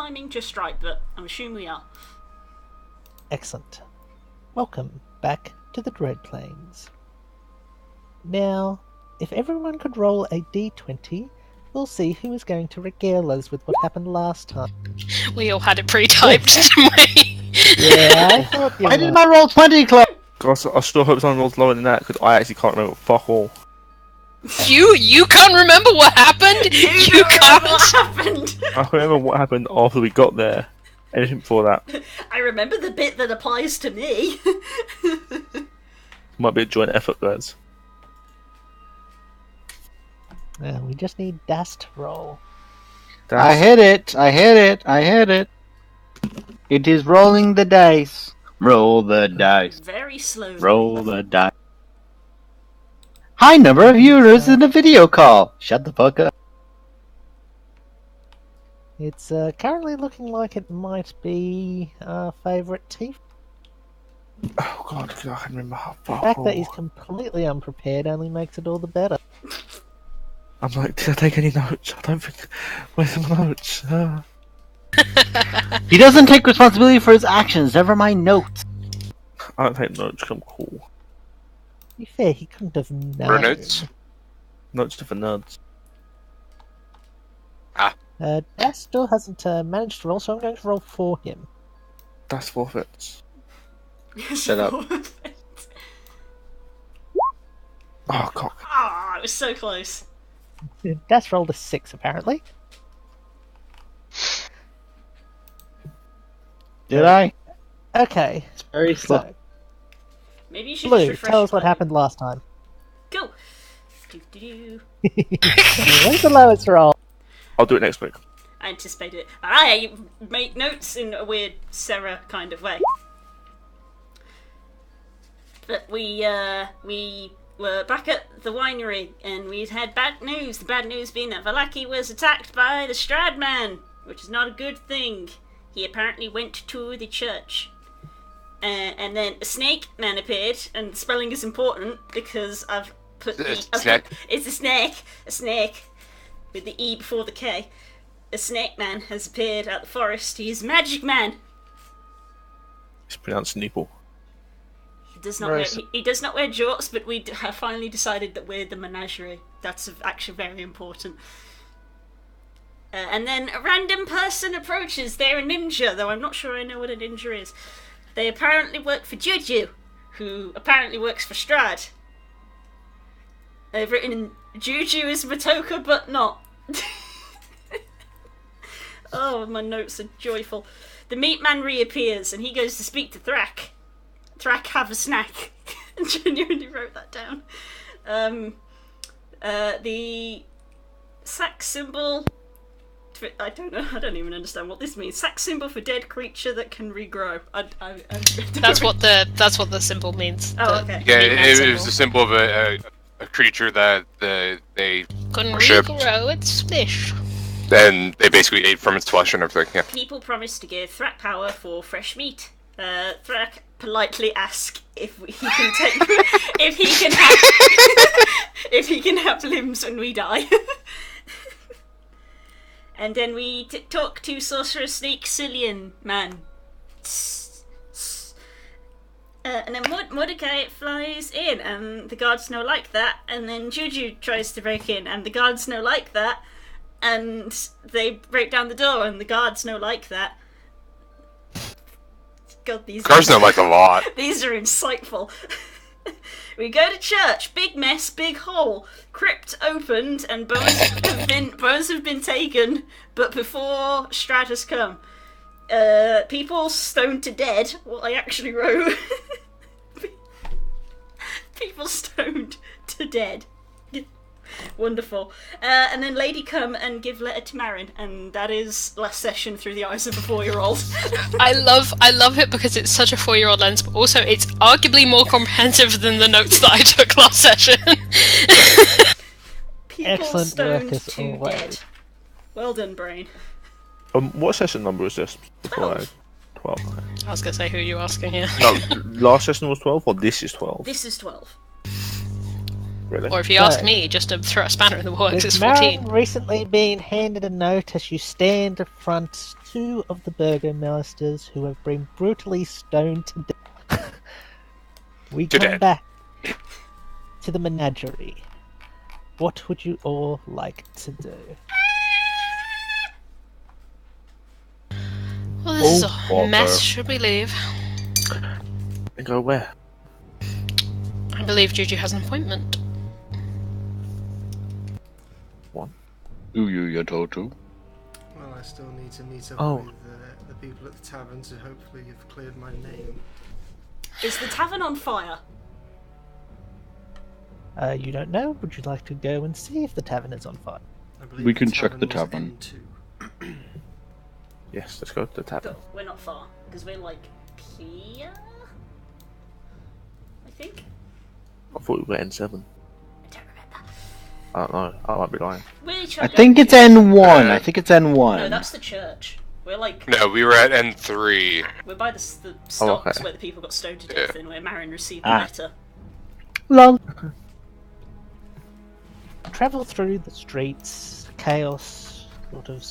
timing just right, but I'm assuming we are. Excellent. Welcome back to the Dread Plains. Now, if everyone could roll a d20, we'll see who is going to regale us with what happened last time. We all had it pre-typed, didn't we? Yeah, I thought you Why might. didn't I roll 20, Claire? Gosh, I still hope someone rolls lower than that, because I actually can't remember fuck all. You can't remember what happened? You can't. What happened? I remember what happened after we got there. Anything before that I remember the bit that applies to me. might be a joint effort, guys. Well, we just need Das to roll. I hit it. I hit it. I hit it. It is rolling the dice. Roll the dice. Very slowly. Roll the dice. High number of viewers in the video call. Shut the fuck up. It's currently looking like it might be our favourite Tifa. Oh god, I can remember how The fuck fact all. that he's completely unprepared only makes it all the better. I'm like, did I take any notes? I don't think. Where's my notes? He doesn't take responsibility for his actions. Never mind notes. I don't take notes 'cause I'm cool. To be fair, he couldn't have known. Were notes? Notes are for nerds. Das still hasn't managed to roll, so I'm going to roll for him. That's forfeits. Shut up. Oh cock. Ah, it was so close. Das rolled a 6, apparently. Did I? Okay, It's very slow. so, Maybe you should just Blue, refresh tell us your what phone. happened last time. Go. Doo-doo-doo. When's the lowest roll? I'll do it next week. I anticipated it. I make notes in a weird Sarah kind of way. But we were back at the winery and we'd had bad news. The bad news being that Valaki was attacked by the Stradman, which is not a good thing. He apparently went to the church. And then a snake man appeared, and spelling is important because I've put Snake. It's a snake with the E before the K. A snake man has appeared at the forest. He is Magic Man. It's pronounced nipple. He does not Very wear, s- he does not wear jorts, but we have finally decided that we're the menagerie. That's actually very important. And then a random person approaches. They're a ninja, though I'm not sure I know what a ninja is. They apparently work for Juju, who apparently works for Strad. They've written Juju is Matoka, but not. Oh, my notes are joyful. The meat man reappears, and he goes to speak to Thrak. Thrak, have a snack. Genuinely wrote that down. The sack symbol. I don't know. I don't even understand what this means. Sack symbol for dead creature that can regrow. That's what the symbol means. Oh, The okay. Yeah, meat man it was symbol. the symbol of a creature that they Couldn't worship. regrow its flesh. and they basically ate from its flesh and everything. Yeah. People promise to give Thrak power for fresh meat. Thrak politely asks if he can take if he can have if he can have limbs when we die. And then we talk to Sorcerer Snake Cillian Man. And then Mordecai flies in, and the guards no like that. And then Juju tries to break in, and the guards no like that. And they break down the door, and the guards no like that. God, these Cars know like a lot. these are insightful. We go to church. Big mess, big hole. Crypt opened, and bones have been taken. But before Strad has come, people stoned to dead. What I actually wrote. People stoned to dead. Wonderful. And then Lady come and give letter to Marin, and that is last session through the eyes of a 4-year-old. I love it because it's such a 4-year-old lens, but also it's arguably more comprehensive than the notes that I took last session. People Excellent work stoned as to always. dead. Well done, Brain. What session number is this? 12. 12. I was gonna say, who are you asking here? No, last session was 12, or this is 12? This is 12. really. Or if you ask So- me, just to throw a spanner in the works, With it's Marin 14. recently being handed a note as you stand in front two of the burgomasters who have been brutally stoned to death. We To come death. back to the menagerie. What would you all like to do? Well, this is Oh, a mess. bother. Should we leave? And go where? I believe Juju has an appointment. Do you, Yototo? Well, I still need to meet up Oh. with the people at the tavern to hopefully have cleared my name. Is the tavern on fire? You don't know? Would you like to go and see if the tavern is on fire? I believe We the can check the was tavern. N2. Yes, let's go to the tavern. Go. We're not far because we're like here. I think. I thought we were N7. I don't remember. I don't know. I might be lying. Which I think it's N1. I think it's N1. No, that's the church. We're like No, we were at N3. we're by the stocks okay. where the people got stoned to death and where Marin received the Ah. letter. Lol. Travel through the streets, chaos sort of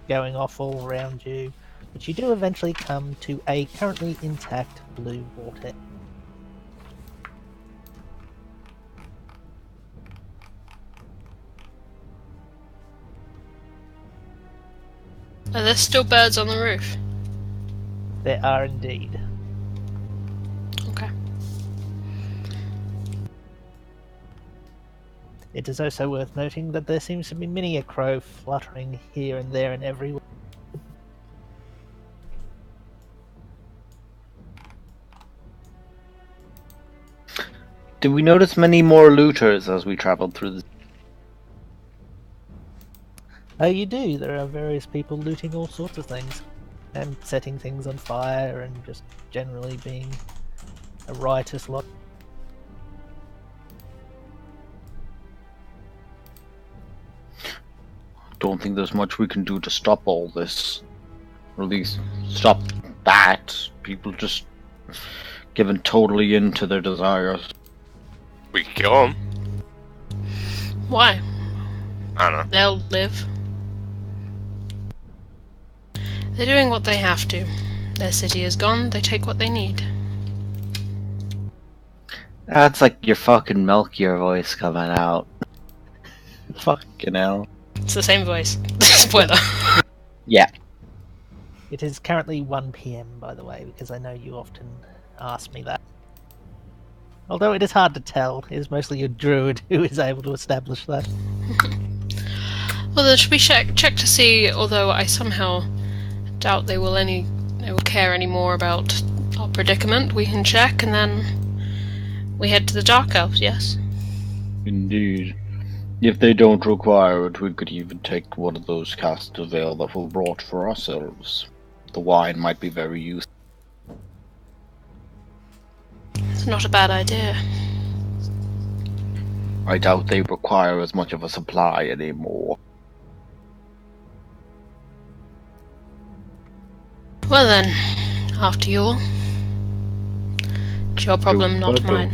going off all around you, but you do eventually come to a currently intact blue water. Are there still birds on the roof? There are indeed. Okay. It is also worth noting that there seems to be many a crow fluttering here and there and everywhere. Did we notice many more looters as we traveled through the... Oh, you do. There are various people looting all sorts of things and setting things on fire and just generally being a riotous lot. Don't think there's much we can do to stop all this. Or at least stop that. People just giving totally in to their desires. We can kill them. Why? I don't know. They'll live. They're doing what they have to. Their city is gone, they take what they need. That's like your fucking Melchior voice coming out. Fucking hell. It's the same voice. Spoiler. Yeah. It is currently 1 PM, by the way, because I know you often ask me that. Although it is hard to tell, it is mostly a druid who is able to establish that. Well, then should we check to see? Although I somehow doubt they will care any more about our predicament. We can check, and then we head to the Dark Elves. Yes. Indeed. If they don't require it, we could even take one of those casks of ale that we brought for ourselves. The wine might be very useful. It's not a bad idea. I doubt they require as much of a supply anymore. Well then, after you all. It's your problem, not mine.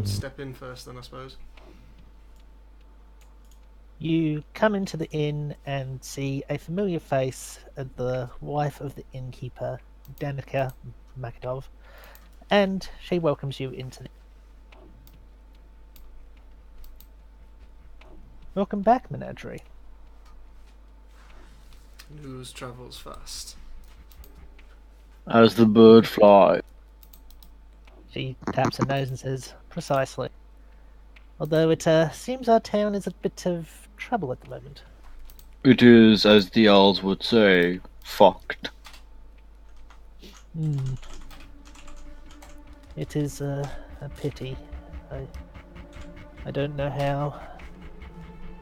Step in first, then I suppose. You come into the inn and see a familiar face, the wife of the innkeeper, Danica Makadov, and she welcomes you into the... Welcome back, Menagerie. News travels fast. As the bird flies. She taps her nose and says, precisely. Although it seems our town is a bit of trouble at the moment. It is, as the owls would say, fucked. It is a pity. I don't know how.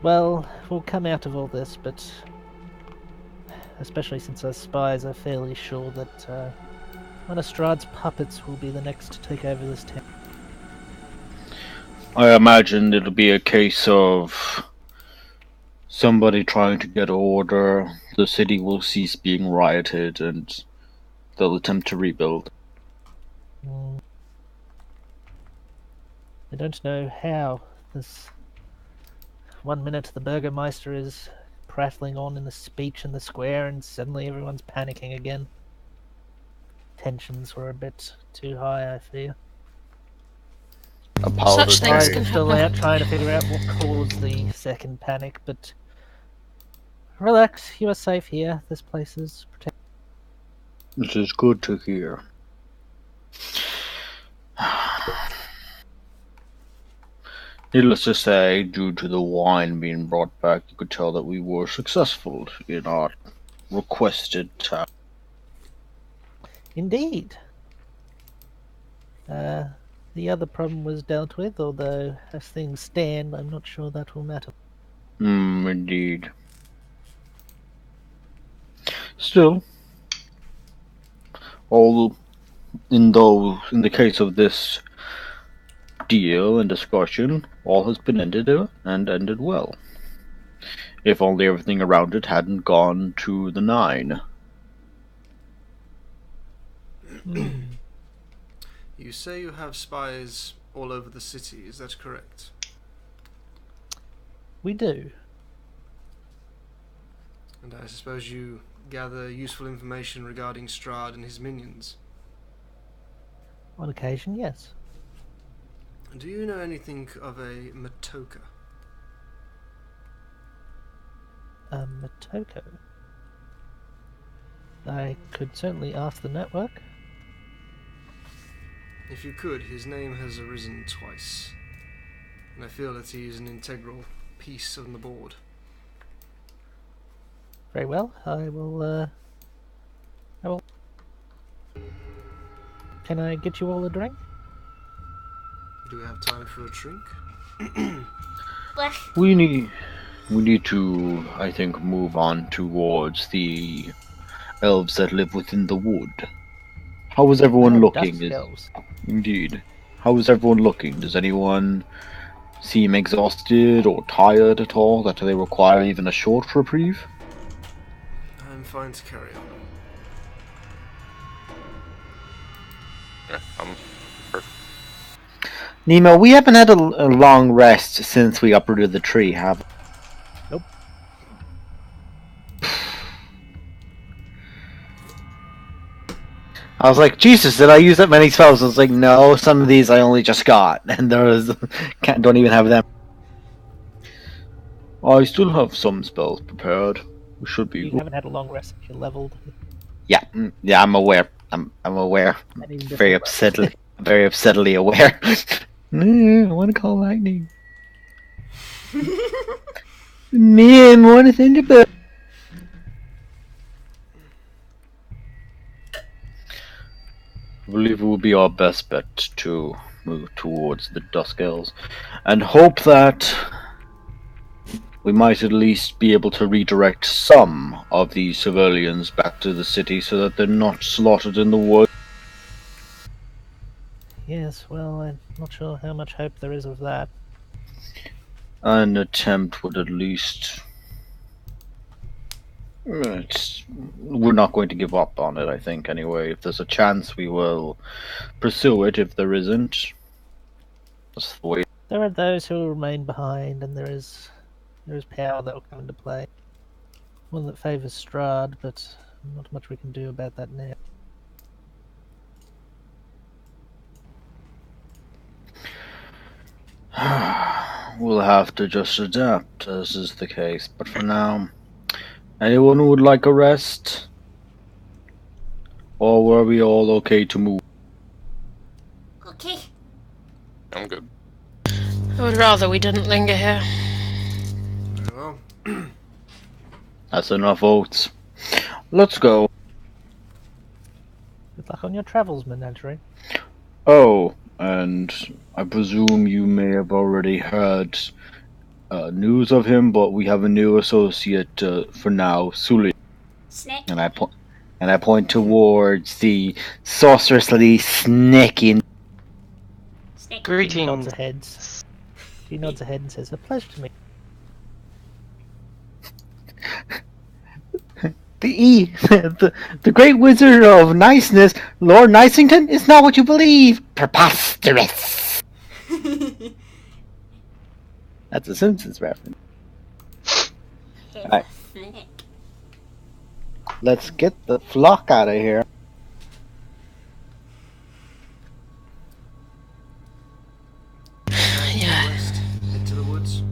Well, we'll come out of all this, but especially since our spies are fairly sure that one of Strahd's puppets will be the next to take over this town. I imagine it'll be a case of somebody trying to get order, the city will cease being rioted, and they'll attempt to rebuild. I don't know how. This 1 minute the Burgermeister is prattling on in a speech in the square, and suddenly everyone's panicking again. Tensions were a bit too high, I fear. Such things I'm can still happen. out trying to figure out what caused the second panic, but relax, you are safe here. This place is protected. It is good to hear. Needless to say, due to the wine being brought back, you could tell that we were successful in our requested task. Indeed. The other problem was dealt with, although as things stand, I'm not sure that will matter. Indeed. Still, in the case of this deal and discussion, all has been ended and ended well. If only everything around it hadn't gone to the 9. You say you have spies all over the city, is that correct? We do. And I suppose you gather useful information regarding Strahd and his minions. On occasion, yes. Do you know anything of a Matoka? Motoko. I could certainly ask the network. If you could, his name has arisen twice, and I feel that he is an integral piece of the board. Very well, I will. Can I get you all a drink? Do we have time for a drink? Blech. We need to, I think, move on towards the elves that live within the wood. How is everyone looking? Dusk elves. Indeed. How is everyone looking? Does anyone seem exhausted or tired at all, that they require even a short reprieve? I'm fine to carry on. Yeah, I'm perfect. Nemo, we haven't had a long rest since we uprooted the tree, have we? Nope. I was like, Jesus, did I use that many spells? I was like, no, some of these I only just got, and don't even have them. I still have some spells prepared. We should be. You haven't had a long rest if you're leveled. Yeah, I'm aware. I'm aware. And in Very different ways. very upsetly aware. I want to call lightning. Man, what to think about? I believe it will be our best bet to move towards the Dusk Elves, and hope that we might at least be able to redirect some of these civilians back to the city so that they're not slaughtered in the woods. Yes, well, I'm not sure how much hope there is of that. An attempt would at least... We're not going to give up on it, I think, anyway. If there's a chance, we will pursue it. If there isn't, that's the way. There are those who will remain behind, and there is power that will come into play. One that favours Strahd, but not much we can do about that now. We'll have to just adapt, as is the case. But for now, anyone who would like a rest? Or were we all okay to move? Okay. I'm good. I would rather we didn't linger here. Very well. That's enough votes. Let's go. Good luck on your travels, Menagerie. Oh, and I presume you may have already heard news of him, but we have a new associate for now, Sully. Snake. And I point towards the sorcerously snaking. Snake. He nods Greetings. ahead. He nods ahead and says, "A pleasure to meet The great wizard of niceness, Lord Nicington, is not what you believe. Preposterous. That's a Simpsons reference. Here's Alright. a flick. Let's get the flock out of here. Yeah. West, head to the woods.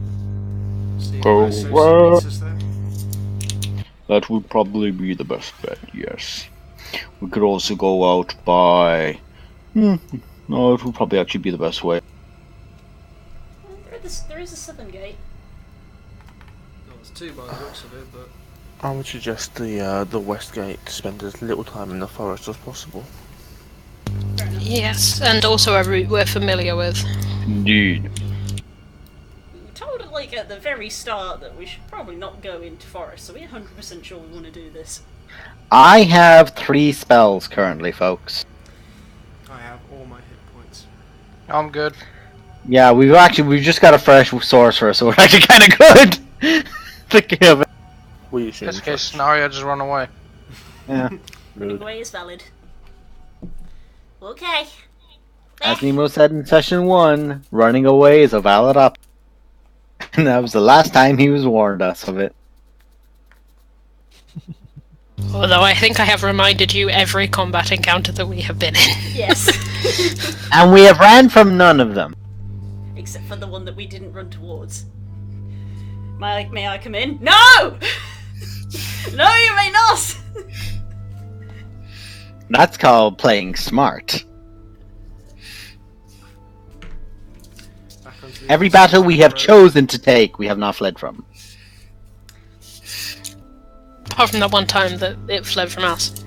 See if Go Urso west. meets us there. That would probably be the best bet, yes. We could also go out by... No, it would probably actually be the best way. There is a southern gate. Well, there's two by the looks of it, but I would suggest the west gate to spend as little time in the forest as possible. Yes, and also a route we're familiar with. Indeed. We were told, like, at the very start that we should probably not go into forest, so we're 100% sure we want to do this. I have 3 spells currently, folks. I have all my hit points. I'm good. Yeah, we've just got a fresh sorcerer, so we're actually kind of good. Thinking of it. We assume Best case scenario, just run away. Yeah. Running Good. away is valid. Okay. As Nemo said in session 1, running away is a valid op. And that was the last time he was warned us of it. Although I think I have reminded you every combat encounter that we have been in. Yes. And we have ran from none of them. Except for the one that we didn't run towards. May I come in? No! No, you may not! That's called playing smart. Back onto the Every other battle side we of the have road. chosen to take, we have not fled from. Apart from that one time that it fled from us.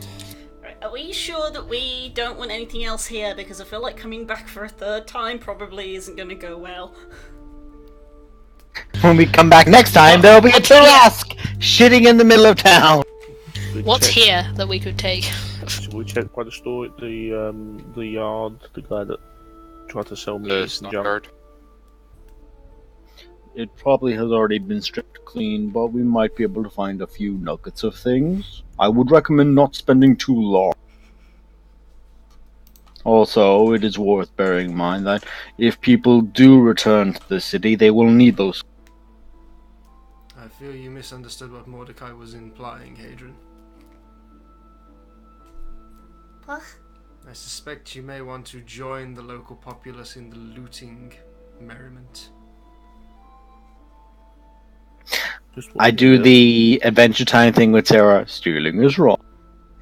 Right, are we sure that we don't want anything else here? Because I feel like coming back for a third time probably isn't going to go well. When we come back next time, there'll be a Tarask shitting in the middle of town. What's here that we could take? Should we check by the store, the yard, the guy that tried to sell me The this snow junk? guard. It probably has already been stripped clean, but we might be able to find a few nuggets of things. I would recommend not spending too long. Also, it is worth bearing in mind that if people do return to the city, they will need those. I feel you misunderstood what Mordecai was implying, Hadrian. What? I suspect you may want to join the local populace in the looting merriment. Just what I we do the Adventure Time thing with Sarah. Stealing is wrong.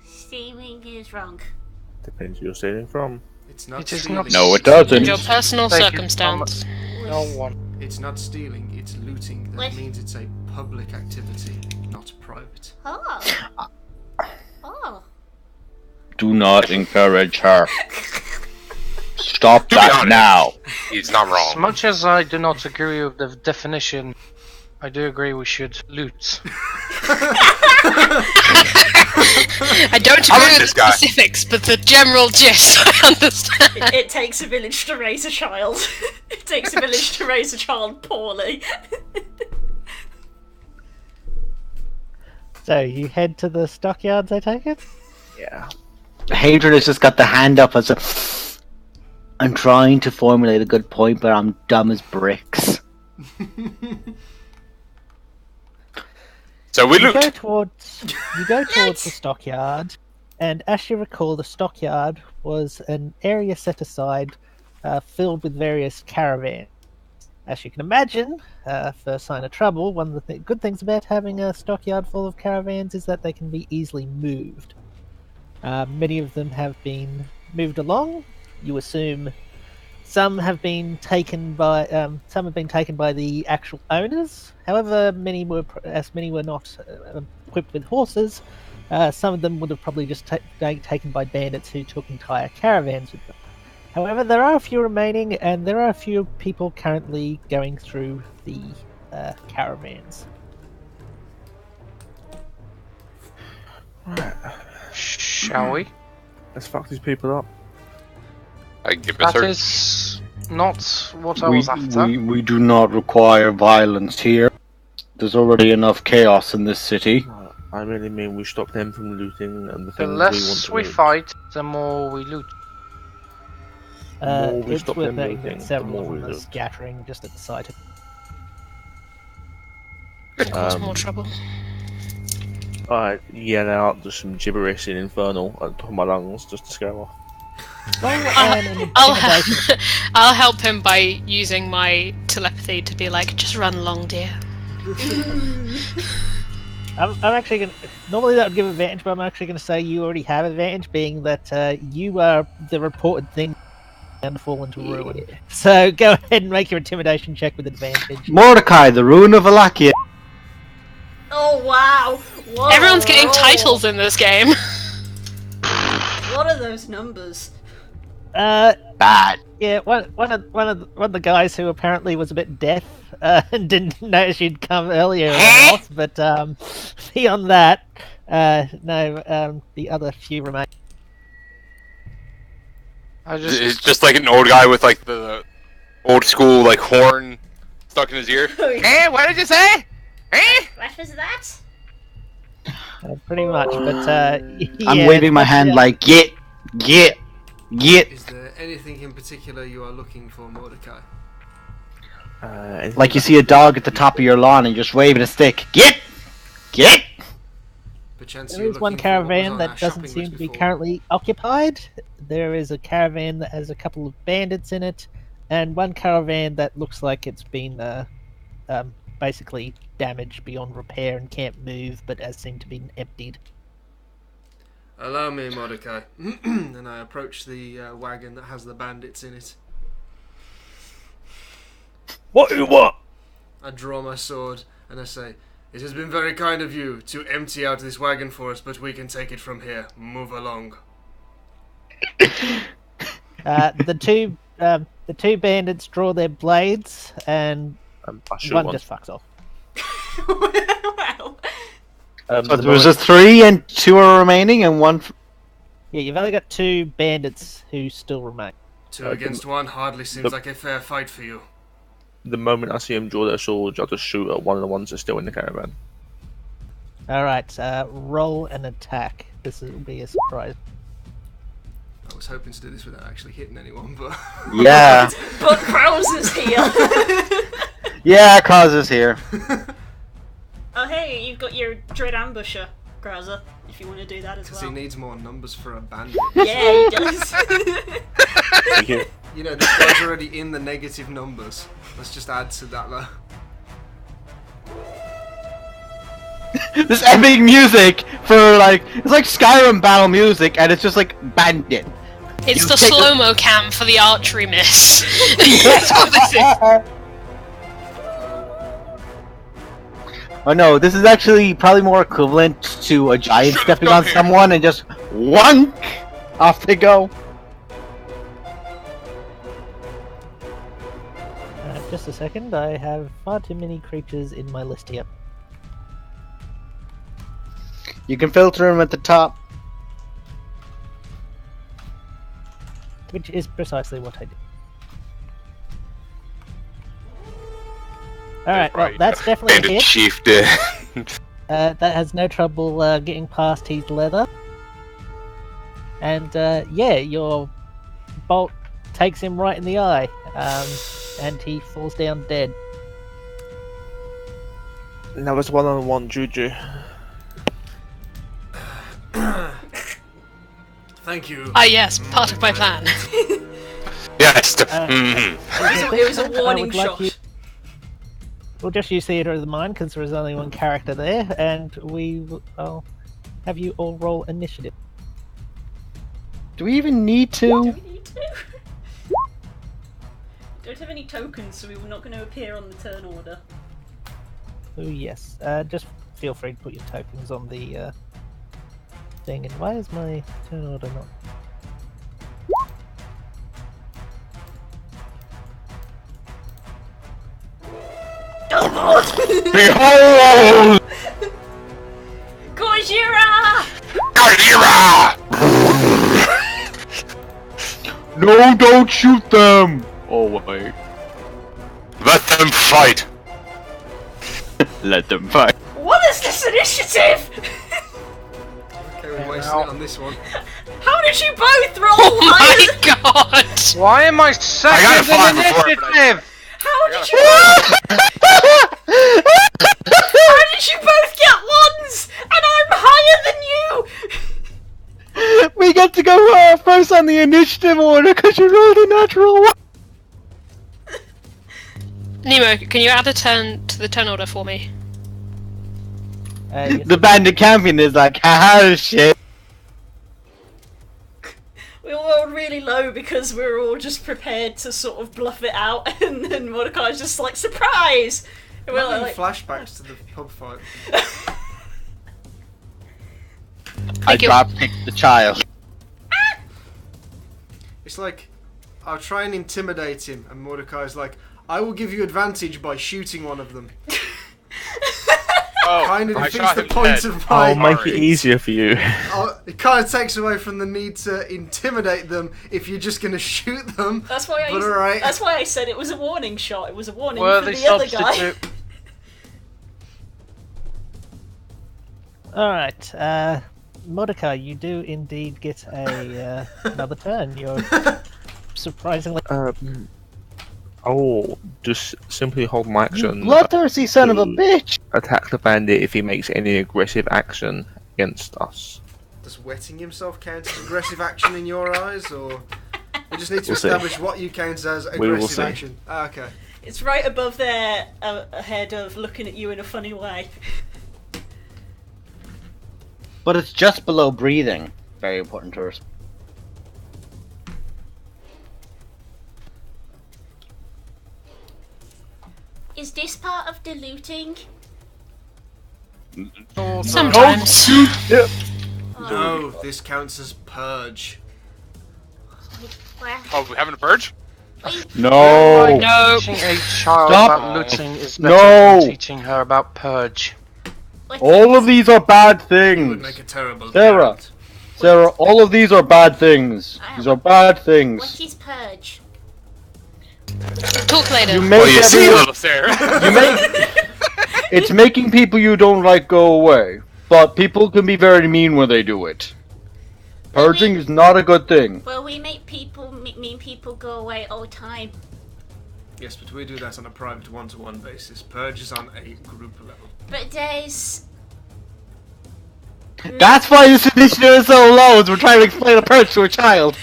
Steaming is wrong. Depends who you're stealing from. It's not It is stealing. not- No, it And doesn't. your personal Thank you. circumstance. No one. It's not stealing, it's looting. That What? means it's a public activity, not private. Oh. Oh. Do not encourage her. Stop To be that honest. now. He's not As wrong. much as I do not agree with the definition, I do agree we should loot. I don't I agree like with this the guy. specifics, but the general gist I understand. It takes a village to raise a child. It takes a village to raise a child poorly. So you head to the stockyards, I take it? Yeah. Hadrian has just got the hand up as a. I'm trying to formulate a good point, but I'm dumb as bricks. So we You go loot. towards the stockyard, and as you recall, the stockyard was an area set aside, filled with various caravans. As you can imagine, first sign of trouble. One of the good things about having a stockyard full of caravans is that they can be easily moved. Many of them have been moved along. You assume some have been taken by the actual owners. However, many were not equipped with horses. Some of them would have probably just taken by bandits who took entire caravans with them. However, there are a few remaining, and there are a few people currently going through the caravans. Right. Shall we? Let's fuck these people up. I give a That search. is not what I was after. We do not require violence here. There's already enough chaos in this city. I really mean we stop them from looting and the The things we want less to we loot. fight, the more we loot. more we It's stop worth them noting looting, that the several more of we them are loot. scattering just at the sight of. Could cause more trouble. I yell out just some gibberish in Infernal at the top of my lungs just to scare him off. Roll an I'll, intimidation. I'll help him by using my telepathy to be like, just run along, dear. I'm actually going to... Normally that would give advantage, but I'm actually going to say you already have advantage, being that you are the reported thing and fall into ruin. So go ahead and make your intimidation check with advantage. Mordecai, the Ruin of Valakia. Oh wow! What Everyone's a getting roll. titles in this game. What are those numbers? Bad. Yeah, one of the guys who apparently was a bit deaf and didn't notice you'd come earlier than else, but beyond that, no, the other few remain. It's just like an old guy with like the old school like horn stuck in his ear. Hey, what did you say? what was that? Pretty much, but I'm yeah, waving my but, hand like, get. Is there anything in particular you are looking for, Mordecai? Like you see a dog at the top of your lawn and you're just waving a stick. Get. Perchance There you're is one looking for what was caravan on that our doesn't shopping seem list to be before. currently occupied. There is a caravan that has a couple of bandits in it, and one caravan that looks like it's been basically damaged beyond repair and can't move, but has seemed to be emptied. Allow me, Mordecai. And I approach the wagon that has the bandits in it. What do you want? I draw my sword and I say, "It has been very kind of you to empty out this wagon for us, but we can take it from here. Move along." The two bandits draw their blades, and I shoot one one. just fucks off. Wow. So there was a 3 and 2 are remaining and 1... Yeah, you've only got two bandits who still remain. Two against one hardly seems like a fair fight for you. The moment I see them draw their swords, I'll just shoot at one of the ones that's still in the caravan. Alright, roll an attack. This will be a surprise. I was hoping to do this without actually hitting anyone, but... Yeah. But Krauser's here. Yeah, Cause is here. Oh hey, you've got your Dread Ambusher, Krauser, if you want to do that as Because well. he needs more numbers for a bandit. Yeah, he does. Yeah. You know, this guy's already in the negative numbers. Let's just add to that though. This epic music for like... It's like Skyrim battle music and it's just like bandit. It's You the take a- slow-mo cam for the archery miss. That's what this is. Oh no, this is actually probably more equivalent to a giant stepping on someone and just wonk! Off they go. Just a second, I have far too many creatures in my list here. You can filter them at the top. Which is precisely what I did. Alright, well, Right. that's definitely a Bandit hit. Chief did. That has no trouble getting past his leather. And yeah, your bolt takes him right in the eye. And he falls down dead. Now it's one-on-one Juju. Thank you. Ah yes, part of my plan. Yeah, it's the. It was a I warning would like shot. you- We'll just use Theatre of the Mind because there is only one character there, and I'll have you all roll initiative. Do we even need Do to? we need to? Don't have any tokens, so we were not going to appear on the turn order. Oh yes, just feel free to put your tokens on the thing. And why is my turn order not? Behold! Gojira! Gojira! No, don't shoot them! Oh wait. Let them fight! Let them fight. What is this initiative? Okay, we're wasting it on this one. How did you both roll Oh my higher? god! Why am I got a second five in before, but initiative? How did you? How did you both get ones? And I'm higher than you. We get to go first on the initiative order because you rolled a natural one. Nemo, can you add a 10 to the 10 order for me? Yes, The bandit champion is like, haha, shit. We all rolled really low because we were all just prepared to sort of bluff it out, and then Mordecai's just like, surprise! And we're Having like, flashbacks to the pub fight. I you. drop kicked the child. It's like, I'll try and intimidate him, and Mordecai's like, I will give you advantage by shooting one of them. Oh, Kind of I defeats shot the him point dead. of my... I'll make it easier for you. It kind of takes away from the need to intimidate them if you're just going to shoot them. that's why But alright. That's why I said it was a warning shot. It was a warning Worthy for the other guy. substitute. Alright, Mordecai, you do indeed get a another turn. You're surprisingly... I'll just simply hold my action. Bloodthirsty son of a bitch! Attack the bandit if he makes any aggressive action against us. Does wetting himself count as aggressive action in your eyes, or... We just need to We'll see. establish what you count as We will aggressive see. action. Ah, okay. It's right above their head of looking at you in a funny way. But it's just below breathing. Very important to us. Is this part of the looting? Sometimes. No, this counts as purge. Oh, we having a purge? No! No. Teaching a child Stop. about looting is better No. than teaching her about purge. All of these are bad It would things! make a terrible Sarah. parent. Sarah, all of these are bad things. These are bad What things. is purge? Talk later. You Oh, make you see, everyone... little Sarah. You make... It's making people you don't like go away. But people can be very mean when they do it. Purging is not a good thing. Well, we make people mean people go away all the time. Yes, but we do that on a private one-to-one basis. Purge is on a group level. But there's That's why this initiative is so low, is we're trying to explain a purge to a child.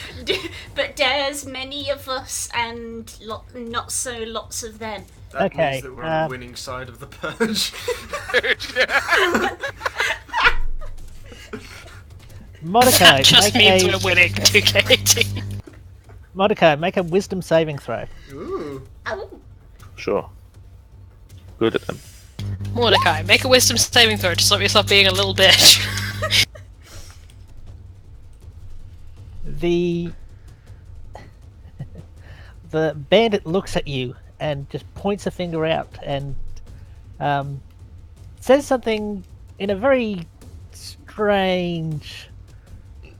but there's many of us and not so lots of them. That Okay, means that we're on the winning side of the purge. Mordecai, Just make means a, we're winning 2K18. Mordecai, make a wisdom saving throw. Ooh. Oh, Sure. Good at them. Mordecai, make a wisdom saving throw to stop yourself being a little bitch. The the bandit looks at you and just points a finger out and says something in a very strange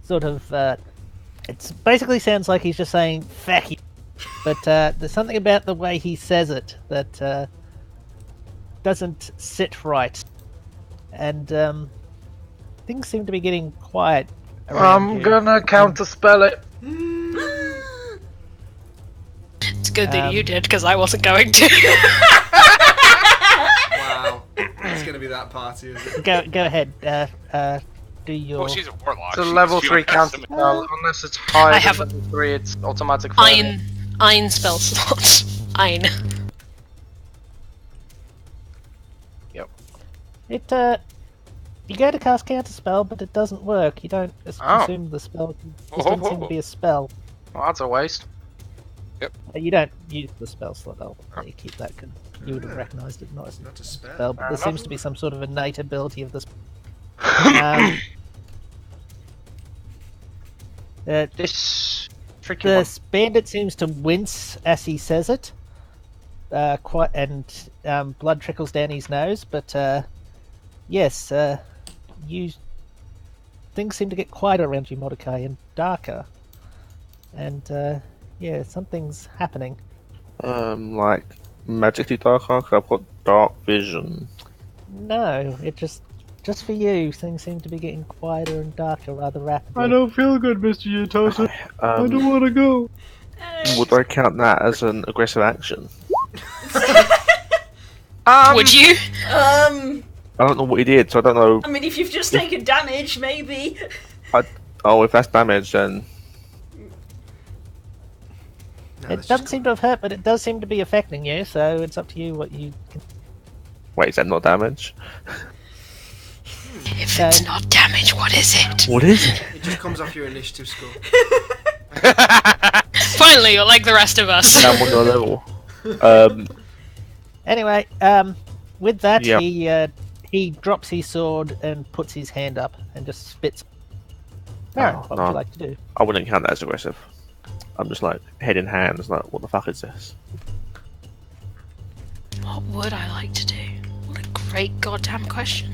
sort of. It basically sounds like he's just saying "fuck you," but there's something about the way he says it that doesn't sit right, and things seem to be getting quiet. around I'm you. gonna counterspell it. It's good that you did, because I wasn't going to. Wow. It's going to be that party, is it? Go ahead. Do your. Well, she's a warlock. It's a She- level she 3 don't have some- counterspell. Unless it's higher I than have- level 3, it's automatic failure. Ein spell slot. Ein. It you go to cast counter spell, but it doesn't work. You don't consume the spell. It doesn't seem to be a spell. Well, that's a waste. You don't use the spell slot. I'll you keep that. You would have recognised it not as Not a a spell. spell, but Fair there enough. seems to be some sort of innate ability of this. Um, This tricky one. the bandit seems to wince as he says it. Quite and blood trickles down his nose, but yes, you things seem to get quieter around you, Mordecai, and darker. And yeah, something's happening. Like magically darker. 'Cause I've got dark vision. No, it just just for you, things seem to be getting quieter and darker rather rapidly. I don't feel good, Mr. Yatosa. I don't Um, want to go. would I count that as an aggressive action? Would you? Um, I don't know what he did, so I don't know. I mean, if you've just taken damage, maybe. Oh, if that's damage, then No, It that's doesn't just seem to have hurt, but it does seem to be affecting you, so it's up to you what you can. wait, is that not damage? If it's not damage, what is it? What is it? It just comes off your initiative score. Finally, you're like the rest of us. I'm on your level. Anyway, with that, Yeah. he drops his sword and puts his hand up and just spits. Baron, Oh, what would no. you like to do? I wouldn't count that as aggressive. I'm just like head in hands, like what the fuck is this? What would I like to do? What a great goddamn question.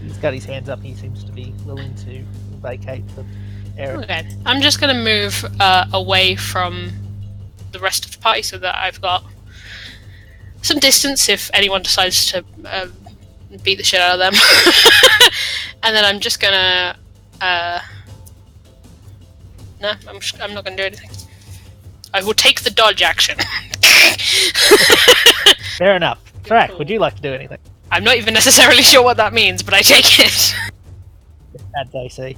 He's got his hands up. He seems to be willing to vacate the area. Okay, I'm just gonna move away from the rest of the party so that I've got some distance if anyone decides to beat the shit out of them. And then I'm just gonna. No, I'm not gonna do anything. I will take the dodge action. Fair enough. Track, Cool. would you like to do anything? I'm not even necessarily sure what that means, but I take it. That's AC.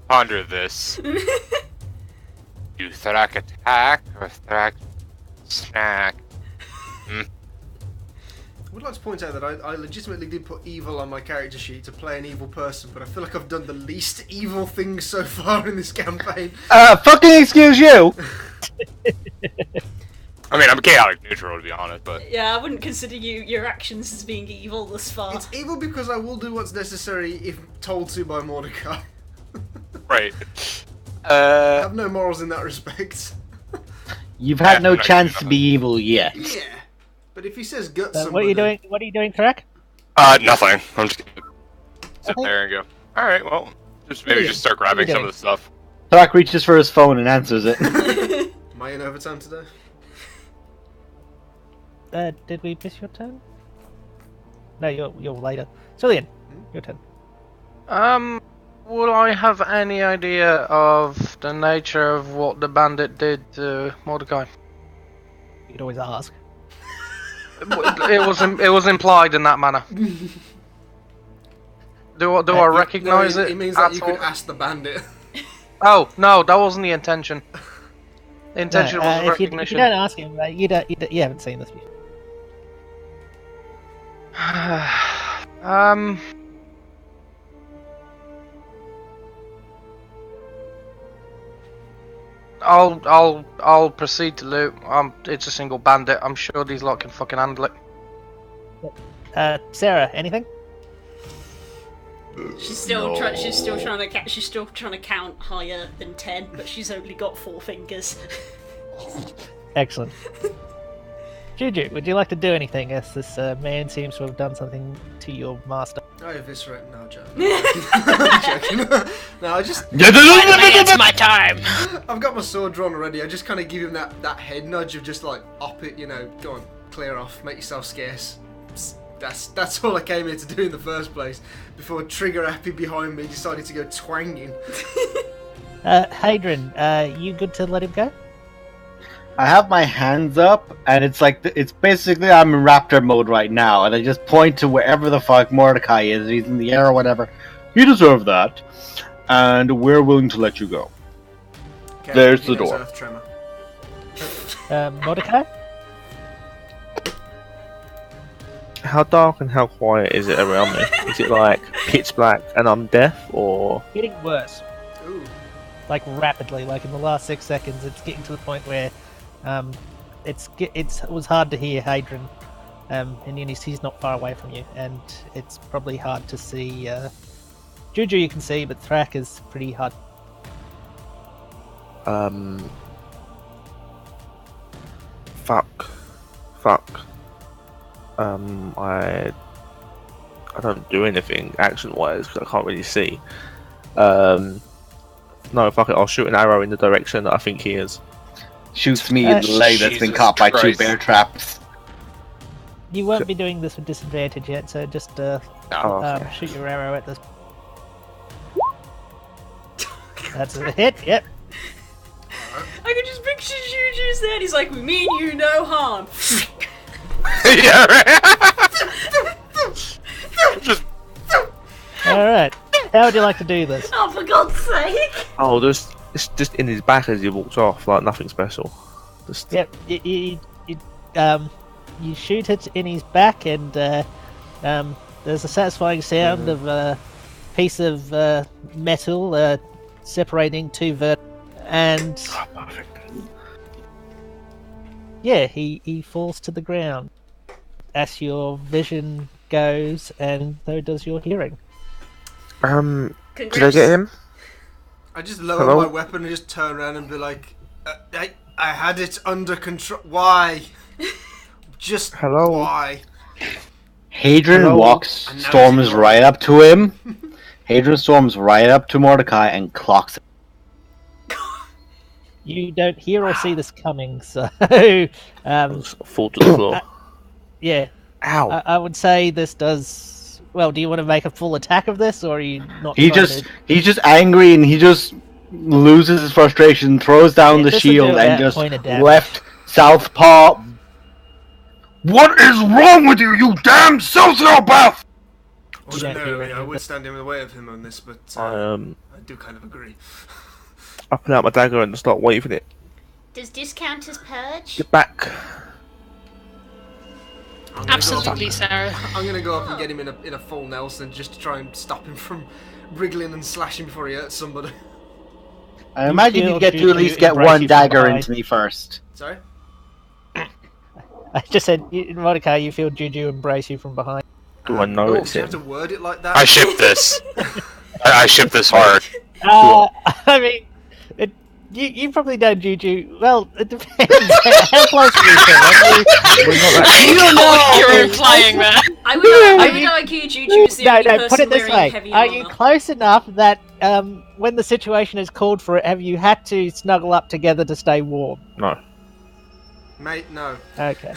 Ponder this. Do Thrak attack or Thrak snack? I would like to point out that I legitimately did put evil on my character sheet to play an evil person, but I feel like I've done the least evil things so far in this campaign. Fucking excuse you! I mean, I'm chaotic neutral to be honest, but Yeah, I wouldn't consider your actions as being evil thus far. It's evil because I will do what's necessary if told to by Mordecai. right. I have no morals in that respect. You've had no I'm not chance doing to be evil yet. Yeah, but if he says gut What are somebody... you doing? What are you doing, Track? Nothing. I'm just gonna sit Okay. there and go. All right, well, maybe just start grabbing some of the stuff. Thrak reaches for his phone and answers it. Am I in overtime today? Did we miss your turn? No, you're later. Cillian, your turn. Would I have any idea of the nature of what the bandit did to Mordecai? You could always ask. It was implied in that manner. Do I recognise No, it? It means that at you all? could ask the bandit. Oh no, that wasn't the intention. The intention No, was if you recognition. don't ask him, you haven't seen this before. I'll proceed to loot. It's a single bandit. I'm sure these lot can fucking handle it. Sarah, anything? She's still trying to count higher than 10, but she's only got 4 fingers. Excellent. Juju, would you like to do anything as this man seems to have done something to your master? I eviscerate. No, I'm joking. I'm joking. No, I just... Finally, it's my time. I've got my sword drawn already. I just kind of give him that head nudge of just like, op it, go on, clear off, make yourself scarce. Psst, that's all I came here to do in the first place, before Trigger Happy behind me decided to go twanging. Hadron, you good to let him go? I have my hands up, and it's like it's basically I'm in raptor mode right now, and I just point to wherever the fuck Mordecai is. He's in the air or whatever. You deserve that, and we're willing to let you go. Okay, There's he the knows door. Earth tremor. Mordecai? How dark and how quiet is it around me? Is it like pitch black and I'm deaf, or Getting worse. Ooh. Like rapidly, like in the last 6 seconds, it's getting to the point where it was hard to hear Hadron, and he's not far away from you, and it's probably hard to see. Juju you can see, but Thrak is pretty hard. fuck. I don't do anything action-wise because I can't really see. No, fuck it. I'll shoot an arrow in the direction that I think he is. Shoots me in the leg that's been Jesus caught by 2 Christ. bear traps. You won't be doing this with disadvantage yet, so just Oh, okay. shoot your arrow at this. That's a hit. Yep. I can just picture Juju's there. He's like, we mean you no harm. Yeah, right. Just All right. How would you like to do this? Oh, for God's sake! Oh, it's just in his back as he walks off, like nothing special. Just Yep. You shoot it in his back, and there's a satisfying sound of a piece of metal separating 2 and oh, perfect. yeah, he falls to the ground. As your vision goes, and so does your hearing. Did I Congrats. get him? I just lower Hello? my weapon and just turn around and be like, I had it under control. Why? Just Hello? why? Hadrian Hello? walks, And now storms he's- right up to him. Hadrian storms right up to Mordecai and clocks him. You don't hear or see this coming, so Just fall to the floor. yeah, Ow! I would say this does. Well, do you want to make a full attack of this, or are you not? He's just angry and he just loses his frustration, throws down Yeah, the this would do shield, about and just point of damage. left southpaw. What is wrong with you, you damn sociopath? Ordinarily, I would stand in the way of him on this, but I I do kind of agree. I pull out my dagger and start waving it. Does this count as purge? Get back! I'm gonna Absolutely, Go Sarah. up, I'm gonna go up and get him in a full Nelson just to try and stop him from wriggling and slashing before he hurts somebody. I imagine feel you get to Juju at least get embrace one you from dagger behind. into me first. Sorry? I just said, Mordecai, you feel Juju embrace you from behind. Do I know Oh, it's do you him? have to word it like that? I ship this. I ship this hard. I mean, you probably know Juju. Well, it depends. How close are you to him? I don't know what you're implying there. I would Are you- argue Juju is the only No, person put it this wearing way. heavy Are armor. you close enough that when the situation is called for it, have you had to snuggle up together to stay warm? No. Mate, no. Okay.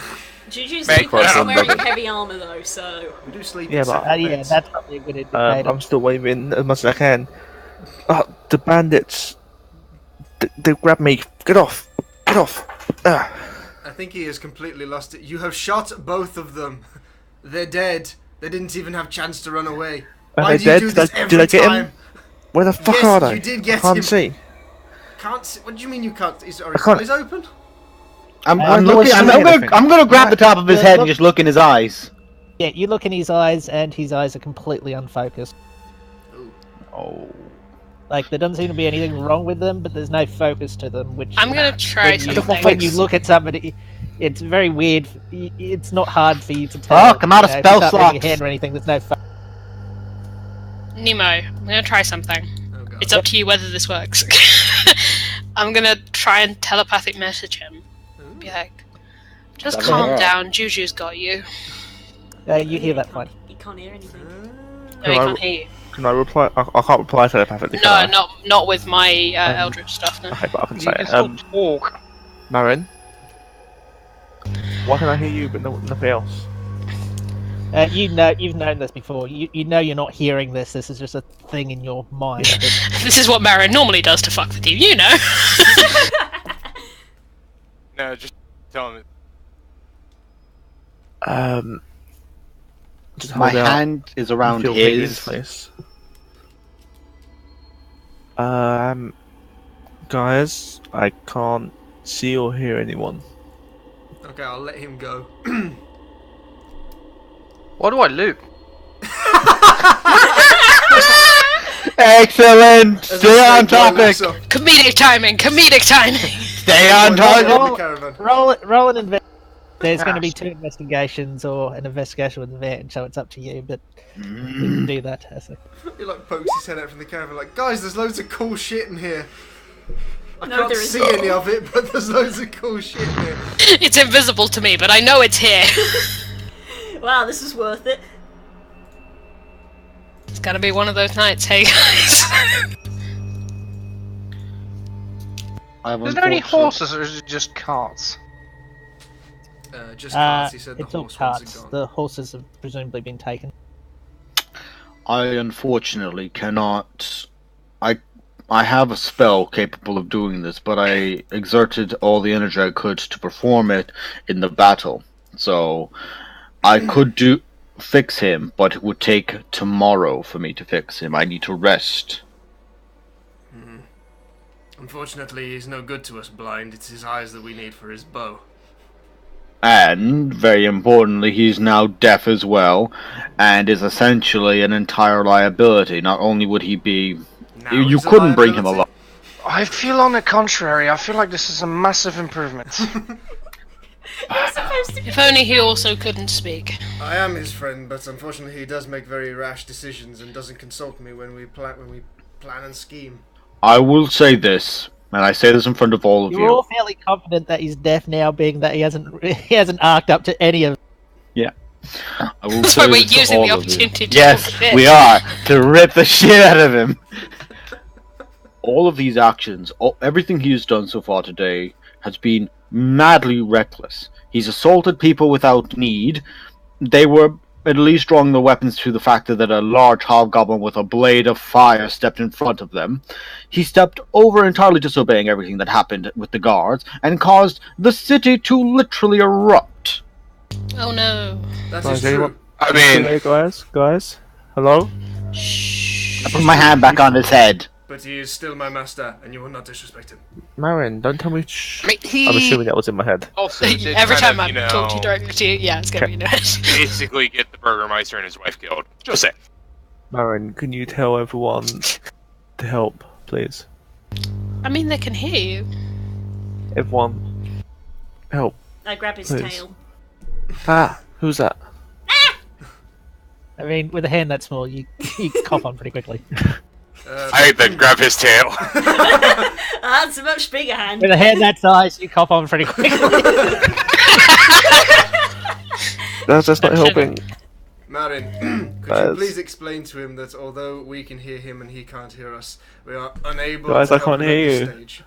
Juju's the only Make person one. wearing heavy armor though, so... We do sleep Yeah, in but- separate Yeah, beds. that's probably a good indicator. I'm still waving as much as I can. The bandits. They grabbed me. Get off! Get off! Ah. I think he has completely lost it. You have shot both of them. They're dead. They didn't even have chance to run away. Are Why they do you dead? do Did this I- every did I get him? time? Where the fuck Yes, are they? you did get I can't him. see. Can't see. What do you mean you can't? Are I his can't- eyes open? I'm I'm looking. not saying anything. I'm gonna grab the top of his Yeah, head and look- just look in his eyes. Yeah, you look in his eyes, and his eyes are completely unfocused. Oh. Like, there doesn't seem to be anything wrong with them, but there's no focus to them, which... I'm gonna try when you, something. when you look at somebody, it's very weird. It's not hard for you to tell. Fuck, I'm out of if spell you start moving your slots. hand or anything, there's no... Nemo, I'm gonna try something. Oh god. It's up to you whether this works. I'm gonna try and telepathic message him. Be like, just Doesn't calm work. down, Juju's got you. you hear that fine. You can't hear anything. No, he can't hear you. Can I reply? I can't reply telepathically. No, can I? not with my Eldritch stuff, no. Okay, but I can You say can it. still talk. Marin, why can I hear you but nothing else? You've known this before. You know you're not hearing this. This is just a thing in your mind. This is what Marin normally does to fuck with you, you know. No, just tell him. Just My hold out hand is and around feel Hayden's his. face. Guys, I can't see or hear anyone. Okay, I'll let him go. What do I loot? Excellent. As Stay I on say, boy looks topic. up. Comedic timing, comedic timing. Stay on Boy looks target. up in the caravan. roll an invest. There's going to be 2 investigations or an investigation with advantage, so it's up to you. But you can do that. He like pokes his head out from the caravan, like, guys, there's loads of cool shit in here. I No, can't there see isn't. any of it, but there's loads of cool shit in here. It's invisible to me, but I know it's here. Wow, this is worth it. It's gotta be one of those nights, hey guys. I've Is there any unfortunately- horses or is it just carts? Just carts, he said the It's all horse ones carts. are gone. The horses have presumably been taken. I unfortunately cannot. I have a spell capable of doing this, but I exerted all the energy I could to perform it in the battle. So I could fix him, but it would take tomorrow for me to fix him. I need to rest. Unfortunately, he's no good to us blind. It's his eyes that we need for his bow. And, very importantly, he's now deaf as well, and is essentially an entire liability. Not only would he be... Now You he's a couldn't bring him liability. along. I feel on the contrary, I feel like this is a massive improvement. You're supposed to be. If only he also couldn't speak. I am his friend, but unfortunately he does make very rash decisions and doesn't consult me when we plan and scheme. I will say this, and I say this in front of all of You're you. all fairly confident that he's deaf now, being that he hasn't arced up to any of. I will That's say why we're this to using the all of you. opportunity to Yes, talk shit. we are, to rip the shit out of him. All of these actions, everything he's done so far today, has been madly reckless. He's assaulted people without need. They were at least drawing their weapons to the fact that a large hobgoblin with a blade of fire stepped in front of them. He stepped over, entirely disobeying everything that happened with the guards, and caused the city to literally erupt. Oh no. That Guys, is anyone- true. I mean, Hey, guys, hello? I put my hand back on his head. But he is still my master, and you will not disrespect him. Marin, don't tell me. I mean, he I'm assuming that was in my head. also did Every kind time of, I talk to you directly to you, yeah, it's gonna be you know. basically get the Burgermeister and his wife killed. Just say. Marin, can you tell everyone to help, please? I mean, they can hear you. Everyone, help. I grab his Please. tail. Ah, who's that? I mean, with a hand that small, you cough on pretty quickly. I then grab his tail. That's a much bigger hand. With a hand that size, you cough on pretty quickly. That's not helping. Marin, could you Guys. please explain to him that although we can hear him and he can't hear us, we are unable Guys, to I help can't him at hear this you. stage.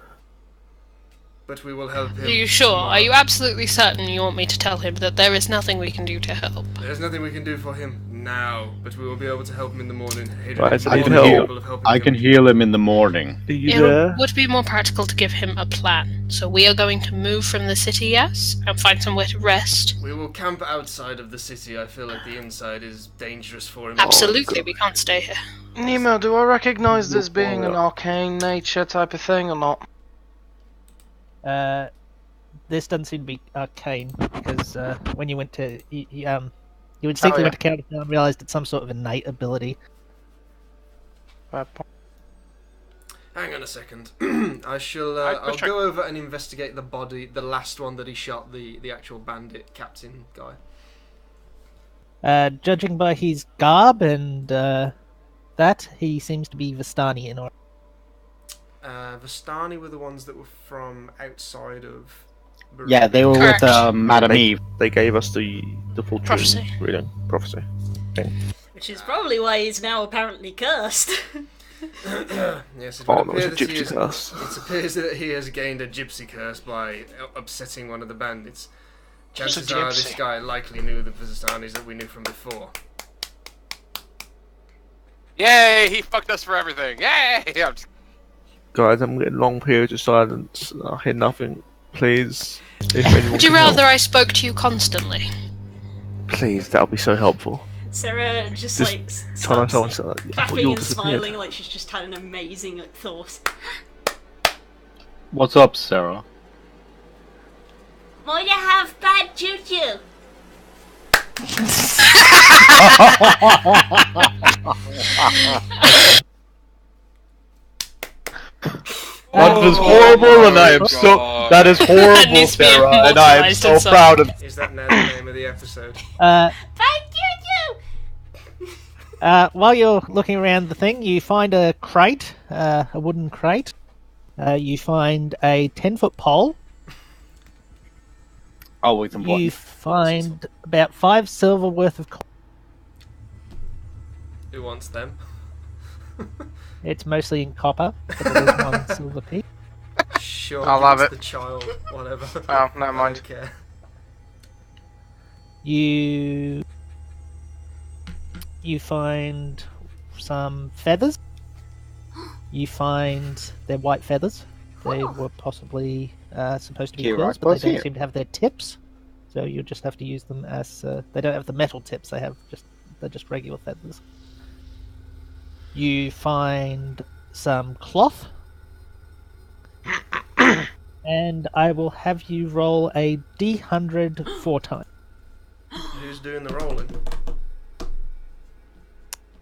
But we will help him. Are you sure? tomorrow. Are you absolutely certain you want me to tell him that there is nothing we can do to help? There's nothing we can do for him now, but we will be able to help him in the morning. Guys, I I need can help. heal. I can heal him in the morning. Are you It there? would be more practical to give him a plan. So we are going to move from the city, yes, and find somewhere to rest. We will camp outside of the city. I feel like the inside is dangerous for him. Absolutely, we can't stay here. Nemo, do I recognise this being an arcane nature type of thing or not? This doesn't seem to be arcane because when you went to you instinctively went to counter and realized it's some sort of innate ability. Fair point. Hang on a second. I shall. I- I'll check. go over and investigate the body, the last one that he shot, the actual bandit captain guy. Judging by his garb and that, he seems to be Vistani or Vistani were the ones that were from outside of. Yeah, they were Correct. with Madame Eve. They gave us the full Prophecy. reading. Prophecy. Which is probably why he's now apparently cursed. Yes, it Oh, would no, it's appear a that he gypsy has, curse. it appears that he has gained a gypsy curse by upsetting one of the bandits. Chances are this gypsy. guy likely knew the Vizistanis that we knew from before. Yay! He fucked us for everything. Yay! I'm just- Guys, I'm getting long periods of silence. I hear nothing. Please, if anyone Would you can help, rather I spoke to you constantly? please, that would be so helpful. Sarah just Just like Trying to starts someone I thought clapping you all and disappeared. smiling like she's just had an amazing thought. What's up, Sarah? Might you have bad juju? That was horrible, and I am so. God. That is horrible, needs to be Sarah, and I am immortalized so in some- proud of. Is that now the name of the episode? Bad juju! while you're looking around the thing, you find a crate, a wooden crate. You find a 10-foot pole. Always important. You find about 5 silver worth of. Who wants them? It's mostly in copper, but there is 1 silver piece. Sure, I'll give have to it. the child, whatever. Oh, never I mind. don't care. You find some feathers. You find they're white feathers. They were possibly supposed to be Here, quills, I but they suppose don't here. seem to have their tips. So you just have to use them as they don't have the metal tips. They're just regular feathers. You find some cloth, and I will have you roll a D100 4 times. Who's doing the rolling?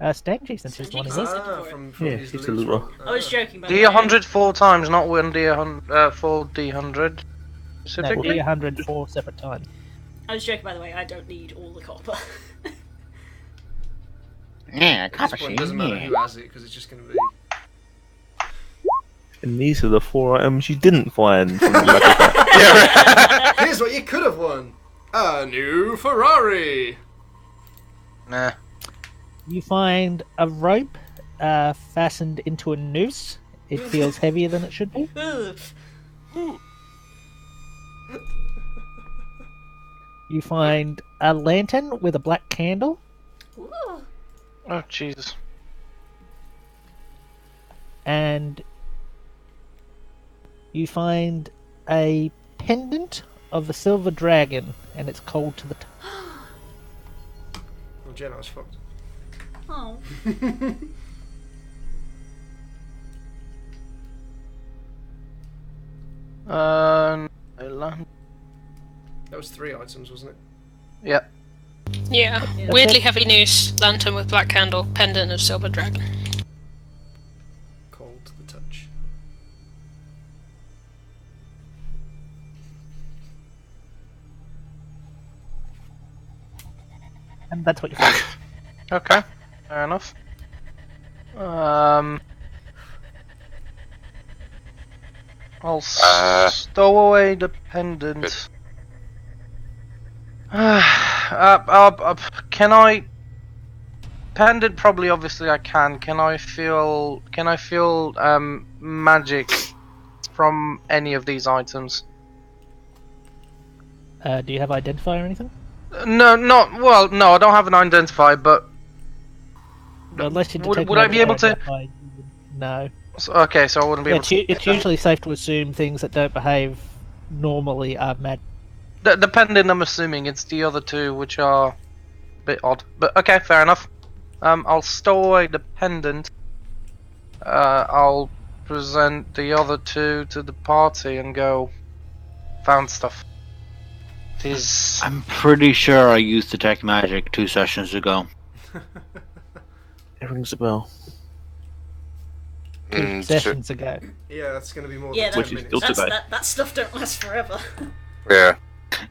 Stangy, since he's the one who was. From Yeah, his he's loot a little- roll. I was joking. By the way. D100 4 times, not one D100. 4 D100 No, specifically. D100 4 separate times. I was joking, by the way. I don't need all the copper. Yeah, At this point, it doesn't matter who has it because it's just going to be. And these are the 4 items you didn't find from the battle pack. Here's what you could have won: a new Ferrari. Nah. You find a rope fastened into a noose. It feels heavier than it should be. You find a lantern with a black candle, Ooh. Oh, Jesus. and you find a pendant of the silver dragon, and it's cold to the touch. Well, Jenna was fucked. Oh. That That was 3 items, wasn't it? Yep. Yeah. Weirdly heavy noose, lantern with black candle, pendant of silver dragon. Cold to the touch. And that's what you find. Okay. Fair enough. I'll stow away the pendant. Can I? Pendant, probably. Obviously, I can. Can I feel? Magic from any of these items? Do you have identify or anything? No, not well. No, I don't have an identifier, but Well, unless you Would- detect would I be magic able to- identify, you would know. okay. So I wouldn't be able to. It's usually safe to assume things that don't behave normally are magic. The pendant, I'm assuming it's the other two, which are a bit odd. But okay, fair enough. I'll stow away the pendant. I'll present the other two to the party and go. Found stuff. This. I'm pretty sure I used detect magic 2 sessions ago. It rings a bell. 2 sessions ago. Yeah, that's going to be more Yeah, than Which 10 is minutes. still today. That stuff don't last forever. Yeah.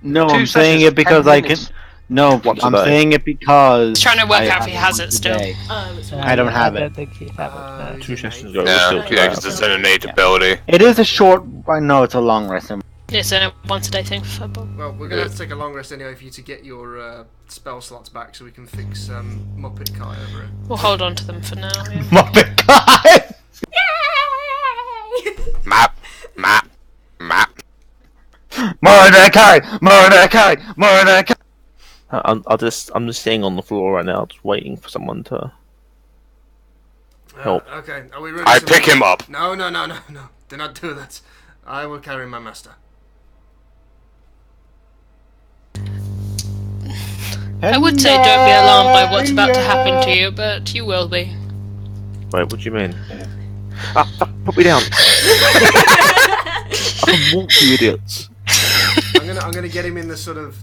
No, 2 I'm saying sessions, it because 10 I can. minutes. No, Once a I'm day. saying it because. He's trying to work I out if he have has it it still. today. Oh, it's I don't have I it. don't think you have it. No. 2 sessions ago, it was Yeah, still yeah, today. because it's an innate ability. It is a short. I know it's a long rest. It's a once a day thing for football. Well, we're going to have to take a long rest anyway for you to get your spell slots back so we can fix Muppet Kai over it. We'll hold on to them for now. Yeah. Muppet guy. Map. Mordecai. I'm just staying on the floor right now, just waiting for someone to help. Okay, are we ready? I to pick move? him up. No. Do not do that. I will carry my master. I would say don't be alarmed by what's about to happen to you, but you will be. Wait, what do you mean? Ah, fuck, put me down. I can walk, you idiots. I'm gonna get him in the sort of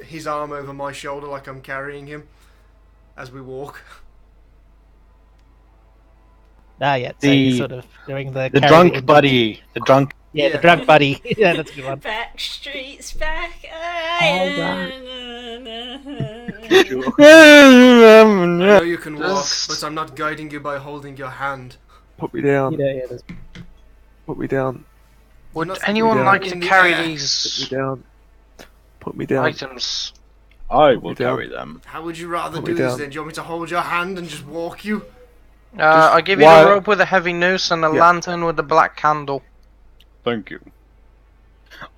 his arm over my shoulder like I'm carrying him as we walk. Yeah, so The- you're sort of doing the The carry drunk in- buddy. The drunk. Yeah, Yeah. the drunk buddy. Yeah, that's a good one. Back streets back. I yeah, know you can walk, but I'm not guiding you by holding your hand. Put me down. Yeah, there's Put me down. Would Not anyone down. like to In the carry air. Put me these down. Put me down. items? I will You down? carry them. How would you rather Put me do this down. then? Do you want me to hold your hand and just walk you? I give you why- the rope with a heavy noose and a Yeah. lantern with a black candle. Thank you.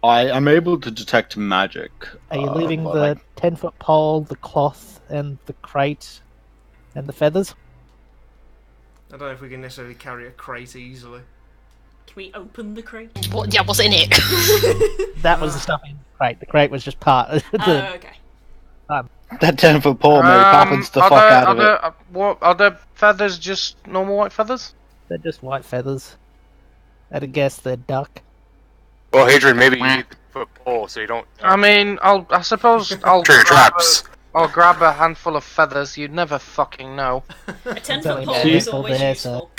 I am able to detect magic. Are you leaving but the 10-foot pole, the cloth, and the crate, and the feathers? I don't know if we can necessarily carry a crate easily. Can we open the crate? What? Yeah, what's in it? That was the stuff in the crate. The crate was just part of Oh, the... okay. that 10-foot pole maybe poppins the fuck out of it. What are the feathers? Just normal white feathers? They're just white feathers. I'd guess they're duck. Well, Hadrian, maybe you need to put a pole so you don't. I mean, I suppose I'll Trigger grab traps. I'll grab a handful of feathers. You'd never fucking know. A 10-foot only pole bad is for always there, useful.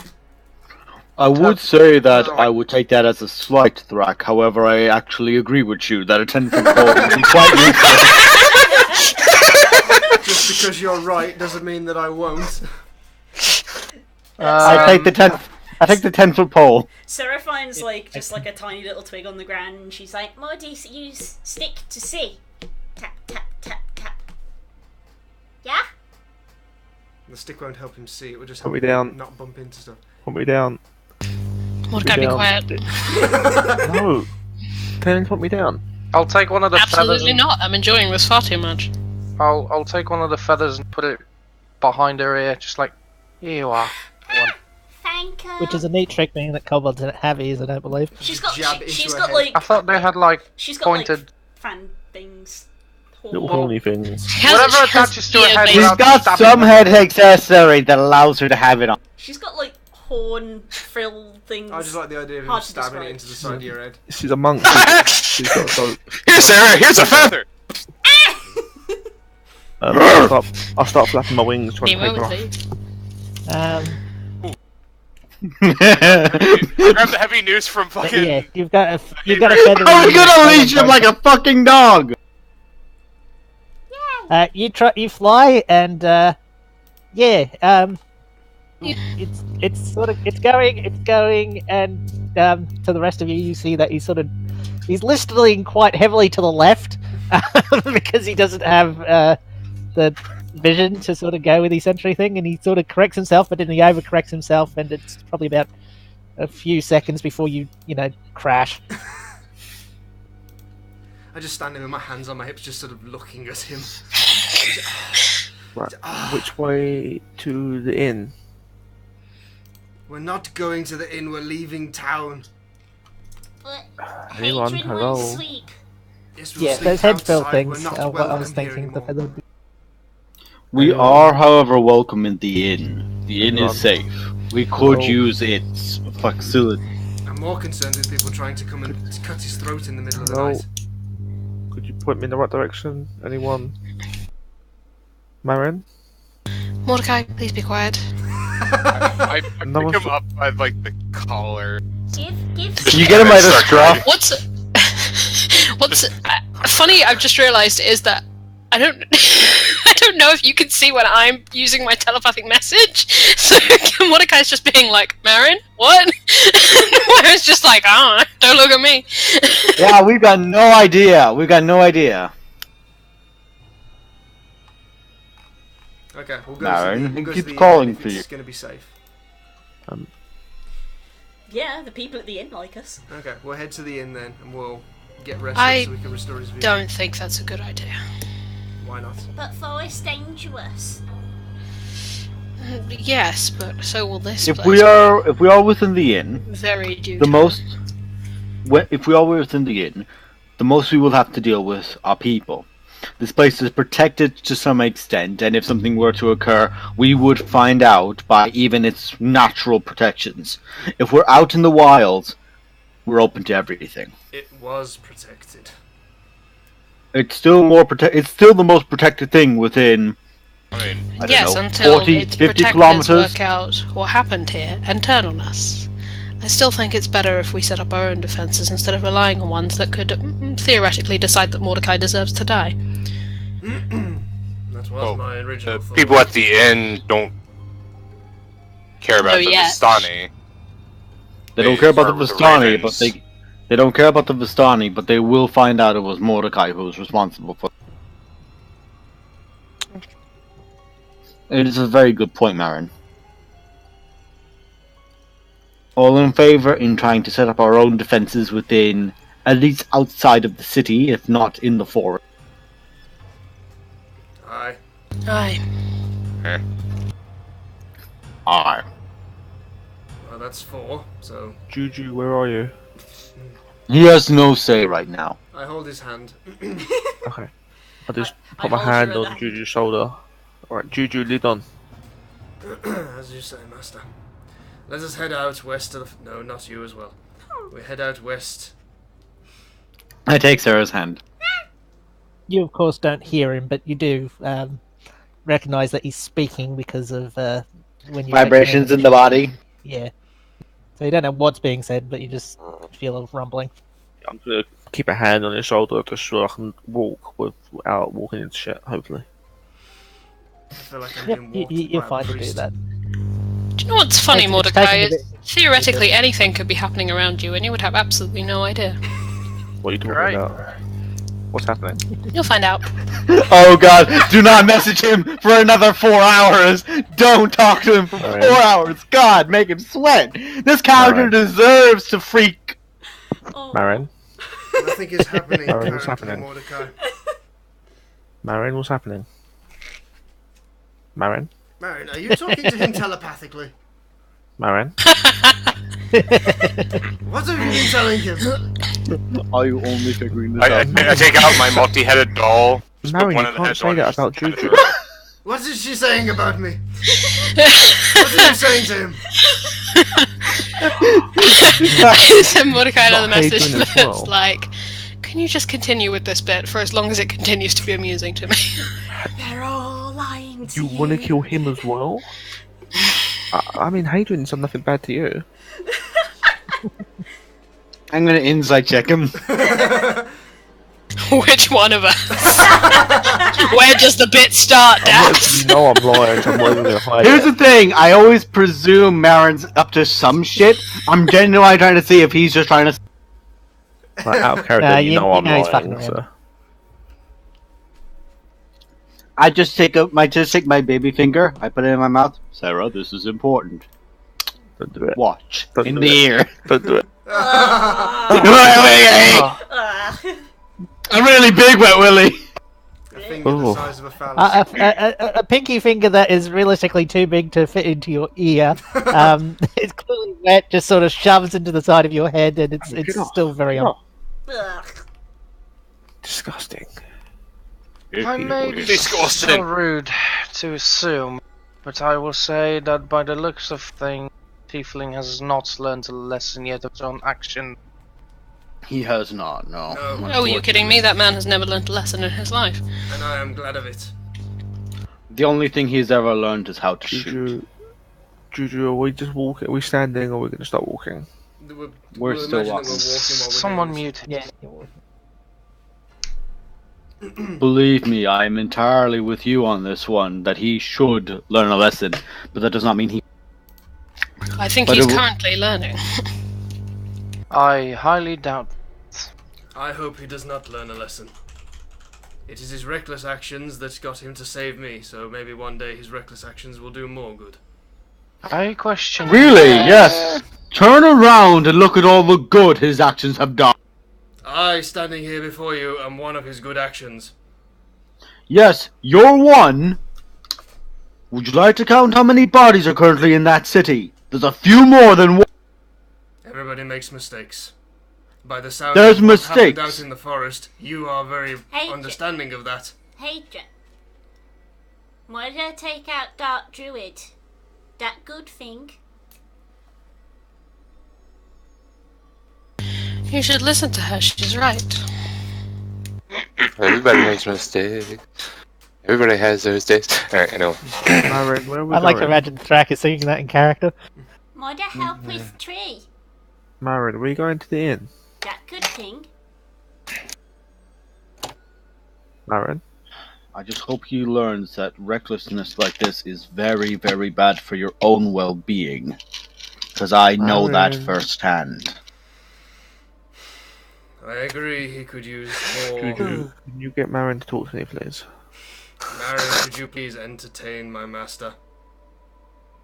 I would say that I would take that as a slight threat. However, I actually agree with you that a 10-foot pole would be quite useful. Just because you're right doesn't mean that I won't. I take the 10-foot pole. Sarah finds just like a tiny little twig on the ground, and she's like, "Morty, use stick to see. Tap tap tap tap. Yeah." The stick won't help him see. It will just Put help me him down. not bump into stuff. Put me down. Mordecai, be down. quiet. No. Tell him to put me down. I'll take one of the feathers. Absolutely and- not. I'm enjoying this far too much. I'll take one of the feathers and put it behind her ear, just like, here you are. One. Thank you. Which is a neat trick thing that kobolds don't have ears, I don't believe. She's got Jab into she's her got head. like I thought they had like she's got pointed. like fan things. Little Horn. horny things. Whatever attaches to her head She's without got stabbing some them. head accessory that allows her to have it on. She's got like horn frill things. I just like the idea of him Hard to stabbing it describe. into the side of your head. She's a monk. She's got so. Here, Sarah. Here's a feather. I'll start flapping my wings trying to Nemo, take her off. please. Grab the heavy news from But fucking. yeah, you've got a feather. I was gonna leash him like a fucking dog! You fly and it's going and to the rest of you you see that he's listening quite heavily to the left because he doesn't have the vision to sort of go with his sentry thing, and he sort of corrects himself, but then he overcorrects himself, and it's probably about a few seconds before you crash. I just stand there with my hands on my hips, just sort of looking at him. Right. Which way to the inn? We're not going to the inn, we're leaving town. But Anyone? Hadrian Hello? will sleep. Yes, we'll Yeah, sleep those head fill outside, things we're not are what I was welcome here thinking. The anymore. feather. We are, however, welcome in the inn. The inn is safe. We could Oh. use its facility. I'm more concerned with people trying to come and cut his throat in the middle of the No. night. Could you point me in the right direction? Anyone? Marin? Mordecai, please be quiet. I No pick one's- him up by like the collar. Give. You get him by the Start straw. crying. What's funny? I've just realised is that I don't I don't know if you can see when I'm using my telepathic message. So Mordecai's just being like, Marin, what? Marin's just like, oh, don't look at me. Yeah, we've got no idea. We've got no idea. Okay, we'll go Marin, to the, we'll he go keeps to the calling inn if for you. it's going to be safe. Yeah, the people at the inn like us. Okay, we'll head to the inn then, and we'll get rested I so we can restore his vision. Don't think that's a good idea. Why not? But forest dangerous. Yes, but so will this If place. we are within the inn, Very due. the most. If we are within the inn, the most we will have to deal with are people. This place is protected to some extent, and if something were to occur, we would find out by even its natural protections. If we're out in the wild, we're open to everything. It was protected. It's still more It's still the most protected thing within. I mean, I don't Yes, know, until 40, its 50 protectors kilometers. work out what happened here and turn on us. I still think it's better if we set up our own defences instead of relying on ones that could theoretically decide that Mordecai deserves to die. That was my original the thought. people at the inn don't care about Oh, the yeah. Vistani. They don't care about the are with the Vistani, but Ravens. they don't care about the Vistani, but they will find out it was Mordecai who was responsible for. It is a very good point, Marin. All in favor in trying to set up our own defenses within, at least outside of the city, if not in the forest? Aye. Aye. Aye. Well, that's 4, so Juju, where are you? He has no say right now. I hold his hand. Okay. I just I put my hold your hand other on hand. Juju's shoulder. Alright, Juju, lead on. As you say, Master. Let us head out west of... No, not you as well. We head out west. I take Sarah's hand. You, of course, don't hear him, but you do recognize that he's speaking because of when you Vibrations in the body. Yeah. So you don't know what's being said, but you just feel a rumbling. I'm gonna keep a hand on his shoulder just so I can walk without walking into shit, hopefully. I feel like I'm Yep, being walked you're by a fine to do priest. that. Do you know what's funny, It's Mordecai? taken a Is bit- theoretically anything could be happening around you, and you would have absolutely no idea. What are you talking Right. about? What's happening? You'll find out. Oh god, do not message him for another 4 hours! Don't talk to him for Alright. 4 hours! God, make him sweat! This character Alright. deserves to freak! Oh. Marin? Nothing is happening. Alright, what's currently, happening? Mordecai. Marin, what's happening? Marin? Marin, are you talking to him telepathically? Marin? What have you been telling him? Are you only figuring this I take out my multi-headed doll. just put Marin, one you of the can't heads say on that just about kinda Juju. throw it. What is she saying about me? What are you saying to him? I send Mordecai another Not message Hadrian as that's well. like, can you just continue with this bit for as long as it continues to be amusing to me? They're all lying to You you. want to kill him as well? I mean, Hadrian's done nothing bad to you. I'm gonna insight check him. Which one of us? Where does the bit start, Dad? You know I'm lying, so I'm not even gonna hide Here's it. the thing, I always presume Marin's up to some shit. I'm genuinely trying to see if he's just trying to... Like, out of character, Nah, you know I'm he's fucking lying, around. so... I just take my baby finger, I put it in my mouth. Sarah, this is important. Don't do it. Watch. Don't in do the it. ear. Don't do it. Ah. I'm really big, Wet Willie. A finger the Ooh. size of a phallus. A pinky finger that is realistically too big to fit into your ear. It's clearly wet, just sort of shoves into the side of your head, and it's Get off. still very Get off. Ugh. Disgusting. I may be Disgusting. so rude to assume, but I will say that by the looks of things, Tiefling has not learned a lesson yet of his own action. He has not, no. No. Oh, are you kidding me? That man has never learnt a lesson in his life. And I am glad of it. The only thing he's ever learned is how to shoot. Juju, are we just walking? Are we standing, or are we gonna start walking? We're We're still imagining walking. we're walking while we're Someone doing this. muted. Yeah. Believe me, I am entirely with you on this one, that he should learn a lesson, but that does not mean he... I think But he's it w- currently learning. I highly doubt. I hope he does not learn a lesson. It is his reckless actions that got him to save me, so maybe one day his reckless actions will do more good. I question. Really? Yes. Turn around and look at all the good his actions have done. I, standing here before you, am one of his good actions. Yes, you're one. Would you like to count how many bodies are currently in that city? There's a few more than one. Everybody makes mistakes. By the sound There's of what happened mistakes. out in the forest, you are very Hey, understanding of that. Hey, why did I take out Dark Druid? That good thing? You should listen to her, she's right. Everybody makes mistakes. Everybody has those days. Alright, I know. Marin, where are we I'd like to going? imagine Thrak is singing that in character. Might I help with tree? Marin, are we going to the inn? That good thing? Marin? I just hope he learns that recklessness like this is very, very bad for your own well-being. Because I know that Aaron. firsthand. I agree he could use more... Juju, can you get Marin to talk to me, please? Marin, could you please entertain my master?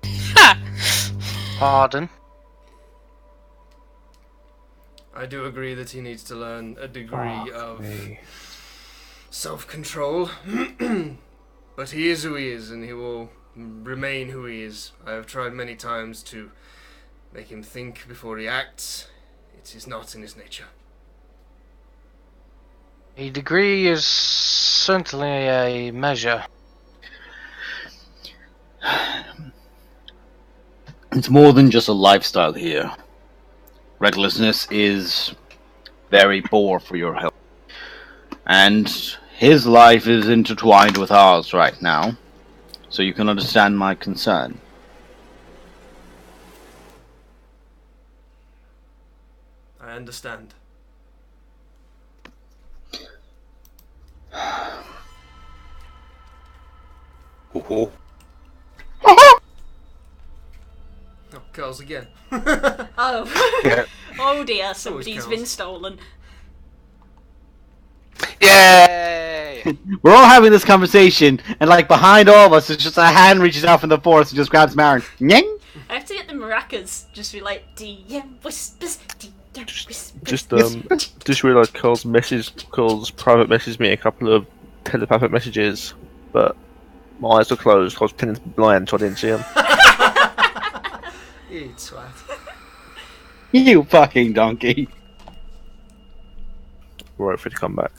Ha! Pardon. I do agree that he needs to learn a degree of self-control. But he is who he is, and he will remain who he is. I have tried many times to make him think before he acts. It is not in his nature. A degree is certainly a measure. It's more than just a lifestyle here. Recklessness is very poor for your health. And his life is intertwined with ours right now. So you can understand my concern. I understand. Oh. Oh, Carl's again. Oh. Yeah. Oh dear, somebody's been counts. stolen. Yay! We're all having this conversation, and like behind all of us is just a hand reaches out from the forest and just grabs Marin. Nying! I have to get the maracas. Just be like, DM whispers, DM whispers. Just realised Carl's private messaged me a couple of telepathic messages, but my eyes were closed. I was pretending to be blind, so I didn't see them. You twat. You fucking donkey. We're right for it to come back.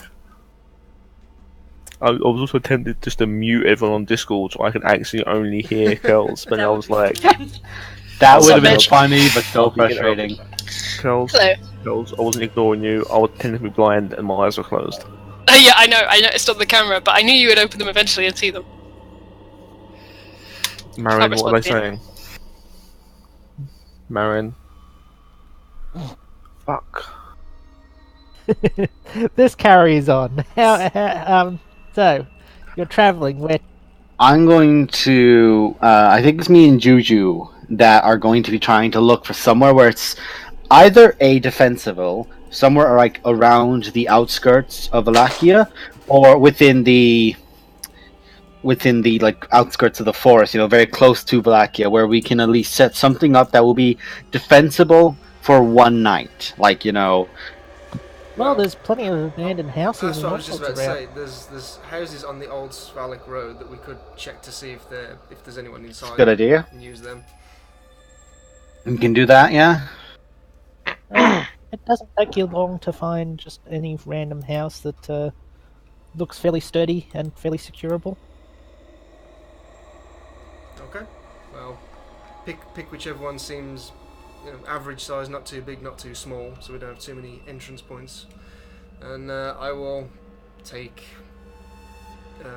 I was also tempted just to mute everyone on Discord so I could actually only hear Curls, but I was like, That would Also have been mention- funny, but so I'll be getting frustrating. Curls, Hello. I wasn't ignoring you, I was pretending to be blind and my eyes were closed. Yeah, I know. I noticed on the camera, but I knew you would open them eventually and see them. Marin, what are they responded. saying? Marin. Fuck. This carries on. So, you're traveling where? I'm going to. I think it's me and Juju that are going to be trying to look for somewhere where it's either a defensible, somewhere like around the outskirts of Valakia, or within the like outskirts of the forest. You know, very close to Valakia, where we can at least set something up that will be defensible for one night. Like, you know. Well, there's plenty of abandoned houses That's and what I all was just sorts about to around. say. There's houses on the old Svalik Road that we could check to see if there's anyone inside. Good idea. And use them. We can do that, yeah. It doesn't take you long to find just any random house that looks fairly sturdy and fairly securable. Okay. Well, pick whichever one seems, average size, not too big, not too small, so we don't have too many entrance points. And I will take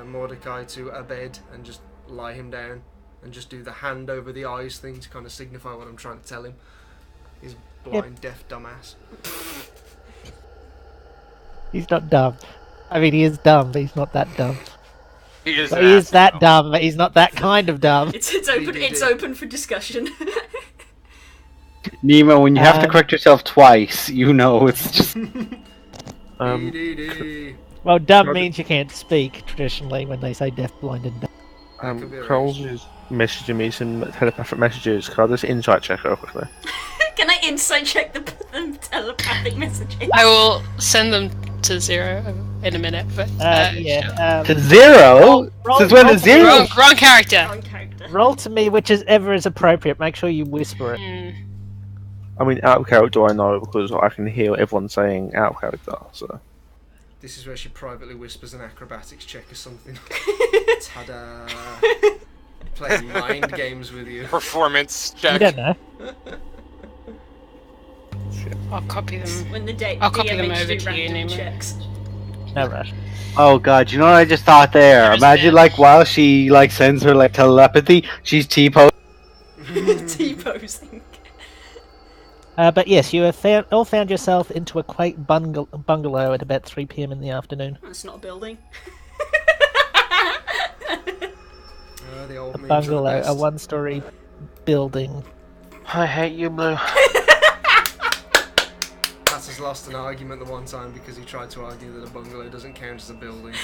Mordecai to a bed and just lie him down and just do the hand over the eyes thing to kind of signify what I'm trying to tell him. He's blind, deaf, dumbass. He's not dumb. I mean, he is dumb, but he's not that dumb. He is, But he is that dumb, but he's not that kind of dumb. It's open. It's open for discussion. Nemo, when you have to Um, correct yourself twice, you know it's just. Dee-dee-dee. Well, dumb Roger. means you can't speak traditionally when they say deaf, blind, and dumb. could be Carl's is messaging me some telepathic messages. Can I just insight check her quickly? Can I insight check the telepathic messages? I will send them to Zero in a minute, but Yeah. To zero? roll- Since when roll is to me. zero? Wrong character. Wrong character. Roll to me whichever is appropriate. Make sure you whisper it. Hmm. I mean, out of character I know because I can hear everyone saying out of character, so. This is where she privately whispers an acrobatics check or something. Ta-da! Playing mind games with you. Performance You check. don't know. I'll copy them. When the day I'll copy DM them makes over do to you, random Nemo. checks. No rush. Oh god, you know what I just thought there? There's Imagine that. like while she like sends her like telepathy, she's T-posing. T-posing. But yes, you have all found yourself into a quaint bungalow at about 3 p.m. in the afternoon. That's not a building. The old A memes are the bungalow, a best. one-story building. I hate you, Blue. Pat has lost an argument the one time because he tried to argue that a bungalow doesn't count as a building.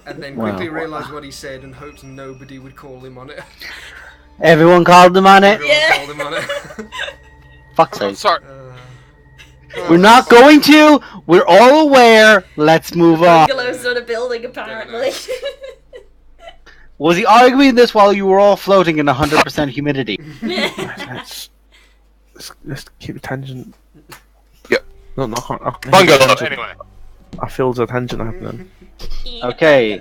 And then quickly Wow. realised what he said and hoped nobody would call him on it. Everyone called them on it? Everyone Yeah. called him on it. Fuck's Oh, sake. sorry. We're not going to. We're all aware. Let's move on. Bungalow's not a building, apparently. Was he arguing this while you were all floating in 100% humidity? Let's keep a tangent. Yep. No, I can't. Bungalow, anyway. I feel there's a tangent happening. Okay.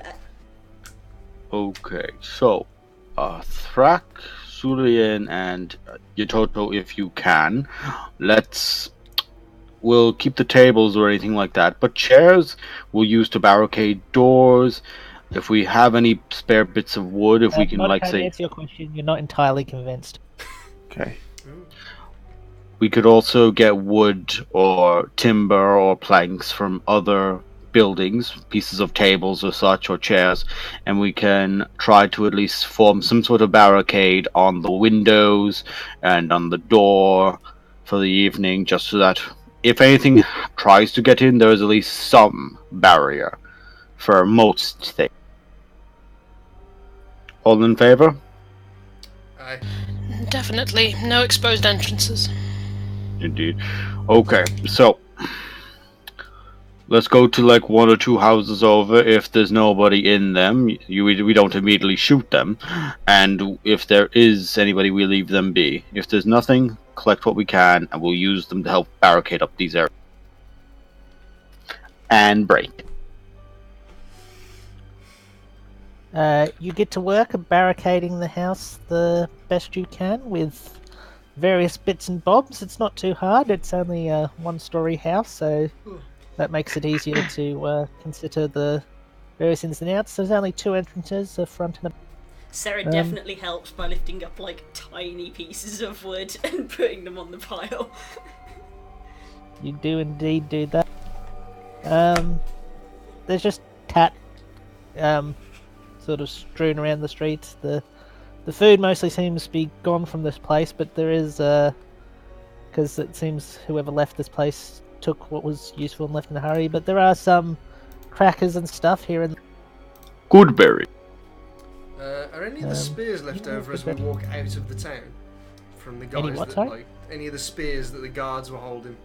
Okay, so, Thrak, Surian, and Yototo, if you can, we'll keep the tables or anything like that, but chairs we'll use to barricade doors. If we have any spare bits of wood, if we can, Not like, to say, answer your question, you're not entirely convinced. Okay. we could also get wood or timber or planks from other buildings, pieces of tables or such, or chairs, and we can try to at least form some sort of barricade on the windows and on the door for the evening, just so that if anything tries to get in, there is at least some barrier for most things. All in favor? Aye. Definitely. No exposed entrances. Indeed. Okay, so let's go to like one or two houses over. If there's nobody in them, we don't immediately shoot them, and if there is anybody, we leave them be. If there's nothing, collect what we can, and we'll use them to help barricade up these areas and break. You get to work at barricading the house the best you can with various bits and bobs. It's not too hard. It's only a one-story house, so that makes it easier to consider the various ins and outs. There's only two entrances, a front and a... Sarah definitely helps by lifting up like tiny pieces of wood and putting them on the pile. You do indeed do that. There's just tat sort of strewn around the streets. The food mostly seems to be gone from this place, but there is because it seems whoever left this place took what was useful and left in a hurry. But there are some crackers and stuff here and Goodberry. Are any of the spears left over as we walk out of the town from the guys Any what, that sorry? like any of the spears that the guards were holding?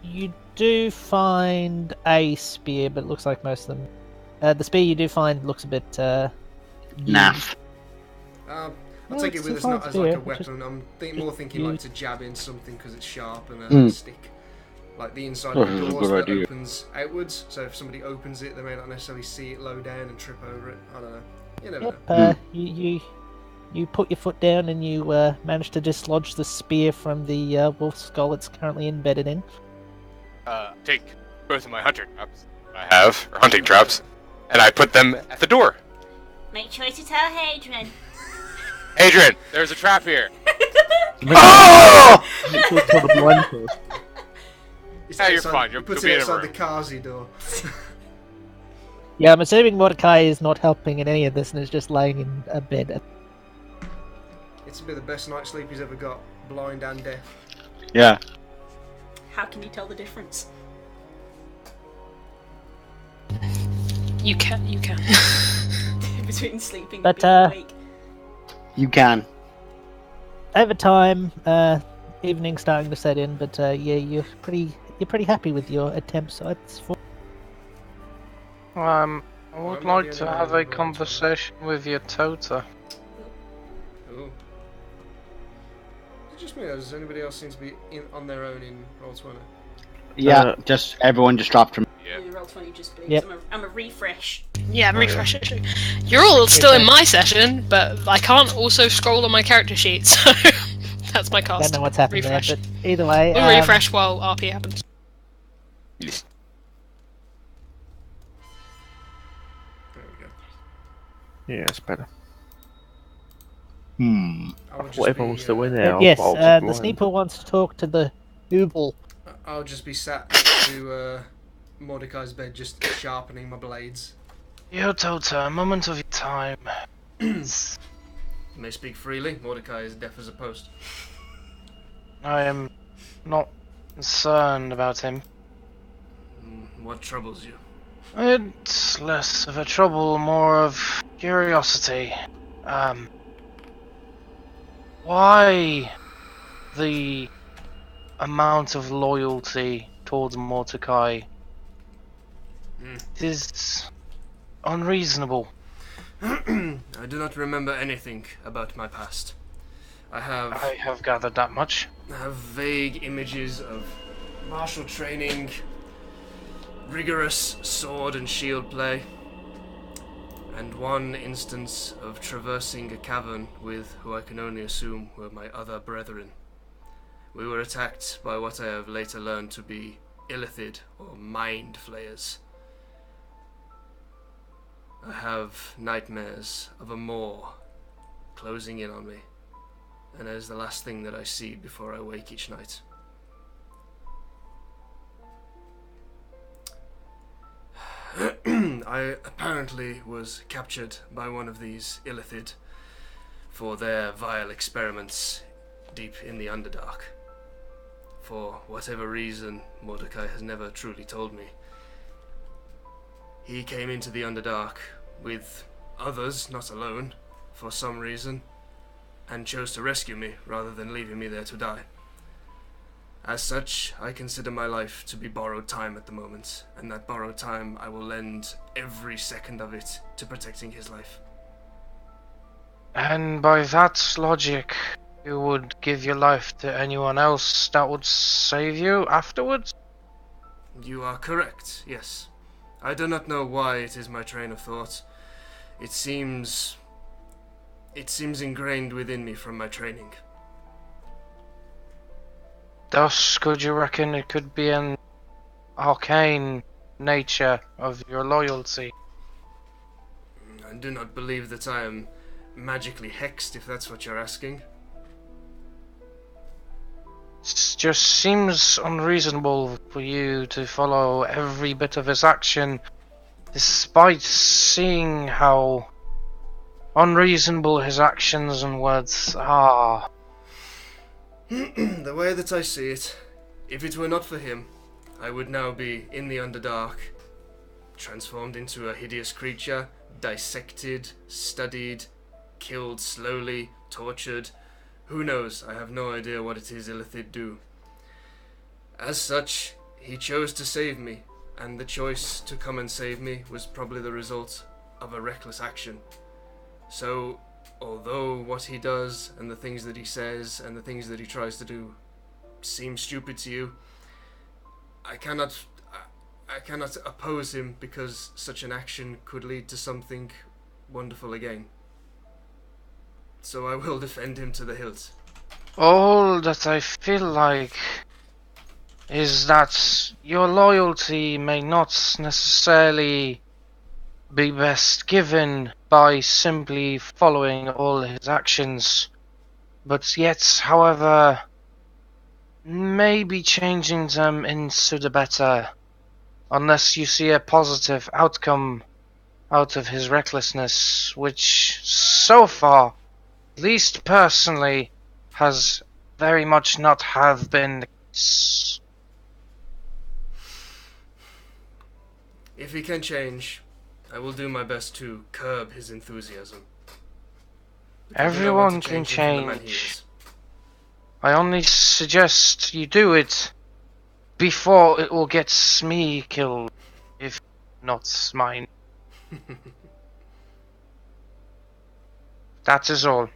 You do find a spear, but it looks like most of them. The spear you do find looks a bit Naff. I'll No, take it it's with a us not fine as like a spear, just- weapon. I'm more thinking like to jab in something because it's sharp and a stick. Like the inside of This the is a doors good that idea. opens outwards, so if somebody opens it, they may not necessarily see it low down and trip over it. I don't know. You never know. Yep. You put your foot down and you manage to dislodge the spear from the wolf skull it's currently embedded in. Take both of my hunter traps I have, or hunting traps, and I put them at the door. Make sure to tell Hadrian. Adrian, there's a trap here. Oh! Make sure to tell the blind first. It's Yeah, you're outside- fine. he You'll puts be it in a outside the room. Kazi door. Yeah, I'm assuming Mordecai is not helping in any of this and is just laying in a bed. It's be the best night's sleep he's ever got, blind and deaf. Yeah. How can you tell the difference? You can. Between sleeping But, and being awake. You can. Over time, evening's starting to set in, but yeah, you're pretty happy with your attempts. So it's for... I would I'm not like the to only have one a who rolls conversation with your Tota. Ooh. Is it just me, or does anybody else seem to be on their own in Roll20? Yeah, just everyone just dropped from. Yeah. Yeah, roll 20 just please. Yep. I'm a refresh. Yeah, refresh it. You're all still in my session, but I can't also scroll on my character sheet, so that's my cast. Don't know what's happened Refresh. there, but either way, We'll refresh while RP happens. Yes. There we go. Yeah, it's better. Hmm. I would just What everyone be, wants to win But now. yes, the Sneeper wants to talk to the Ooble. I'll just be sat to Mordecai's bed, just sharpening my blades. Yo, Tota, a moment of your time. You may speak freely. Mordecai is deaf as a post. I am not concerned about him. What troubles you? It's less of a trouble, more of curiosity. Why the amount of loyalty towards Mordecai. It is unreasonable. I do not remember anything about my past. I have gathered that much. have vague images of martial training, rigorous sword and shield play, and one instance of traversing a cavern with who I can only assume were my other brethren. We were attacked by what I have later learned to be Illithid or Mind Flayers. I have nightmares of a maw closing in on me, and it is the last thing that I see before I wake each night. I apparently was captured by one of these Illithid for their vile experiments deep in the Underdark. For whatever reason, Mordecai has never truly told me. He came into the Underdark with others, not alone, for some reason, and chose to rescue me rather than leaving me there to die. As such, I consider my life to be borrowed time at the moment, and that borrowed time I will lend every second of it to protecting his life. And by that logic, you would give your life to anyone else that would save you afterwards? You are correct, yes. I do not know why it is my train of thought. It seems ingrained within me from my training. Thus, could you reckon it could be an arcane nature of your loyalty? I do not believe that I am magically hexed, if that's what you're asking. It just seems unreasonable for you to follow every bit of his action, despite seeing how unreasonable his actions and words are. The way that I see it, if it were not for him, I would now be in the Underdark, transformed into a hideous creature, dissected, studied, killed slowly, tortured. Who knows? I have no idea what it is Illithid do. As such, he chose to save me, and the choice to come and save me was probably the result of a reckless action. So, although what he does and the things that he says and the things that he tries to do seem stupid to you, I cannot oppose him because such an action could lead to something wonderful again. So I will defend him to the hilt. All that I feel like is that your loyalty may not necessarily be best given by simply following all his actions, but yet, however, maybe changing them into the better, unless you see a positive outcome out of his recklessness, which so far, at least personally, has very much not have been the case. If he can change, I will do my best to curb his enthusiasm. Everyone can change. I only suggest you do it before it will get me killed, if not mine. That is all.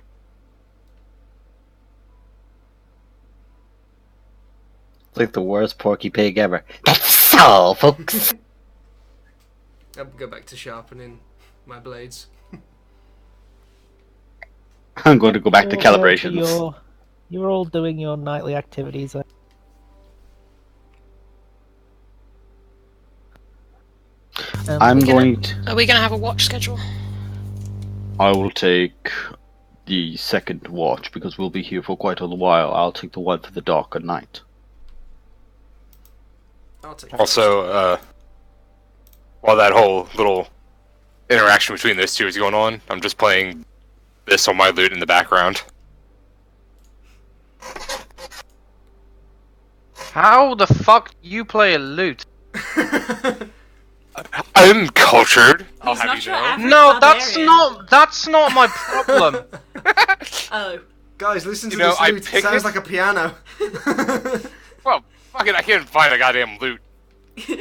It's like the worst Porky Pig ever. That's all, folks. I'll go back to sharpening my blades. I'm going to go back to calibrations. You're all doing your nightly activities. I'm going to... Are we going to have a watch schedule? I will take the second watch because we'll be here for quite a while. I'll take the one for the dark at night. I'll take Also, while that whole little interaction between those two is going on, I'm just playing this on my lute in the background. How the fuck you play a lute? I'm cultured. I'll He's have not you your know. average No, barbarian. that's not my problem. Oh. Guys, listen to You know, this I lute. It pick sounds it- like a piano. Well, fuck it, I can't find a goddamn loot.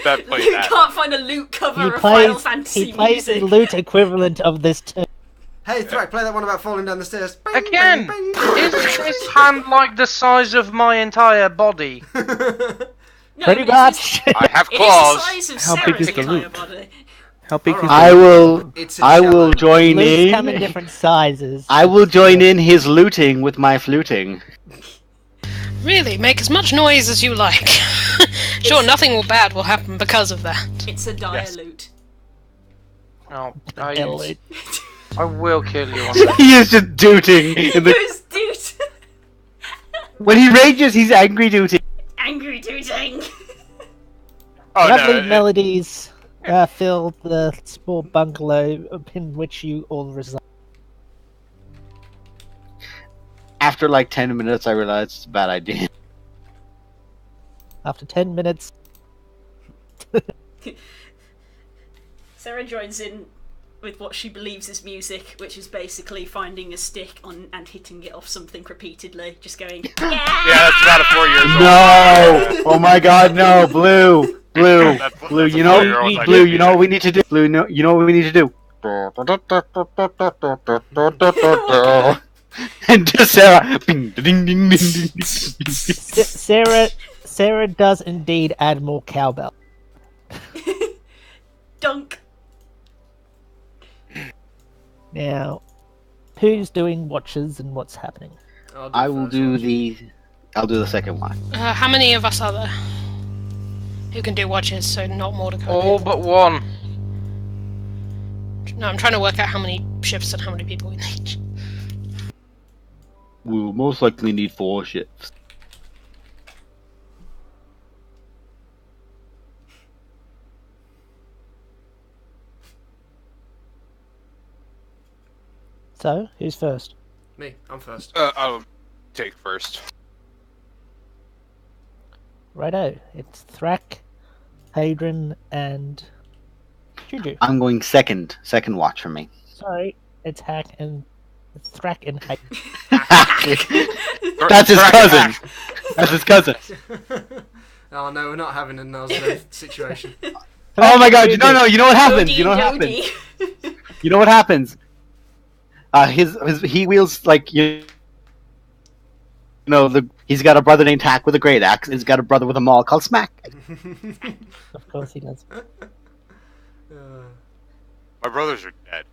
That plays You that. can't find a loot cover He of Final plays, Fantasy he plays the music. loot equivalent of this tune. Hey, Thrak, play that one about falling down the stairs. Bing, Again, bing, bing. is this hand like the size of my entire body? No, Pretty but much. I have It claws. is the size of How big Sarah's is the entire loot? body. How big is Alright. I will. It's a I will challenge. join Loots come in in. different sizes. I will join in his looting with my fluting. Really, make as much noise as you like. Sure, nothing bad will happen because of that. It's a dire Yes. loot. Oh, Hell, loot. I will kill you on that. He is just dooting. In the... Who's doot? When he rages, he's angry dooting. Angry tooting. Oh Lovely no! melodies fill the small bungalow in which you all reside. After like 10 minutes, I realized it's a bad idea. After 10 minutes, Sarah joins in with what she believes is music, which is basically finding a stick on and hitting it off something repeatedly, just going, yeah! Yeah, that's about a 4 years old. No! Oh my god, no! Blue! Blue! That's Blue, a you know, 4-year-old's idea Blue, of you know what music. we need to do? Blue, you know what we need to do? And just Sarah. Bing, ding, ding, ding, ding, ding. Sarah does indeed add more cowbell. Dunk. Now, who's doing watches and what's happening? I will do the. I'll do the second one. How many of us are there? Who can do watches, so not Mordecai? All but one. No, I'm trying to work out how many shifts and how many people we need. We'll most likely need 4 shifts. So, who's first? Me, I'm first. I'll take first. Righto, it's Thrak, Hadron, and Juju. I'm going second. Second watch for me. Sorry, it's Hack and it's Thrak and Hack. That's his cousin. That's his cousin. Oh no, we're not having a Nazareth situation. Oh my god! No, you know what happens? You know what Dodie, happens? Dodie. You know what happens? He wields like you know he's got a brother named Hack with a great axe. He's got a brother with a maul called Smack. Of course he does. My brothers are dead.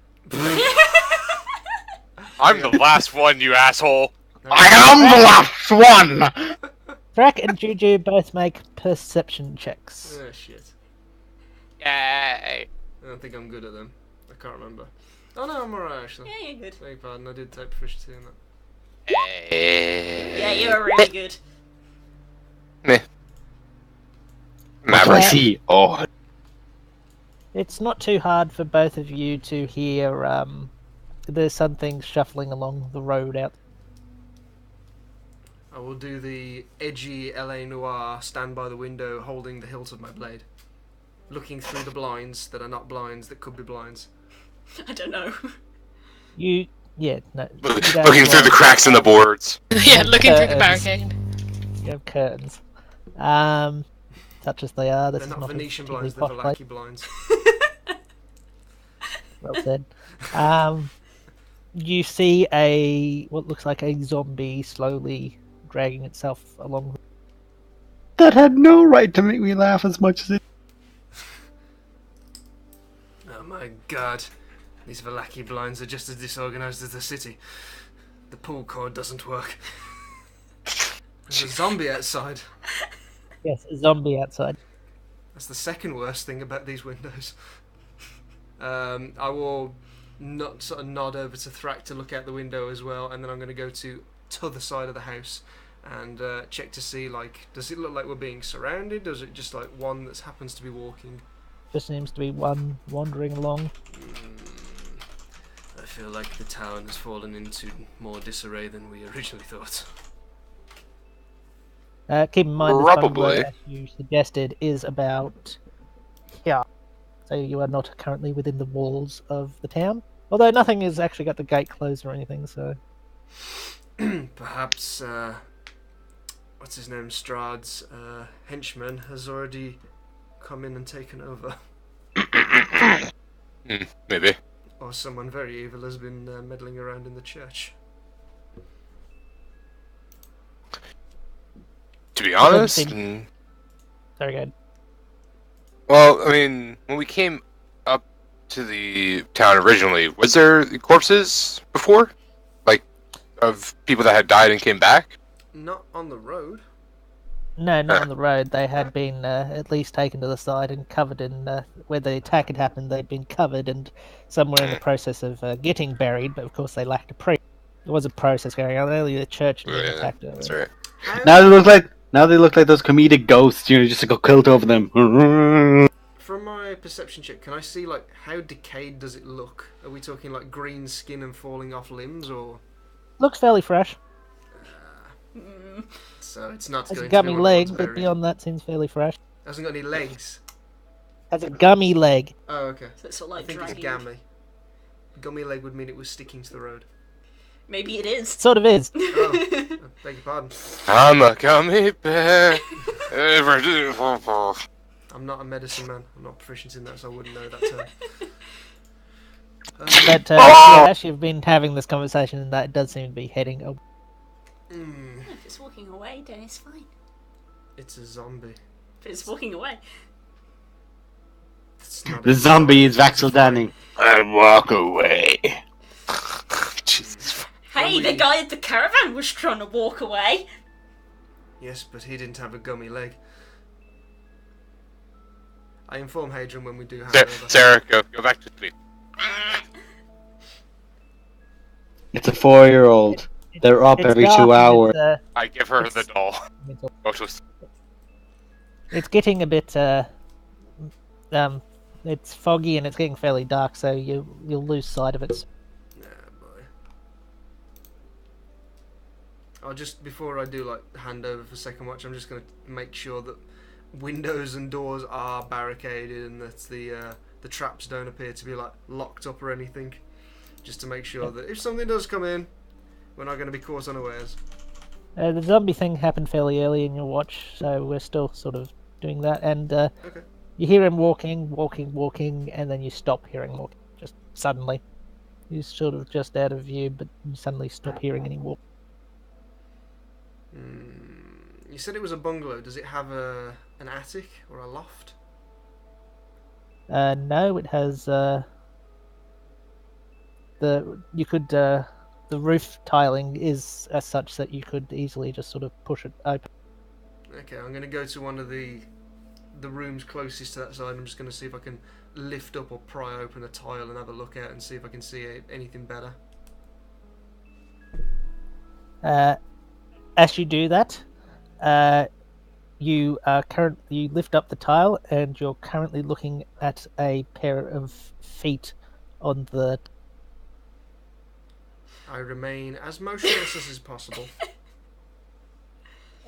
I'm the last one, you asshole. I am the last one. Thrak and Juju both make perception checks. Oh shit. Yay. I don't think I'm good at them. I can't remember. Oh no, I'm alright actually. Yeah, you're good. Beg your pardon, I did take proficiency in that. Yeah, you're really good. Meh. What do I Maverick. see? Oh, It's not too hard for both of you to hear there's something shuffling along the road out. I will do the edgy LA Noir, stand by the window holding the hilt of my blade. Looking through the blinds that are not blinds that could be blinds. I don't know. You yeah, no. you don't Looking through the roll. cracks in the boards. Yeah, looking through the Curtains. barricade. You have curtains. Such as they are, this They're is not not a Venetian particularly blinds, they're posh place. Valaki blinds. Well said. You see what looks like a zombie slowly dragging itself along. that had no right to make me laugh as much as it. Oh my god. These Valaki blinds are just as disorganized as the city. The pull cord doesn't work. There's a zombie outside. Yes, a zombie outside. That's the second worst thing about these windows. I will not sort of nod over to Thrak to look out the window as well, and then I'm going to go to t'other side of the house and check to see, like, does it look like we're being surrounded? Does it just like one that happens to be walking? Just seems to be one wandering along. I feel like the town has fallen into more disarray than we originally thought. Keep in mind, this bungalow, Probably. as you suggested, is about here. So you are not currently within the walls of the town. Although nothing has actually got the gate closed or anything, so... Perhaps what's his name, Strahd's henchman has already come in and taken over. Maybe. Or someone very evil has been meddling around in the church. To be honest, Sorry, go ahead. well, I mean, when we came up to the town originally, was there corpses before? Like, of people that had died and came back? Not on the road. No, not on the road. They had been at least taken to the side and covered in where the attack had happened. They'd been covered and somewhere in the process of getting buried, but of course they lacked a priest. There was a process going on. Only the church Oh, didn't yeah, attack her. that's right. Now they look like those comedic ghosts. You know, just got killed over them. From my perception check, can I see like how decayed does it look? Are we talking like green skin and falling off limbs, or Looks fairly fresh. so it's not Has a going gummy to be leg, one but beyond that seems fairly fresh. Hasn't got any legs. Has a gummy leg. Oh, okay. So it's sort of I like think it's dragging. gammy. Gummy leg would mean it was sticking to the road. Maybe it is. Sort of is. Oh, I beg your pardon. I'm a gummy bear. I'm not a medicine man. I'm not proficient in that, so I wouldn't know that term. But yeah, as you've been having this conversation, and that does seem to be heading. If it's walking away, then it's fine. It's a zombie. If it's walking away. It's not The zombie is Vaxel Danning. And walk away. Jesus. Hey, the guy at the caravan was trying to walk away. Yes, but he didn't have a gummy leg. I inform Hadrian when we do hand over. Sarah, go back to sleep. It's a 4-year-old. They're up It's every dark 2 and hours. I give her the doll. Go to It's getting a bit it's foggy and it's getting fairly dark, so you'll lose sight of it. Nah, boy. I'll just, before I do like handover for second watch, I'm just gonna make sure that windows and doors are barricaded and that the traps don't appear to be like locked up or anything, just to make sure that if something does come in, we're not going to be caught unawares. The zombie thing happened fairly early in your watch, so we're still sort of doing that. And Okay. you hear him walking, and then you stop hearing walking. Just suddenly. He's sort of just out of view, but you suddenly stop hearing any walk. You said it was a bungalow. Does it have an attic or a loft? No, it has the roof tiling is as such that you could easily just sort of push it open. Okay, I'm going to go to one of the rooms closest to that side. I'm just going to see if I can lift up or pry open a tile and have a look at and see if I can see anything better. As you do that, you lift up the tile and you're currently looking at a pair of feet on the. I remain as motionless as is possible.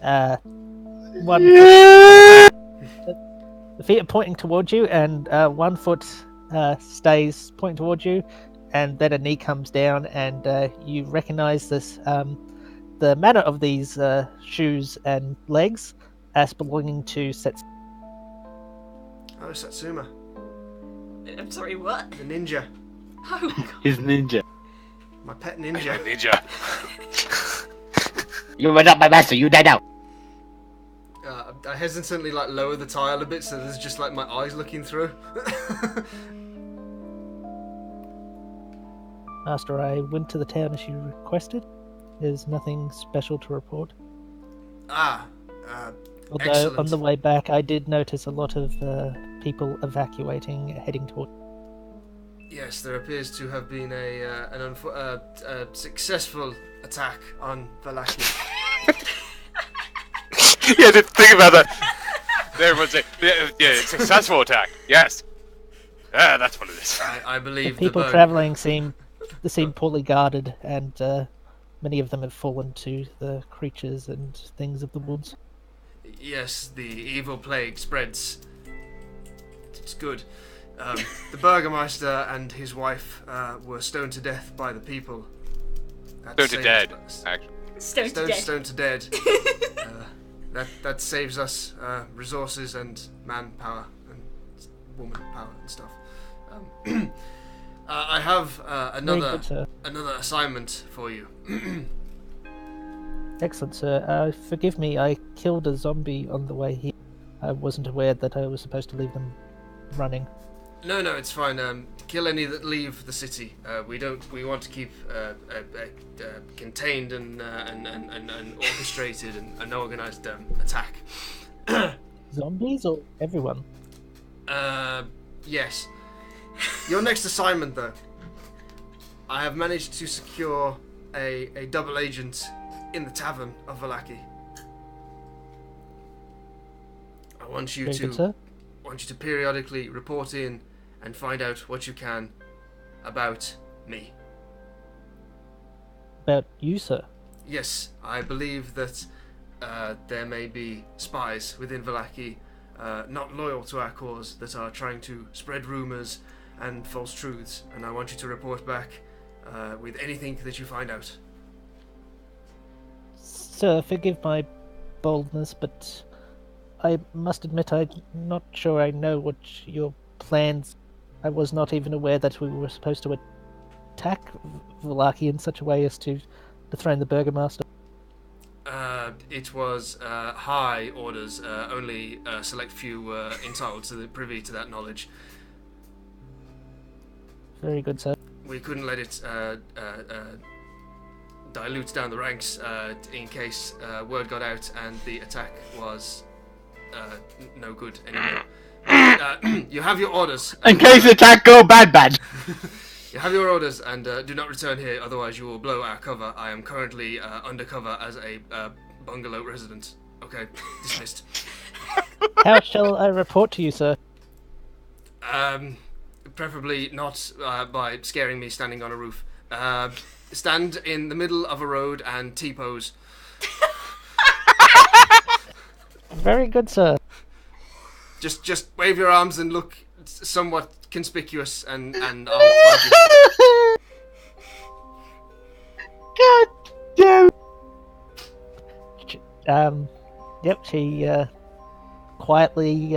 One. The feet are pointing towards you, and 1 foot stays pointing towards you, and then a knee comes down, and you recognise this. The manner of these shoes and legs as belonging to Sets. Oh, Satsuma, I'm sorry, what? the ninja. Oh, God. His ninja. My pet ninja. Ninja. You were not my master, you died out. I hesitantly like lower the tile a bit so there's just like my eyes looking through. Master, I went to the town as you requested. There's nothing special to report. Although Excellent. on the way back, I did notice a lot of people evacuating, heading toward. Yes, there appears to have been a successful attack on Valaki. Yeah, didn't think about that. There was a successful attack. Yes. That's what it is. I The believe people bird- travelling seem poorly guarded, and many of them have fallen to the creatures and things of the woods. Yes, the evil plague spreads. It's good. The Burgermeister and his wife were stoned to death by the people. Stoned to dead, actually. Stoned to death. Stoned to dead. That saves us resources and manpower and woman power and stuff. I have Very good, sir. another assignment for you. Excellent, sir. Forgive me, I killed a zombie on the way here. I wasn't aware that I was supposed to leave them running. No, it's fine. Kill any that leave the city. We want to keep contained and orchestrated and organized attack. Zombies or everyone? Yes. Your next assignment, though. I have managed to secure a double agent in the tavern of Vallaki. I want you Very to good, sir. want you to periodically report in and find out what you can about me. About you, sir. Yes, I believe that there may be spies within Vallaki not loyal to our cause that are trying to spread rumors and false truths, and I want you to report back with anything that you find out. Sir, forgive my boldness, but I must admit I'm not sure I know what your plans. I was not even aware that we were supposed to attack Vallaki in such a way as to dethrone the Burgomaster. It was high orders. Only a select few were entitled to the privy to that knowledge. Very good, sir. We couldn't let it dilute down the ranks in case word got out and the attack was no good anymore. You have your orders. In case the attack go bad. You have your orders and do not return here, otherwise you will blow our cover. I am currently undercover as a bungalow resident. Okay, dismissed. How shall I report to you, sir? Preferably not by scaring me standing on a roof. Stand in the middle of a road and T-pose. Very good, sir. Just wave your arms and look somewhat conspicuous, and I'll find you. God damn. Yep, she quietly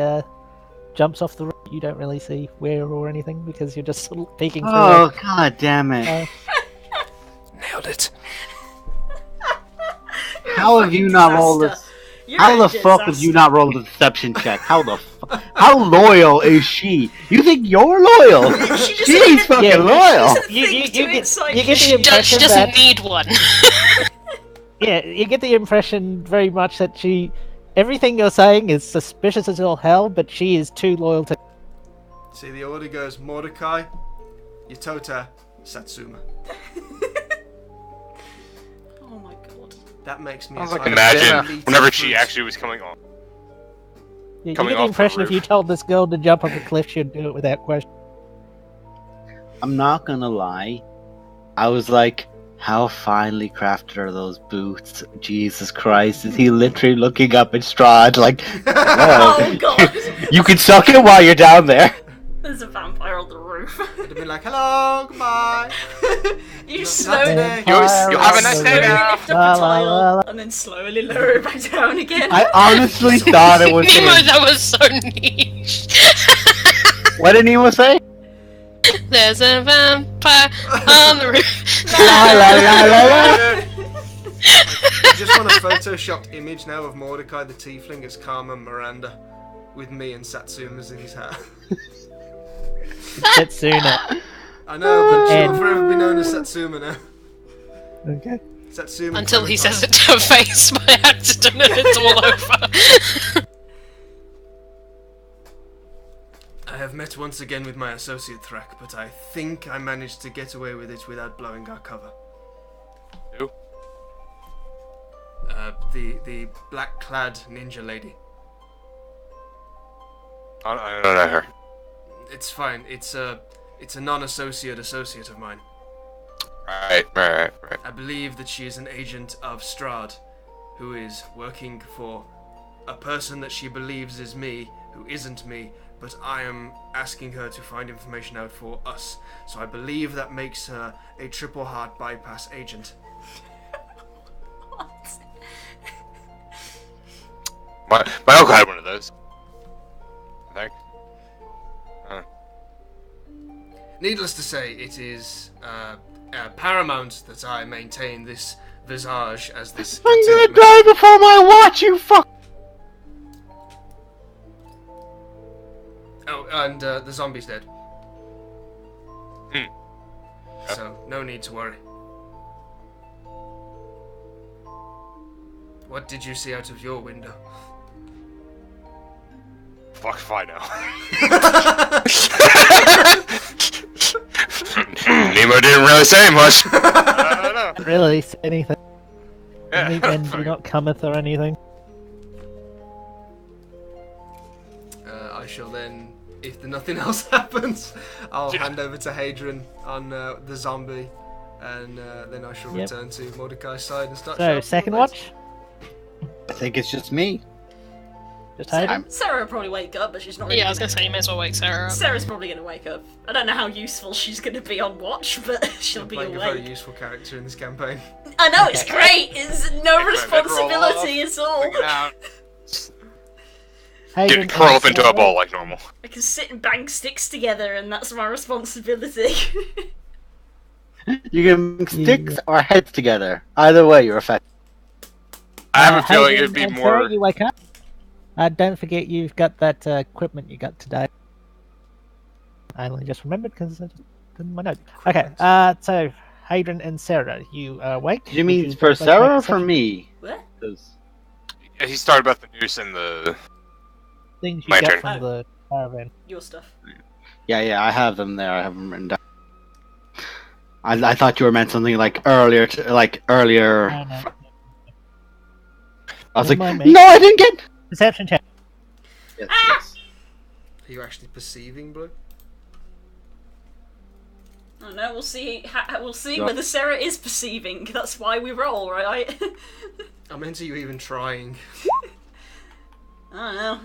jumps off the roof. You don't really see where or anything because you're just sort of peeking through. Oh, god damn it. Nailed it. How have you not rolled this? How the fuck have you not rolled a deception check? How loyal is she? You think you're loyal? She's fucking loyal. You get the She impression doesn't that need one. yeah, you get the impression very much that everything you're saying is suspicious as all hell, but she is too loyal to. See, the order goes Mordecai, Yotota, Satsuma. Oh my god. That makes me. Sounds like Imagine whenever she actually was coming on. You Coming get the off the impression if you roof. told this girl to jump off a cliff, she'd do it without question. I'm not gonna lie. I was like, how finely crafted are those boots? Jesus Christ, is he literally looking up at Strahd like, Oh god. you can suck it while you're down there? There's a vampire on the roof. I'd have been like, hello, goodbye. You Not slowly today. You have a nice day now. lift up La, the la, la, tile la. and then slowly lower it back down again. I honestly thought it was Nemo, him. that was so niche. What did Nemo say? There's a vampire on the roof. La la la la la. I just want a photoshopped image now of Mordecai the Tiefling as Carmen Miranda, with me and Satsuma's in his hat. Setsuna. I know, but she'll And- forever be known as Satsuma now. Okay. Satsuma. Until he Clementine. says it to her face by accident and it's all over. I have met once again with my associate Thrak, but I think I managed to get away with it without blowing our cover. Who? The black-clad ninja lady. I don't know her. It's fine. It's a non-associate of mine. Right. I believe that she is an agent of Strahd, who is working for a person that she believes is me, who isn't me, but I am asking her to find information out for us. So I believe that makes her a triple heart bypass agent. My uncle had one of those. I think. Needless to say, it is paramount that I maintain this visage as this. I'm gonna die before my watch, you fuck! Oh, and the zombie's dead. Hmm. So, no need to worry. What did you see out of your window? Fuck if I know. Nemo didn't really say much. I don't know. Can't really say anything. Yeah, And do fuck. not cometh or anything. I shall then, if nothing else happens, I'll Yeah. hand over to Hadrian on the zombie, and then I shall Yep. return to Mordecai's side and start. So, shouting second orders. watch? I think it's just me. Just Hayden? Sarah will probably wake up, but she's not really Yeah, I was gonna say you may as well wake Sarah up. Sarah's probably gonna wake up. I don't know how useful she's gonna be on watch, but she'll You're be playing a very awake. useful character in this campaign. I know, it's great! It's no Make my responsibility at all. Figure it out. Hayden Get curl up and into a Sarah. ball like normal. I can sit and bang sticks together, and that's my responsibility. You can make sticks or heads together. Either way, you're effective. I have a feeling Hayden it'd be and more. Sarah, you wake up. Don't forget you've got that equipment you got today. I only just remembered because I just did my notes. Okay, so Hadrian and Sarah, you awake? Do you Would mean for both make Sarah or for perception me? What? 'Cause- He started about the noose and the. things you My get turn. from the caravan? Your stuff. Yeah, I have them there. I have them written down. I thought you were meant something like earlier. Earlier. No, no. I was Never like, mind me. no, I didn't get. Perception check. Yes, Ah! yes. Are you actually perceiving, Blue? I don't know, we'll see. We'll see Yeah. whether Sarah is perceiving. That's why we roll, right? I'm into you even trying. I don't know.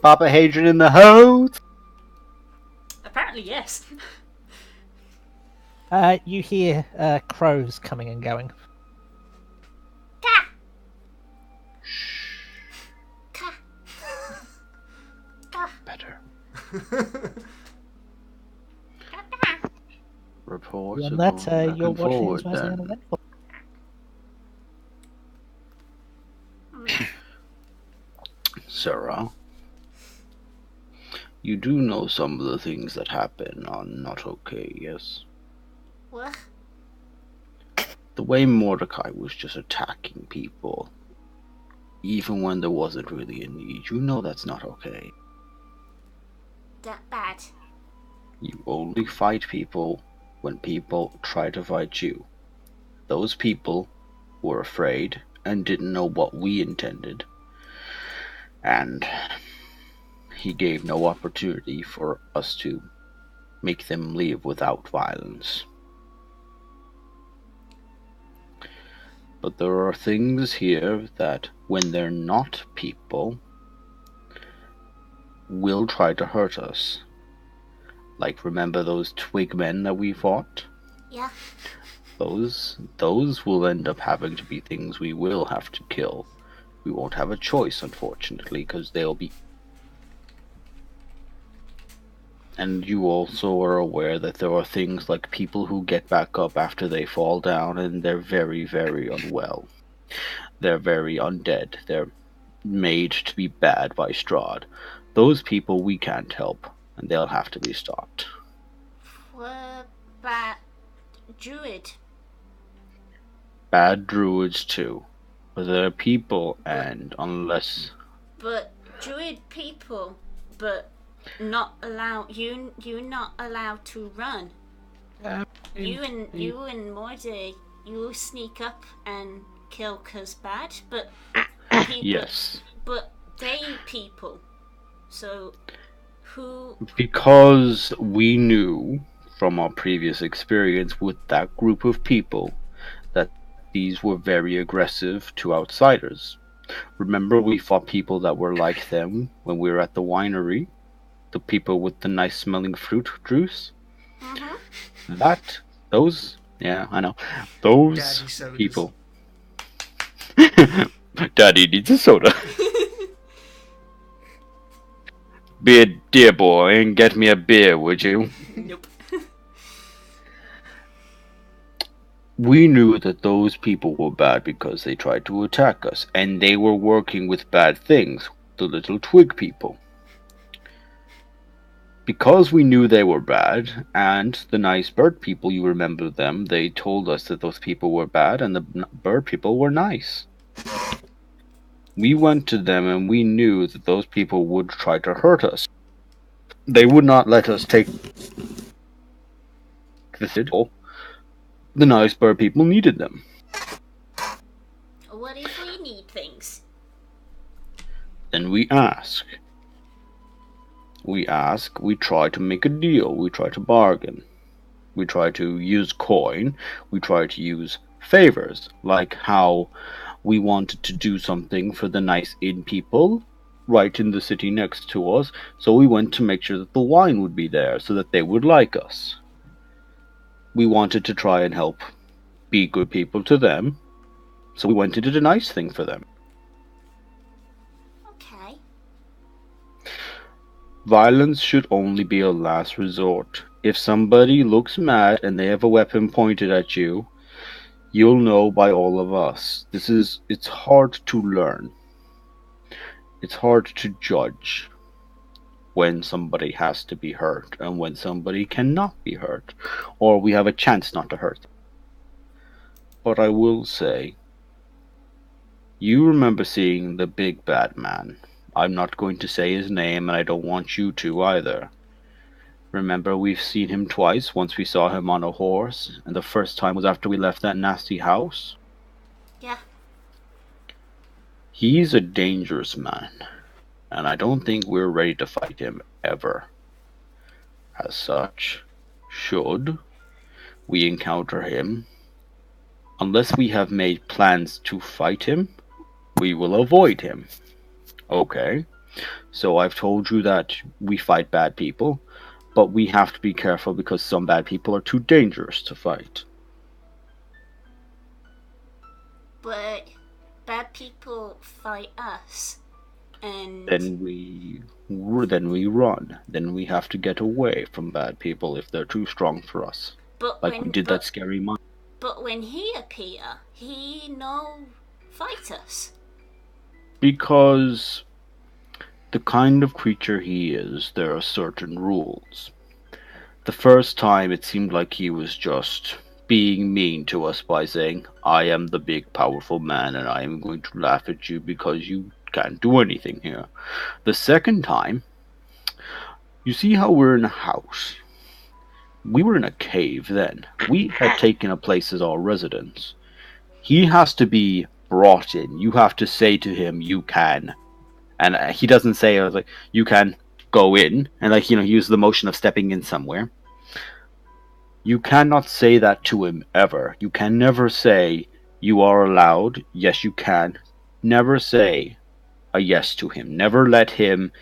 Papa Hadrian in the house. Apparently, yes. You hear crows coming and going. Ka! Ka! Ka! Better. Reports Beyond are that, going back your and watching forward is mostly then. uneventful. Sarah, you do know some of the things that happen are not okay, yes? What? The way Mordecai was just attacking people, even when there wasn't really a need, you know that's not okay. That bad. You only fight people when people try to fight you. Those people were afraid and didn't know what we intended. And he gave no opportunity for us to make them leave without violence. But there are things here that, when they're not people, will try to hurt us. Like, remember those twig men that we fought? Yeah. Those will end up having to be things we will have to kill. We won't have a choice, unfortunately, because they'll be... And you also are aware that there are things like people who get back up after they fall down and they're very, very unwell. They're very undead. They're made to be bad by Strahd. Those people we can't help, and they'll have to be stopped. What about Druid? Bad druids too. But they're people, and unless... But Druid people, but not allowed. You're not allowed to run. You and Morty, you sneak up and kill 'cause bad, but people, Yes. but they people. So who? Because we knew from our previous experience with that group of people that these were very aggressive to outsiders. Remember, we fought people that were like them when we were at the winery? The people with the nice smelling fruit juice? Mm-hmm. I know. Those Daddy sodas. people. people. Daddy needs a soda. Be a dear boy and get me a beer, would you? Nope. We knew that those people were bad because they tried to attack us, and they were working with bad things, the little twig people. Because we knew they were bad, and the nice bird people, you remember them, they told us that those people were bad and the bird people were nice. We went to them and we knew that those people would try to hurt us. They would not let us take the citadel. The nice bird people needed them. What if we need things? Then we ask. We try to make a deal, we try to bargain. We try to use coin, we try to use favors, like how we wanted to do something for the nice inn people right in the city next to us, so we went to make sure that the wine would be there so that they would like us. We wanted to try and help be good people to them, so we went and did a nice thing for them. Okay. Violence should only be a last resort. If somebody looks mad and they have a weapon pointed at you, you'll know by all of us. It's hard to learn. It's hard to judge when somebody has to be hurt and when somebody cannot be hurt, or we have a chance not to hurt them. But I will say, you remember seeing the big bad man. I'm not going to say his name, and I don't want you to either. Remember, we've seen him twice. Once we saw him on a horse, and the first time was after we left that nasty house. Yeah. He's a dangerous man, and I don't think we're ready to fight him ever. As such, should we encounter him, unless we have made plans to fight him, we will avoid him. Okay, so I've told you that we fight bad people, but we have to be careful because some bad people are too dangerous to fight. But bad people fight us, and Then we run. Then we have to get away from bad people if they're too strong for us. but Like when we did that scary month. But when he appear, he no fight us. Because the kind of creature he is, there are certain rules. The first time it seemed like he was just being mean to us by saying, I am the big powerful man and I am going to laugh at you because you can't do anything here. The second time, you see how we're in a house. We were in a cave then. We had taken a place as our residence. He has to be brought in. You have to say to him, you can. And he doesn't say, like, you can go in. And, like, he uses the motion of stepping in somewhere. You cannot say that to him ever. You can never say, you are allowed. Yes, you can. Never say a yes to him. Never let him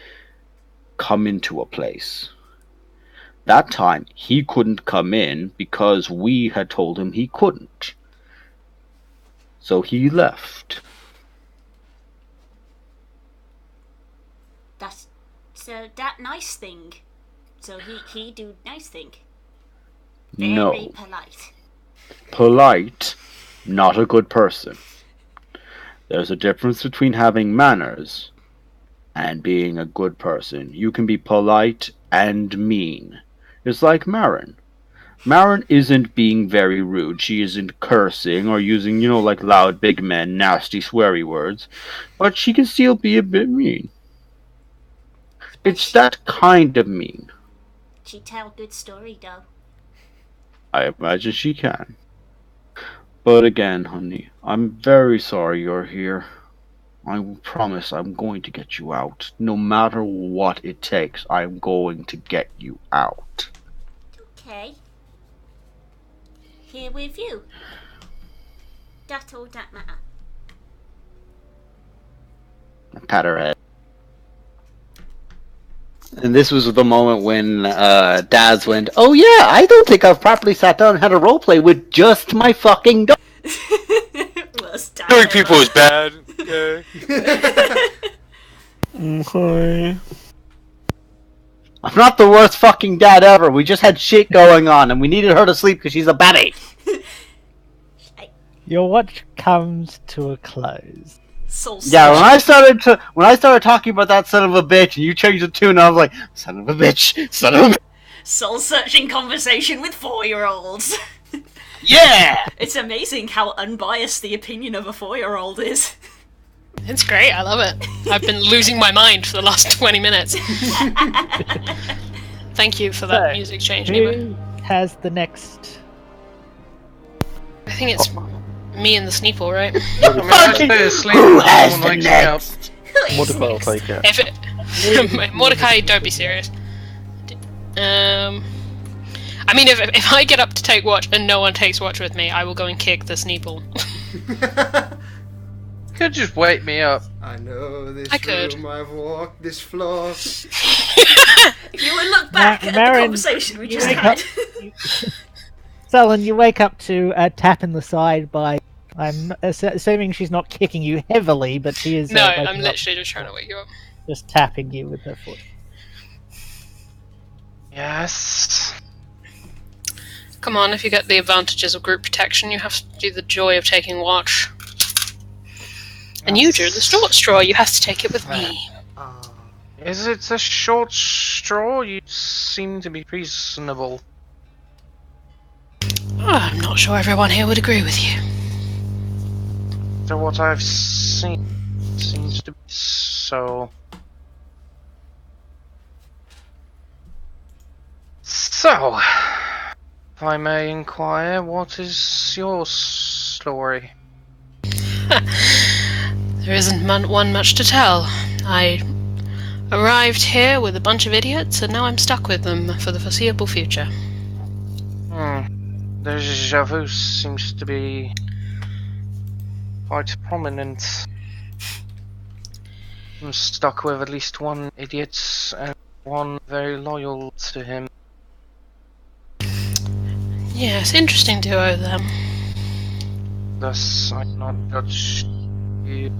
come into a place. That time, he couldn't come in because we had told him he couldn't. So he left. That nice thing. So he do nice thing. No. Very polite. Polite, not a good person. There's a difference between having manners and being a good person. You can be polite and mean. It's like Marin. Marin isn't being very rude. She isn't cursing or using, like loud big men, nasty sweary words. But she can still be a bit mean. It's that kind of mean. She tell good story though. I imagine she can. But again, honey, I'm very sorry you're here. I promise I'm going to get you out. No matter what it takes, I'm going to get you out. Okay. Here with you. That all that matter. Pat her head. And this was the moment when Daz went, oh yeah, I don't think I've properly sat down and had a roleplay with just my fucking dog. Well, worst dad Killing ever. people is bad. Okay. Okay. I'm not the worst fucking dad ever. We just had shit going on, and we needed her to sleep because she's a baby. Your watch comes to a close. Soul Yeah, searching. when I started talking about that son of a bitch, and you changed the tune, I was like, son of a bitch, son of a bitch. Soul searching conversation with 4-year-olds. Yeah! It's amazing how unbiased the opinion of a 4-year-old is. It's great, I love it. I've been losing my mind for the last 20 minutes. Thank you for that So, music change, Nemo. Who has the next? I think it's me and the Sneeple, right? Fucking who has the next? Mordecai will take it. If it, Mordecai, don't be serious. I mean, if I get up to take watch and no one takes watch with me, I will go and kick the Sneeple. You could just wake me up. I know this I could. room, I've walked this floor. If you would look back at the Marin, conversation we you just wake had. Sullen, you wake up to a tap in the side by. I'm assuming she's not kicking you heavily, but she is. No, waking I'm up, literally just trying to wake you up. just tapping you with her foot. Yes. Come on, if you get the advantages of group protection, you have to do the joy of taking watch. And you drew the short straw, you have to take it with me. Is it a short straw? You seem to be reasonable. Oh, I'm not sure everyone here would agree with you. So what I've seen seems to be so. So, if I may inquire, what is your story? There isn't one much to tell. I arrived here with a bunch of idiots, and now I'm stuck with them for the foreseeable future. Deja vu seems to be quite prominent. I'm stuck with at least one idiot and one very loyal to him. Yes, interesting duo, them. Thus, I not judge you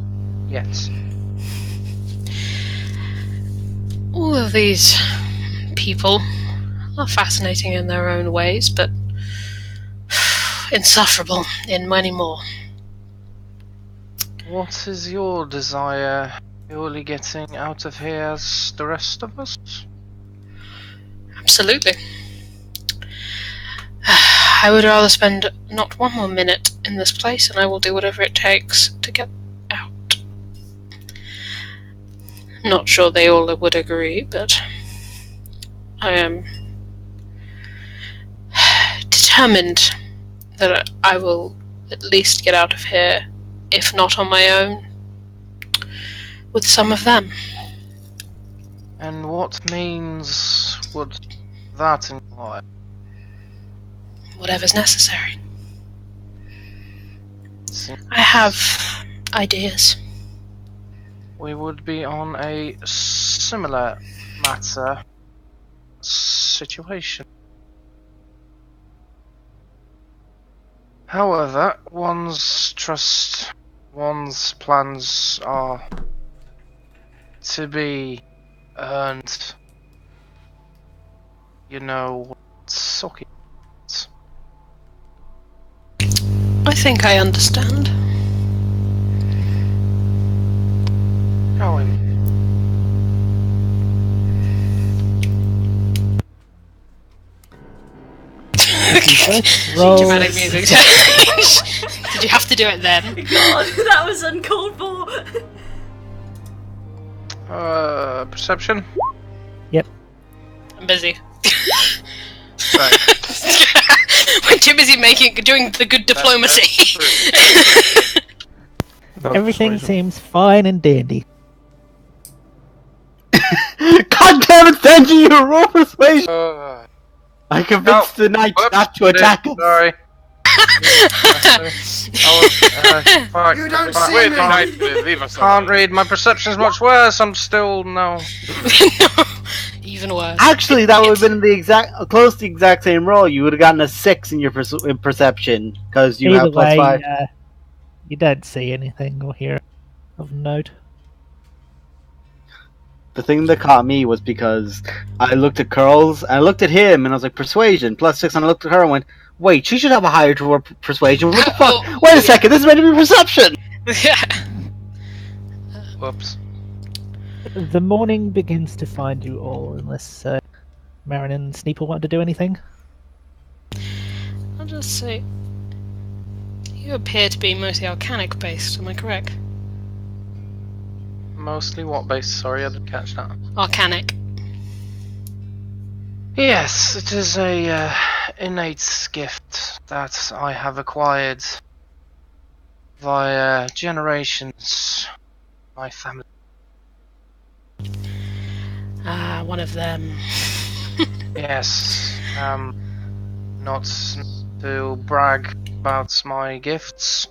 yet. All of these people are fascinating in their own ways, but insufferable in many more. What is your desire? Purely getting out of here as the rest of us? Absolutely. I would rather spend not one more minute in this place, and I will do whatever it takes to get out. Not sure they all would agree, but I am determined that I will at least get out of here, if not on my own, with some of them. And what means would that imply? Whatever's necessary. Seems I have ideas. we would be on a similar situation. However, one's plans are to be earned. You know, socket. I think I understand. Going. Roll. Dramatic music. Did you have to do it then? God, that was uncalled for. Perception? I'm busy. Right. We're too busy doing the good diplomacy. Everything seems fine and dandy. God damn it, Sanji, you roll persuasion! I convinced the knight not to attack us. Sorry. You don't see Wait, me. Knight, leave us Can't alone. read. My perception's much worse. I'm still no. Even worse. Actually, that would have been close to the exact same roll. You would have gotten a 6 in your in perception because you Either have plus way, 5. You don't see anything or hear of note. The thing that caught me was because I looked at Curls, I looked at him, and I was like, persuasion, +6, and I looked at her and went, wait, she should have a higher toward persuasion. What the fuck? Oh, Wait a second, this is meant to be perception! Yeah. Whoops. The morning begins to find you all, unless Marin and Sneeple want to do anything. I'll just say, you appear to be mostly Arcanic based, am I correct? Mostly what base? Sorry, I didn't catch that. Arcanic. Yes, it is a innate gift that I have acquired via generations. My family. One of them. Yes, not to brag about my gifts,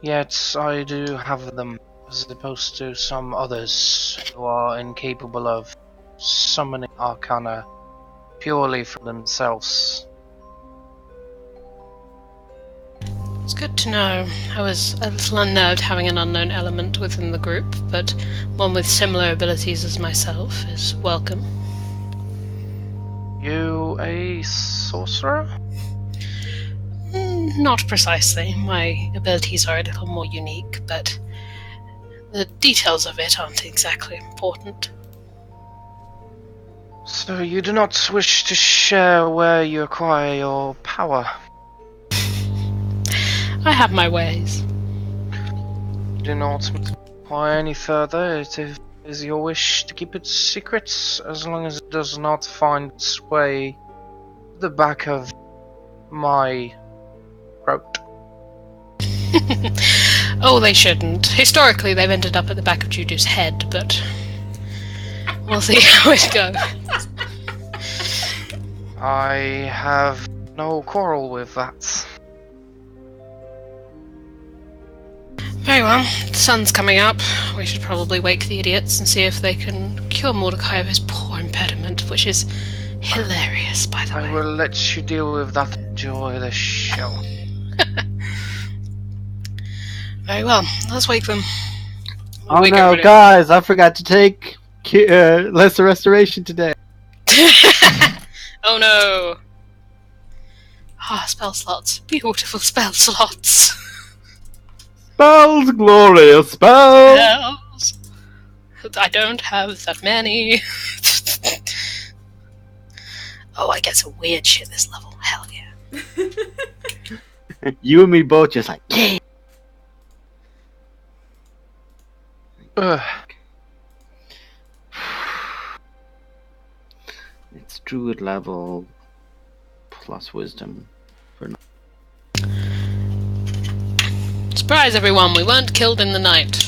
yet I do have them, as opposed to some others who are incapable of summoning arcana purely for themselves. It's good to know. I was a little unnerved having an unknown element within the group, but one with similar abilities as myself is welcome. You a sorcerer? Not precisely. My abilities are a little more unique, but the details of it aren't exactly important. So you do not wish to share where you acquire your power? I have my ways. Do not inquire any further. It is your wish to keep it secret, as long as it does not find its way to the back of my throat. Oh, they shouldn't. Historically, they've ended up at the back of Judu's head, but we'll see how it goes. I have no quarrel with that. Very well. The sun's coming up. We should probably wake the idiots and see if they can cure Mordecai of his poor impediment, which is hilarious, by the I way. will let you deal with that. Enjoy the show. Very well. Let's wake them. Oh Wake no, everybody. guys, I forgot to take Lesser Restoration today. Oh no. Ah, spell slots. Beautiful spell slots. Spells, glorious spells! Spells. I don't have that many. Oh, I get some weird shit this level. Hell yeah. You and me both just like, yeah! Ugh. It's druid level plus wisdom. Surprise everyone, we weren't killed in the night.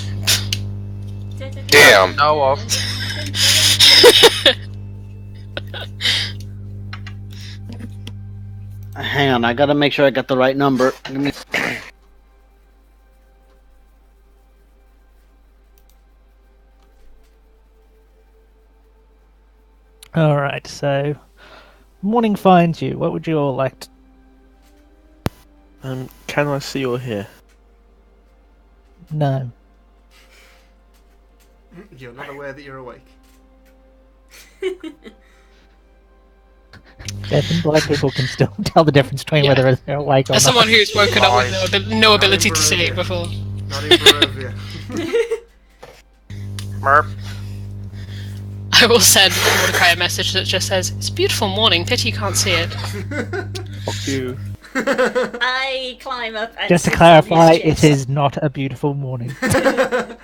Damn. Know of. Hang on, I gotta make sure I got the right number. Alright, so morning finds you. What would you all like to... Can I see or hear? No. You're not aware that you're awake. Deaf and blind people can still tell the difference between Yeah. whether they're awake or As not. someone who's woken up with no ability to see Barovia. it before. Not in Barovia. Merp. I will send Mordecai a message that just says, "It's a beautiful morning, pity you can't see it." Fuck you. I climb up and Just to sit on clarify, his it chest. is not a beautiful morning. Ever.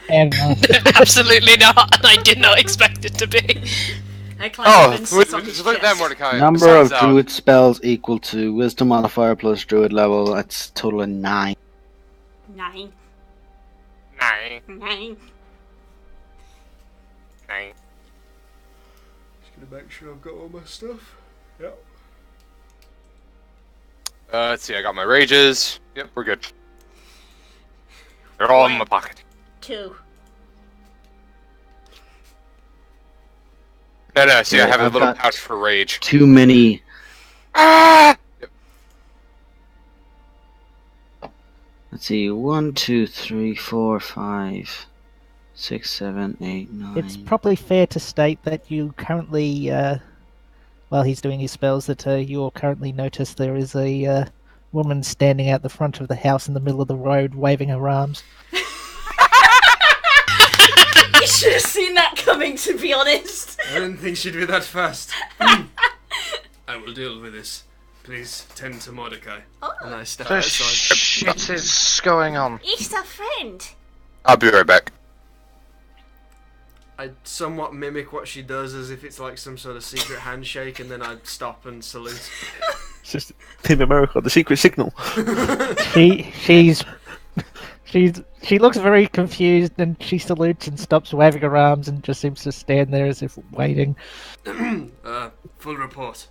Absolutely not, and I did not expect it to be. I climb Oh, up and sit on his look at that, chest. Mordecai. Number The of sun's out. druid spells equal to wisdom modifier plus druid level. That's total of 9. 9. Nine. 9. Nine. Just gonna make sure I've got all my stuff. Yep. Let's see, I got my rages. Yep, we're good. They're all in my pocket. 2. No, see, I Yeah, have a I've little got- pouch for rage. Too many. Ah! Yep. Let's see. 1, 2, 3, 4, 5, 6, 7, 8, 9. It's probably fair to state that you currently, while he's doing his spells, that you'll currently notice there is a woman standing out the front of the house in the middle of the road, waving her arms. You should have seen that coming, to be honest. I didn't think she'd be that fast. I will deal with this. Please tend to Mordecai. Oh. And I step The outside. shit is going on. He's a friend. I'll be right back. I somewhat mimic what she does as if it's like some sort of secret handshake, and then I stop and salute. It's just Team America, the secret signal. She looks very confused, and she salutes and stops waving her arms and just seems to stand there as if waiting. Full report.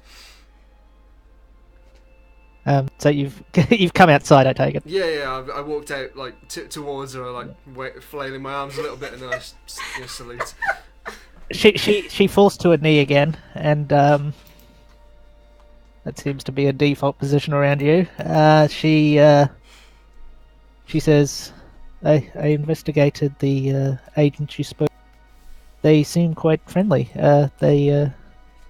So you've come outside, I take it. Yeah, I walked out like towards her, like flailing my arms a little bit, and then I salute. She falls to a knee again, and that seems to be a default position around you. She says, I investigated the agents you spoke. They seem quite friendly. They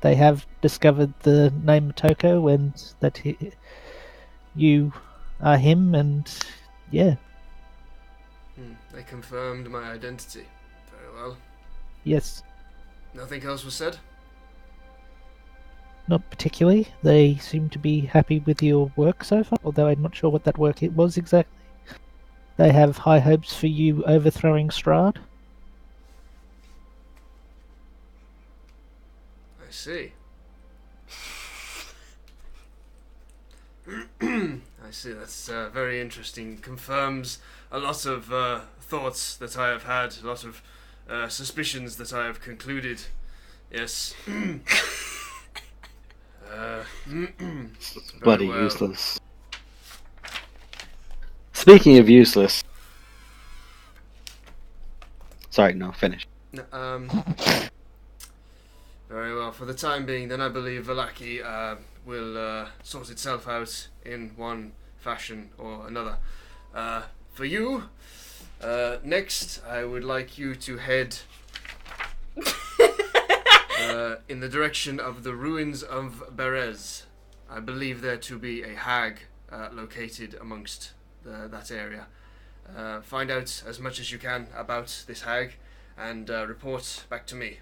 have discovered the name Motoko, and that you are him, and yeah. They confirmed my identity. Very well. Yes. Nothing else was said? Not particularly. They seem to be happy with your work so far, although I'm not sure what that work it was exactly. They have high hopes for you overthrowing Strahd. I see. I see, that's very interesting. Confirms a lot of thoughts that I have had, a lot of suspicions that I have concluded. Yes. Bloody well. useless. Speaking of useless. Sorry, no, finish. Very well. For the time being, then I believe Vallaki will sort itself out in one fashion or another. For you, next, I would like you to head in the direction of the ruins of Berez. I believe there to be a hag located amongst that area. Find out as much as you can about this hag and report back to me.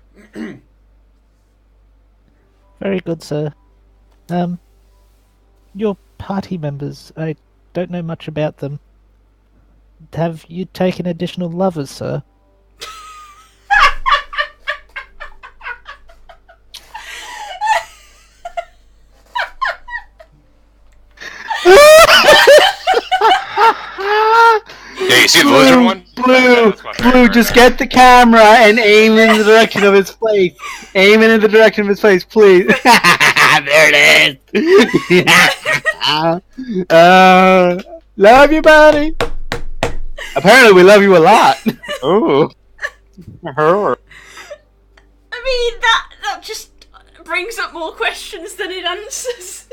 Very good, sir. Your party members, I don't know much about them. Have you taken additional lovers, sir? Yeah, you see the lizard one? Blue, just get the camera and aim in the direction of his face. Aim it in the direction of his face, please. There it is. Love you, buddy. Apparently, we love you a lot. Oh. I mean, that just brings up more questions than it answers.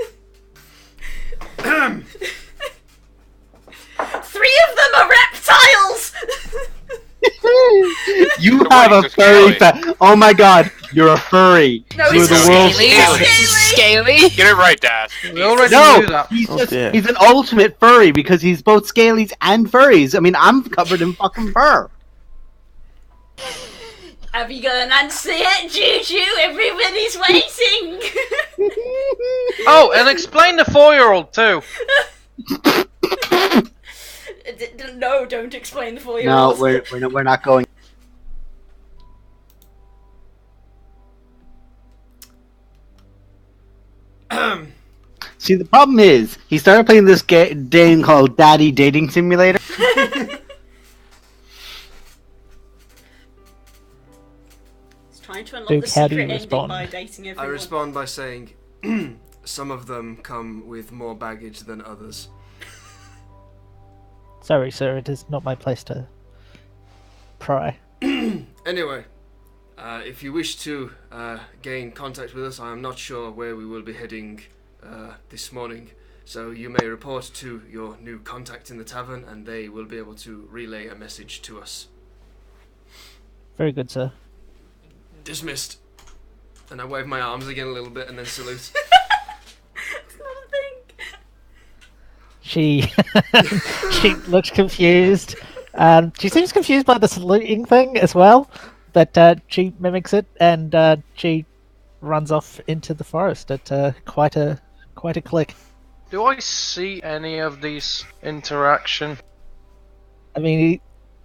3 of them are reptiles! You have a furry oh my god, you're a furry. No, You're he's the not world's Scaly. Get it right, Dash. We already No, knew that. he's Oh, just, dear. he's an ultimate furry because he's both scalies and furries. I mean, I'm covered in fucking fur. Have you got an answer yet, Juju? Everybody's waiting! Oh, and explain the 4-year-old too. No, don't explain the 4-year-old. No, we're not going. See, the problem is, he started playing this game called Daddy Dating Simulator. Trying to unlock Duke, the how do you secret ending respond? by dating everyone. I respond by saying, some of them come with more baggage than others. Sorry, sir, it is not my place to pry. Anyway, if you wish to gain contact with us, I am not sure where we will be heading this morning. So you may report to your new contact in the tavern, and they will be able to relay a message to us. Very good, sir. Dismissed. And I wave my arms again a little bit and then salute. It's not a thing. She she looks confused. She seems confused by the saluting thing as well, but she mimics it and she runs off into the forest at quite a click. Do I see any of these interaction? I mean,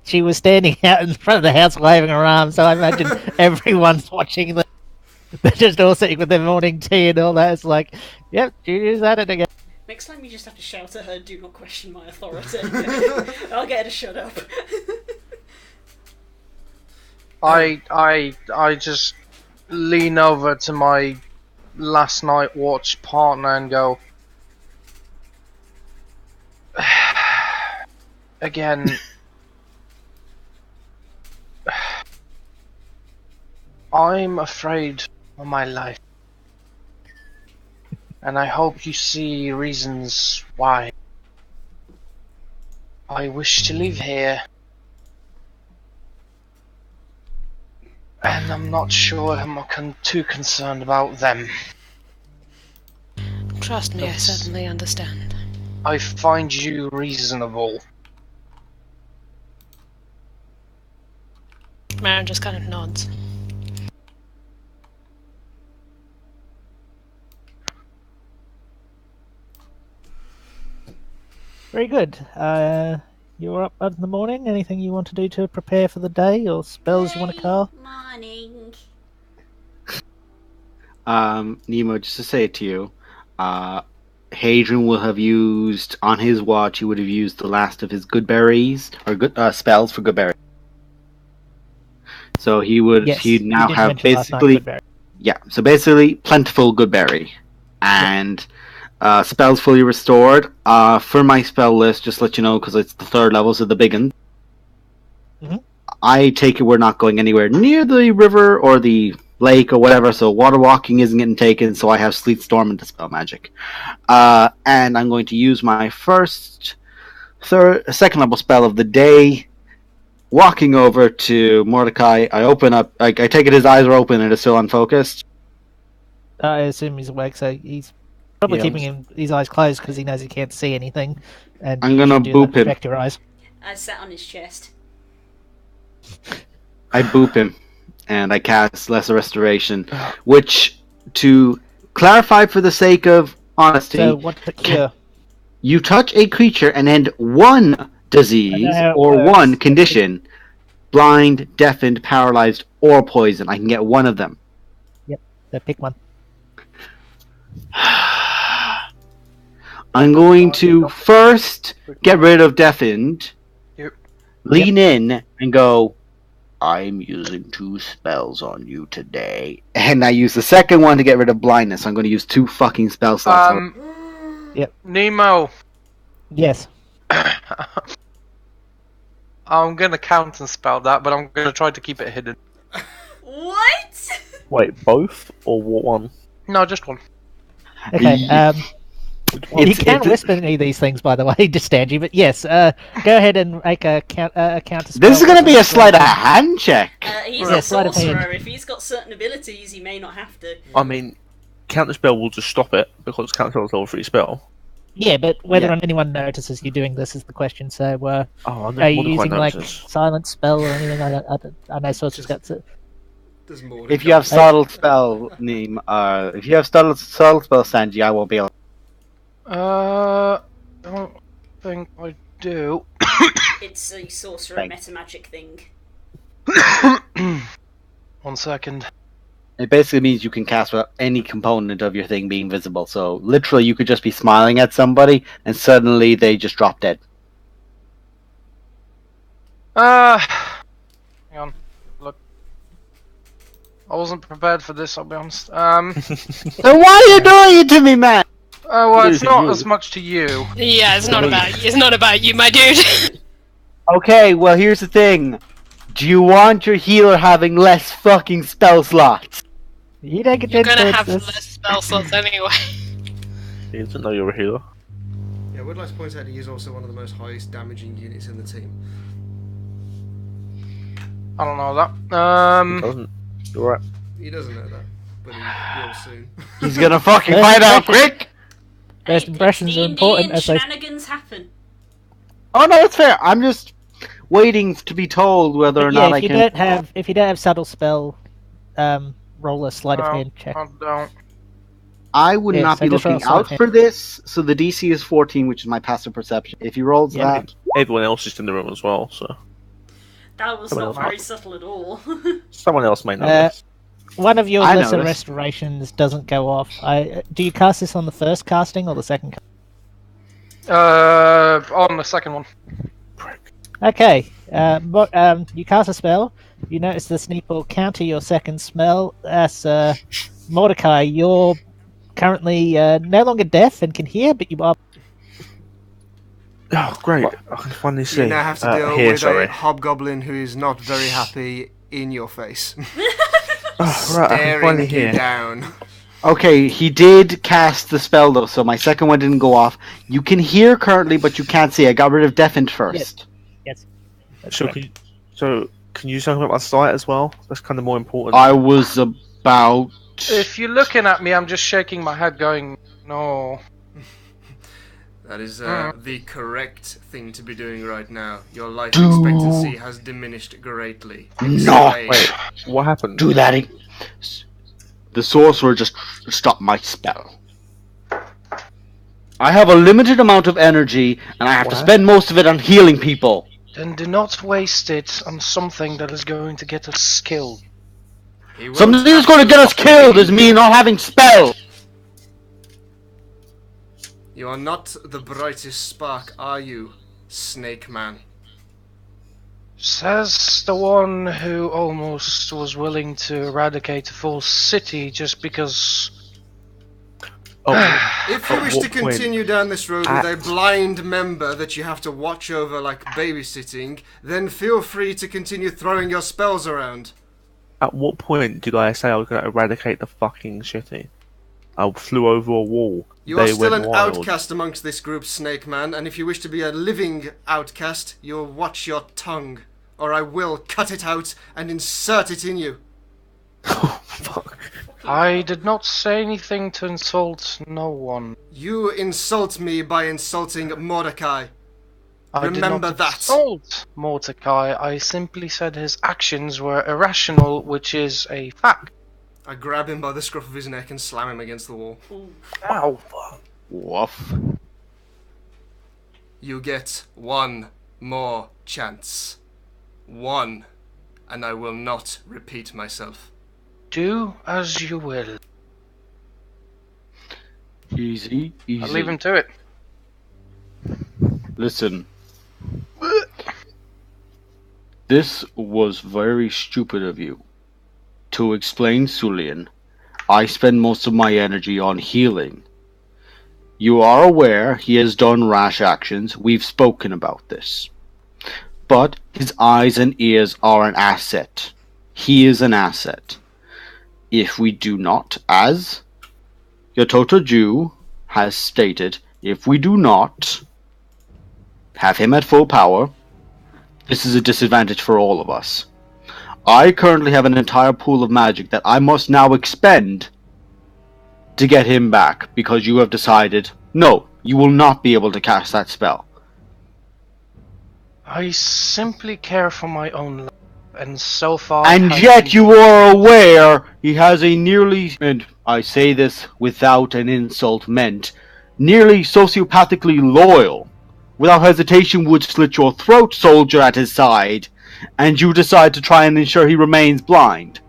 she was standing out in front of the house waving her arms, so I imagine everyone's watching them. They're just all sitting with their morning tea and all that. It's like, yep, Julia's at it again. Next time you just have to shout at her, do not question my authority. I'll get her to shut up. I just lean over to my last night watch partner and go, again, I'm afraid of my life, and I hope you see reasons why. I wish to live here, and I'm not sure I'm too concerned about them. Trust me, I certainly understand. I find you reasonable. Marin just kind of nods. Very good. You're up in the morning. Anything you want to do to prepare for the day, or spells you want to cast? Morning. Nemo, just to say it to you, Hadrian will have used, on his watch, he would have used the last of his good berries, or good spells for good berries. So he would, Yes, he'd now you did have mention last night, basically, Goodberry. yeah, so basically, plentiful good berry. And spells fully restored. For my spell list, just to let you know, because it's the 3rd level, so the big one. Mhm. I take it we're not going anywhere near the river or the lake or whatever, so water walking isn't getting taken, so I have Sleet Storm and Dispel Magic. And I'm going to use my second level spell of the day, walking over to Mordecai. I open up, I take it his eyes are open and it's still unfocused. I assume he's awake, so he's probably Yeah. keeping his eyes closed because he knows he can't see anything. And I'm you gonna should do boop that, him. protect your eyes. I sat on his chest. I boop him, and I cast Lesser Restoration, which, to clarify for the sake of honesty, So what's the cure? you touch a creature and end one disease how it or works. one condition, blind, deafened, paralyzed, or poison. I can get one of them. So pick one. I'm going to first get rid of deafened, Yep. lean in, and go, I'm using 2 spells on you today. And I use the second one to get rid of blindness. I'm going to use 2 fucking spell slots. Yep. Nemo, Yes. I'm gonna counterspell that, but I'm gonna try to keep it hidden. What? Wait, both or what one? No, just one. Okay. Which one? You can whisper any of these things, by the way, Distangi, but yes, go ahead and make a counter spell. This is going to be a sleight of hand check. He's Yeah, a sleight of hand. sorcerer. If he's got certain abilities, he may not have to. I mean, counterspell will just stop it because counterspell is a level 3 spell. Yeah, but whether Yeah. anyone notices you doing this is the question. So, Oh, I are know you Mordecai using like notices. silent spell or anything like that? I know sorcerers got it. There's more. If you have subtle spell, Neem, if you have subtle spell, Sanji, I won't be able. I don't think I do. It's a sorcerer Thanks. meta magic thing. 1 second. It basically means you can cast without any component of your thing being visible. So literally, you could just be smiling at somebody, and suddenly they just drop dead. Hang on. Look. I wasn't prepared for this, I'll be honest. Then why are you doing it to me, man? Oh, well, it's Dude, not you- as much to you. Yeah, it's not about you, my dude. Okay, well here's the thing. Do you want your healer having less fucking spell slots? You don't get You're to gonna influence have this. less spell slots anyway. He doesn't know you're a healer. would like to point out he is also one of the most highest damaging units in the team. I don't know that. Doesn't. You're right. He doesn't know that, but he will soon. He's gonna fucking find out quick! First impressions are important as they... shenanigans happen. Oh no, that's fair. I'm just waiting to be told whether or Yeah, not I if you can. don't have subtle spell, roll a sleight of hand check. I don't. I would Yeah, not so be just roll looking sleight out of hand. for this, so the DC is 14, which is my passive perception. If he rolls Yeah. that, Everyone else is in the room as well, so That was Someone not else very might. subtle at all. someone else may know Uh, this. One of your I lesser noticed. restorations doesn't go off. Do you cast this on the first casting or the second? On the second one. Okay. You cast a spell. You notice the sneak will counter your second spell. As Mordecai, you're currently no longer deaf and can hear, but you are. Oh, great! I can finally see. You now have to deal here, with sorry. a hobgoblin who is not very happy in your face, Oh, right, I can staring finally you hear. down. okay, he did cast the spell though, so my second one didn't go off. You can hear currently, but you can't see. I got rid of deafened first. Yes. That's So correct. can you do something about my sight as well? That's kind of more important. I was about. If you're looking at me, I'm just shaking my head, going, "No." That is the correct thing to be doing right now. Your life expectancy has diminished greatly. Not Wait, what happened? do that. The sorcerer just stopped my spell. I have a limited amount of energy, and I have to What? spend most of it on healing people. Then do not waste it on something that is going to get us killed. He won't Something that's have going to get us fucking killed be- is me not having spell. You are not the brightest spark, are you, Snake Man? Says the one who almost was willing to eradicate a full city just because. Oh, If you At wish what to point? continue down this road with a blind member that you have to watch over like babysitting, then feel free to continue throwing your spells around. at what point did I say I was going to eradicate the fucking shitty? I flew over a wall. You They are still went an wild. outcast amongst this group, Snake Man, and if you wish to be a living outcast, you'll watch your tongue, or I will cut it out and insert it in you. Oh, fuck. I did not say anything to insult no one. You insult me by insulting Mordecai. I Remember did not that. insult Mordecai. I simply said his actions were irrational, which is a fact. I grab him by the scruff of his neck and slam him against the wall. Ow. Woof. You get one more chance. One. And I will not repeat myself. Do as you will. Easy, easy. I'll leave him to it. Listen. This was very stupid of you. To explain Sulian, I spend most of my energy on healing. You are aware he has done rash actions. We've spoken about this. But his eyes and ears are an asset. He is an asset. If we do not, as Yototo Ju has stated, if we do not have him at full power, this is a disadvantage for all of us. I currently have an entire pool of magic that I must now expend to get him back, because you have decided, no, you will not be able to cast that spell. I simply care for my own life, and so far. And has yet been- you are aware he has a nearly, and I say this without an insult meant, nearly sociopathically loyal, without hesitation would slit your throat soldier at his side, and you decide to try and ensure he remains blind.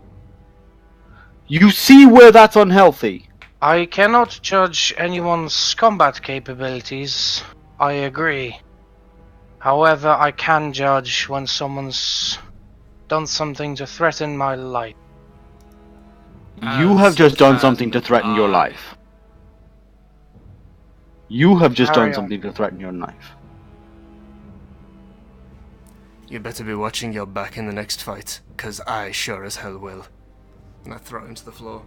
You see where that's unhealthy. I cannot judge anyone's combat capabilities. I agree. However, I can judge when someone's done something to threaten my life. You have just done something to threaten your life. You have just Carry done on. something to threaten your life. You better be watching your back in the next fight, 'cause I sure as hell will. And I throw him to the floor.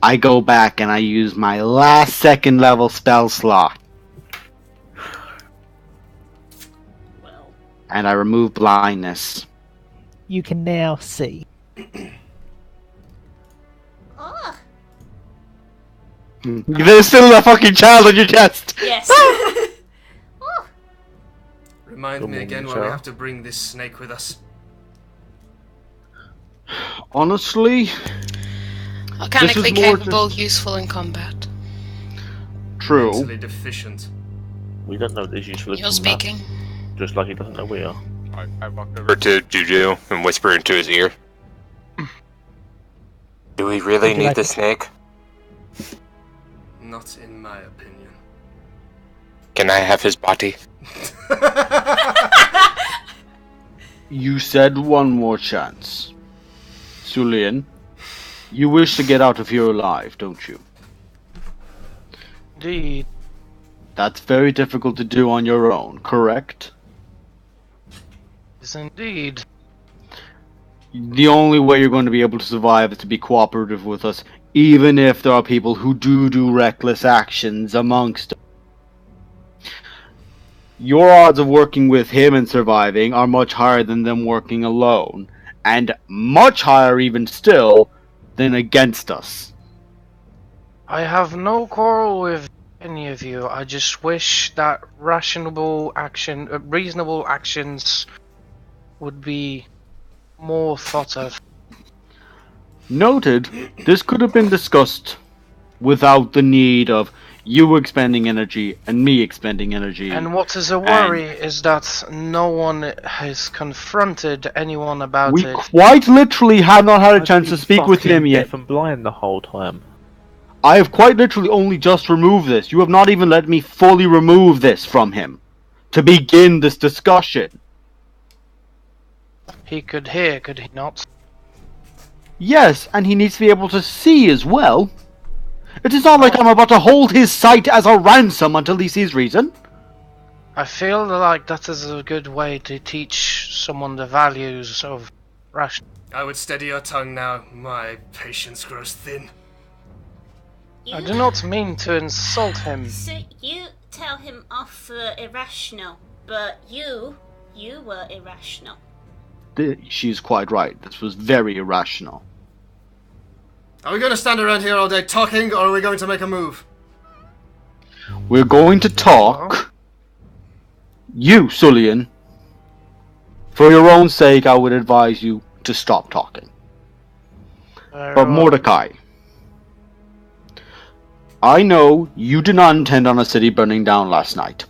I go back and I use my last second level spell slot. and I remove blindness. You can now see. Oh, There's still a fucking child on your chest! yes. Remind Good me morning, again why we sir. have to bring this snake with us. Honestly, Organically more capable, useful in combat. true. Mentally deficient. We don't know this useful. You're speaking. Just like he doesn't know we are. I walked over to Juju and whisper into his ear. Do we really Would you need like the to- snake? Not in my opinion. Can I have his body? You said one more chance. Sulian, you wish to get out of here alive, don't you? Indeed. That's very difficult to do on your own, correct? Yes, indeed. The only way you're going to be able to survive is to be cooperative with us, even if there are people who do reckless actions amongst us. Your odds of working with him and surviving are much higher than them working alone, and much higher even still than against us. I have no quarrel with any of you. I just wish that reasonable actions would be more thought of. Noted, this could have been discussed without the need of you expending energy and me expending energy. And what is a worry is that no one has confronted anyone about We it. quite literally have not had a I've chance to been speak with him fucking yet. deaf and blind the whole time. I have quite literally only just removed this. You have not even let me fully remove this from him to begin this discussion. He could hear, could he not? Yes, and he needs to be able to see as well. It is not like I'm about to hold his sight as a ransom until he sees reason. I feel like that is a good way to teach someone the values of ration. I would steady your tongue now. My patience grows thin. I do not mean to insult him. So you tell him off for irrational, but you were irrational. She's quite right. This was very irrational. Are we going to stand around here all day talking, or are we going to make a move? We're going to talk. You, Sulian. For your own sake, I would advise you to stop talking. But Mordecai, I know you did not intend on a city burning down last night.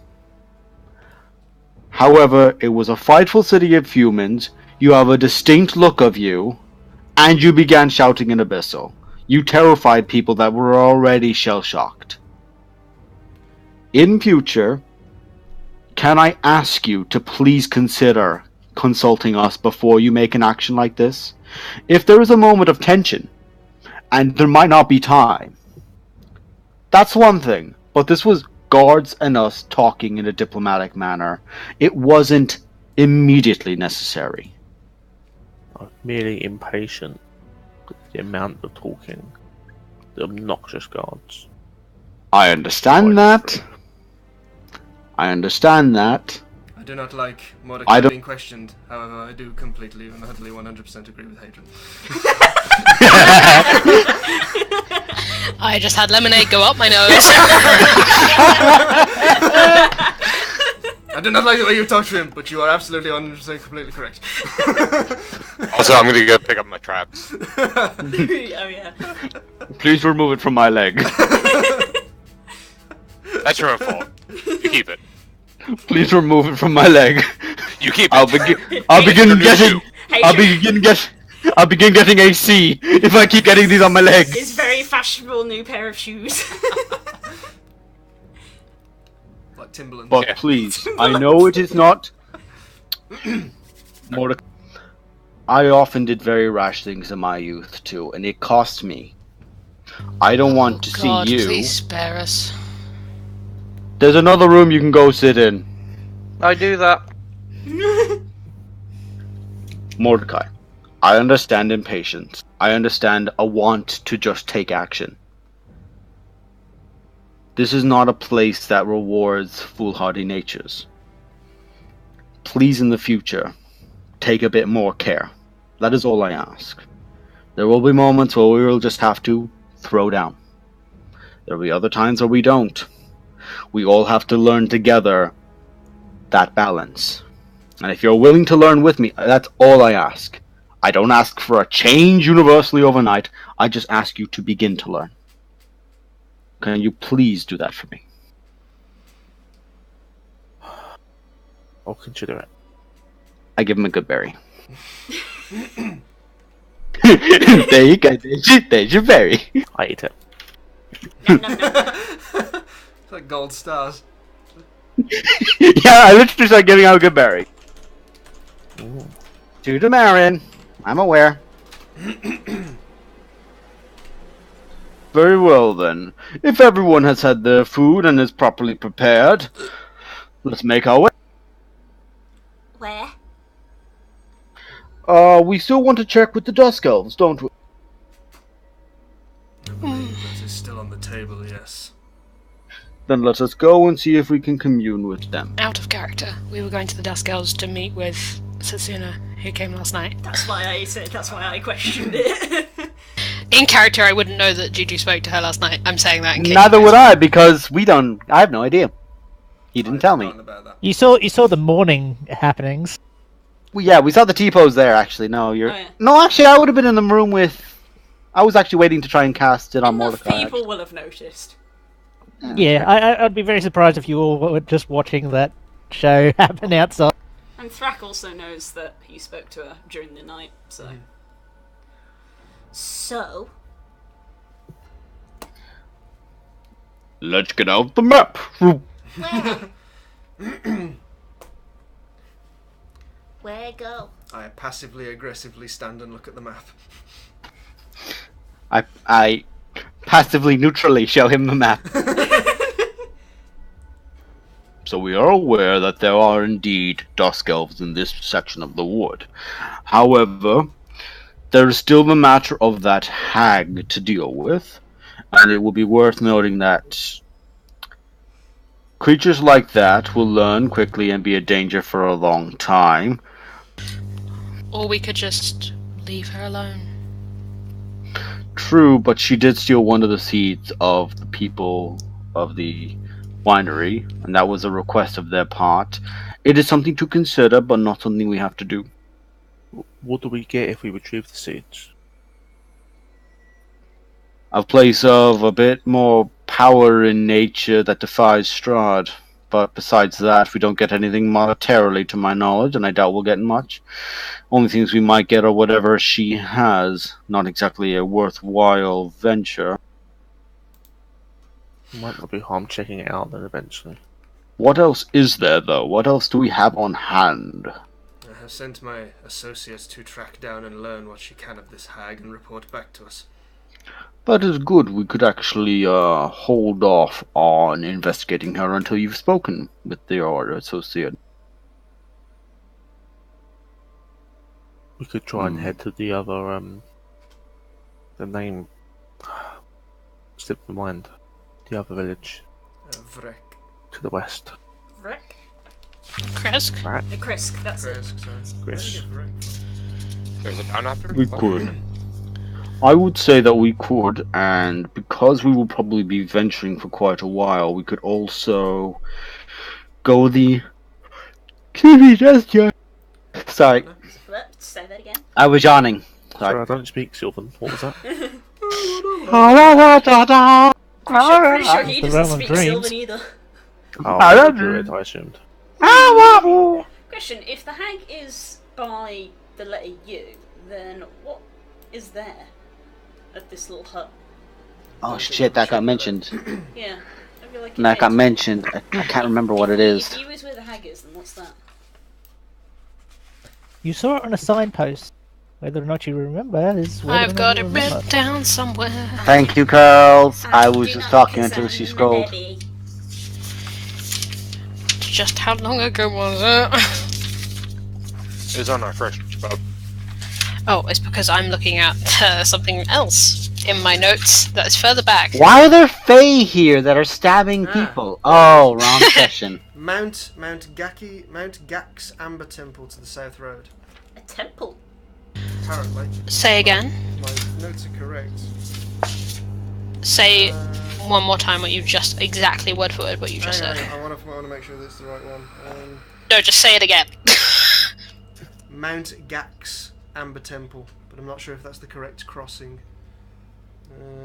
However, it was a frightful city of humans. You have a distinct look of you, and you began shouting in Abyssal. You terrified people that were already shell-shocked. In future, can I ask you to please consider consulting us before you make an action like this? If there is a moment of tension, and there might not be time, that's one thing, but this was guards and us talking in a diplomatic manner. It wasn't immediately necessary. I'm merely impatient with the amount of talking. The obnoxious guards. I understand that. I understand that. I do not like I Mordecai don't- being questioned. However, I do completely and utterly 100% agree with Hadrian. I just had lemonade go up my nose. I do not like the way you talk to him, but you are absolutely 100% completely correct. Also, I'm gonna go pick up my traps. Oh yeah. Please remove it from my leg. That's your own fault. You keep it. Please remove it from my leg. You keep it. I'll begin getting. I'll begin getting AC if I keep getting these on my legs. His very fashionable new pair of shoes. Like Timberland. But Yeah. please, I know it is not. Mordecai. I often did very rash things in my youth too, and it cost me. I don't want to God, see you. please spare us. There's another room you can go sit in. I do that. Mordecai, I understand impatience. I understand a want to just take action. This is not a place that rewards foolhardy natures. please in the future, take a bit more care. That is all I ask. There will be moments where we will just have to throw down. There will be other times where we don't. We all have to learn together that balance. And if you're willing to learn with me, that's all I ask. I don't ask for a change universally overnight. I just ask you to begin to learn. Can you please do that for me? I'll consider it. I give him a good berry. There you go. There's your berry. I eat it. Nom, nom, nom. It's like gold stars. Yeah, I literally started giving out a good berry. Ooh. To the Marin. I'm aware. Very well then. If everyone has had their food and is properly prepared, let's make our way. Where? We still want to check with the Dusk Elves, don't we? I believe that is still on the table, yes. Then let us go and see if we can commune with them. Out of character. We were going to the Dusk Elves to meet with Setsuna, who came last night. That's why I questioned it. In character, I wouldn't know that Juju spoke to her last night. I'm saying that in case. Neither would I, because I have no idea. He didn't tell me. About that. You saw the morning happenings. Well, yeah, we saw the T-pose there, actually. No, Oh, yeah. No, actually, I would have been in the room with... I was actually waiting to try and cast it on Enough Mordecai. people will have noticed. Yeah, I'd be very surprised if you all were just watching that show happen outside. And Thrak also knows that he spoke to her during the night, so... So... Let's get out the map! Where? Where go? I passively aggressively stand and look at the map. I passively neutrally show him the map. So we are aware that there are indeed Dusk Elves in this section of the wood. However, there is still the matter of that hag to deal with, and it will be worth noting that creatures like that will learn quickly and be a danger for a long time. Or we could just leave her alone. True, but she did steal one of the seeds of the people of the winery, and that was a request of their part. It is something to consider, but not something we have to do. What do we get if we retrieve the seeds? A place of a bit more power in nature that defies Strahd. But besides that, we don't get anything monetarily to my knowledge, and I doubt we'll get much. Only things we might get are whatever she has. Not exactly a worthwhile venture. Might not be harm checking it out then eventually. What else is there, though? What else do we have on hand? I have sent my associates to track down and learn what she can of this hag and report back to us. That is good. We could actually hold off on investigating her until you've spoken with your associate. We could try and head to the other, the name slipped my mind. The other village Vrek. to the west. Vrek? Kresk? Right. The Krisk, that's it. Kresk, sorry. Chris. There's a town after? We could. I would say that we could, and because we will probably be venturing for quite a while, we could also go the... Sorry, Say that again. I was yawning. Sorry, I don't speak Sylvan. What was that? Pretty sure he The doesn't Roman speak dreams. Sylvan either. Oh, I Druid, I assumed. Question, if the hag is by the letter U, then what is there at this little hut? Oh shit, that got mentioned. Yeah. I feel like That got mentioned. I can't remember what it is. If U is where the hag is, then what's that? You saw it on a signpost. Whether or not you remember is whether or I've not got you it remember. written down somewhere. Thank you, Curls. I was Do just not talking concern until she my scrolled. baby. Just how long ago was it? It was on our first job. Oh, it's because I'm looking at something else. correct in my notes. That is further back. Why are there Fae here that are stabbing Ah. people? Oh, wrong session. Mount Gax Amber Temple to the south road. A temple. Apparently, Say again. my notes are correct. Say one more time what you just exactly word for word what you just Hang said. on, I want to make sure that's the right one. No, just say it again. Mount Gax Amber Temple, but I'm not sure if that's the correct crossing.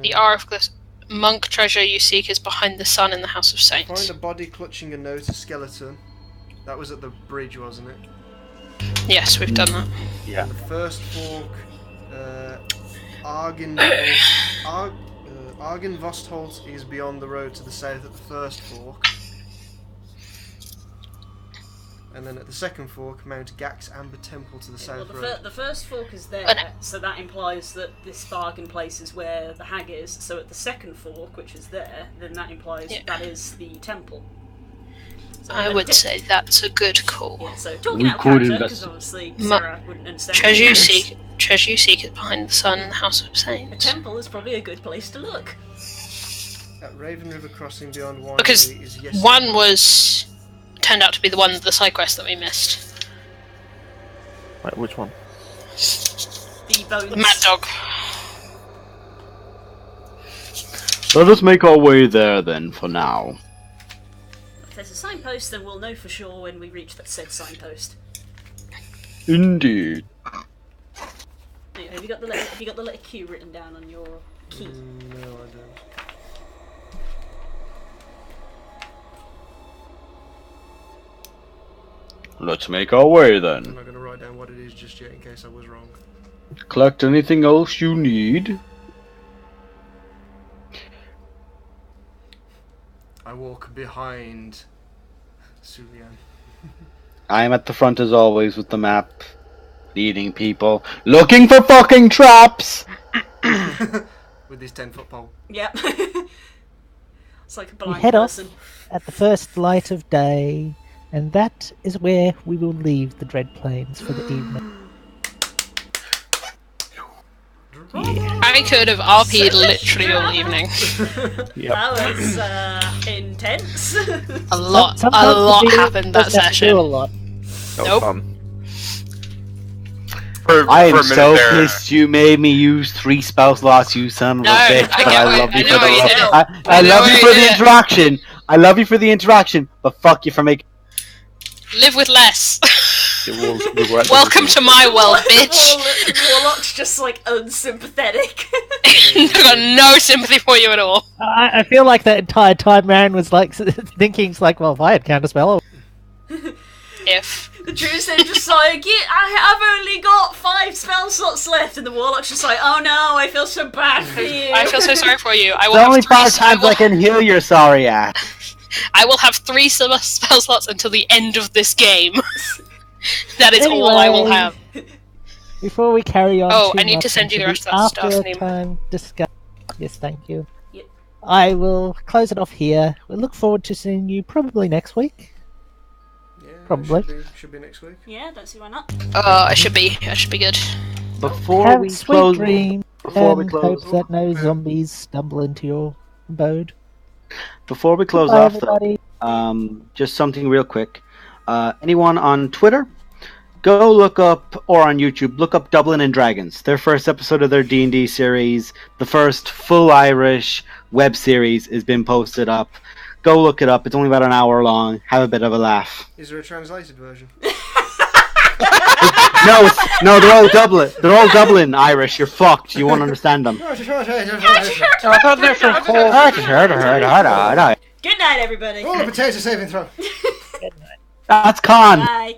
The R of the monk treasure you seek is behind the sun in the House of Find Saints. a body clutching a note, a skeleton. That was at the bridge, wasn't it? Yes, we've done that. Yeah. The first fork, Argenvostholt is beyond the road to the south at the first fork. And then at the second fork, Mount Gax Amber Temple to the Well, south road. the first fork is there, And- so that implies that this bargain place is where the hag is. So at the second fork, which is there, then that implies Yeah. that is the temple. So I would say that's a good call. Yeah, so talking We out of could character, invest- because obviously Ma- Sarah wouldn't understand. Treasure you seek is behind the sun in the House of A Saints. temple is probably a good place to look. At Raven River Crossing beyond Winery Because is yes. one turned out to be the one, the side quest that we missed. Wait, which one? The bones. The Mad Dog. Let us make our way there then, for now. If there's a signpost, then we'll know for sure when we reach that said signpost. Indeed. Anyway, have you got the letter Q written down on your key? No, I don't. Let's make our way I'm then. not going to write down what it is just yet in case I was wrong. Collect anything else you need. I walk behind Sulian. I am at the front as always with the map, leading people, looking for fucking traps! With his 10-foot pole. Yep. It's like a We blind head off person. at the first light of day, and that is where we will leave the Dread Plains for the evening. I could have RP'd literally all evening. That was intense. A lot Sometimes the DM happened that doesn't have to do a session. lot. That Nope. was fun. I For am a minute so there, pissed you made me use 3 spell slots, you son of a No, bitch, I but know I it, love you I for know the you love. did. I know love you you for the did. interaction. I love you for the interaction, but fuck you for making. Live with less. We were at the Welcome review. to my world, bitch. Warlock's just like unsympathetic. I've got no sympathy for you at all. I feel like that entire time Marin was like thinking, like, well, if I had counterspell, If. The Druid's then just like, yeah, I've only got 5 spell slots left, and the Warlock's just like, oh no, I feel so bad for you. I feel so sorry for you. I will There's have only 3 5 times I can heal your sorry ass. I will have 3 spell slots until the end of this game. That is all I will Anyway. have. before we carry on, Oh, too I need to much send you the into rest of that stuff, after Neem. time discuss. Yes, thank you. Yep. I will close it off here. We look forward to seeing you probably next week. Yeah, Probably. Should be next week. Yeah, don't see why not. I should be good. Before Have we sweet close, dreams before we and close, hope that no zombies stumble into your abode. before we close Bye, off, though, everybody. just something real quick. Anyone on Twitter, go look up, or on YouTube, look up Dublin and Dragons. Their first episode of their D&D series, the first full Irish web series, has been posted up. Go look it up. It's only about an hour long. Have a bit of a laugh. Is there a translated version? No, they're all Dublin. They're all Dublin Irish. You're fucked. You won't understand them. I thought they're from Cork. Good night, everybody. Roll a potato saving throw. That's Con. Bye.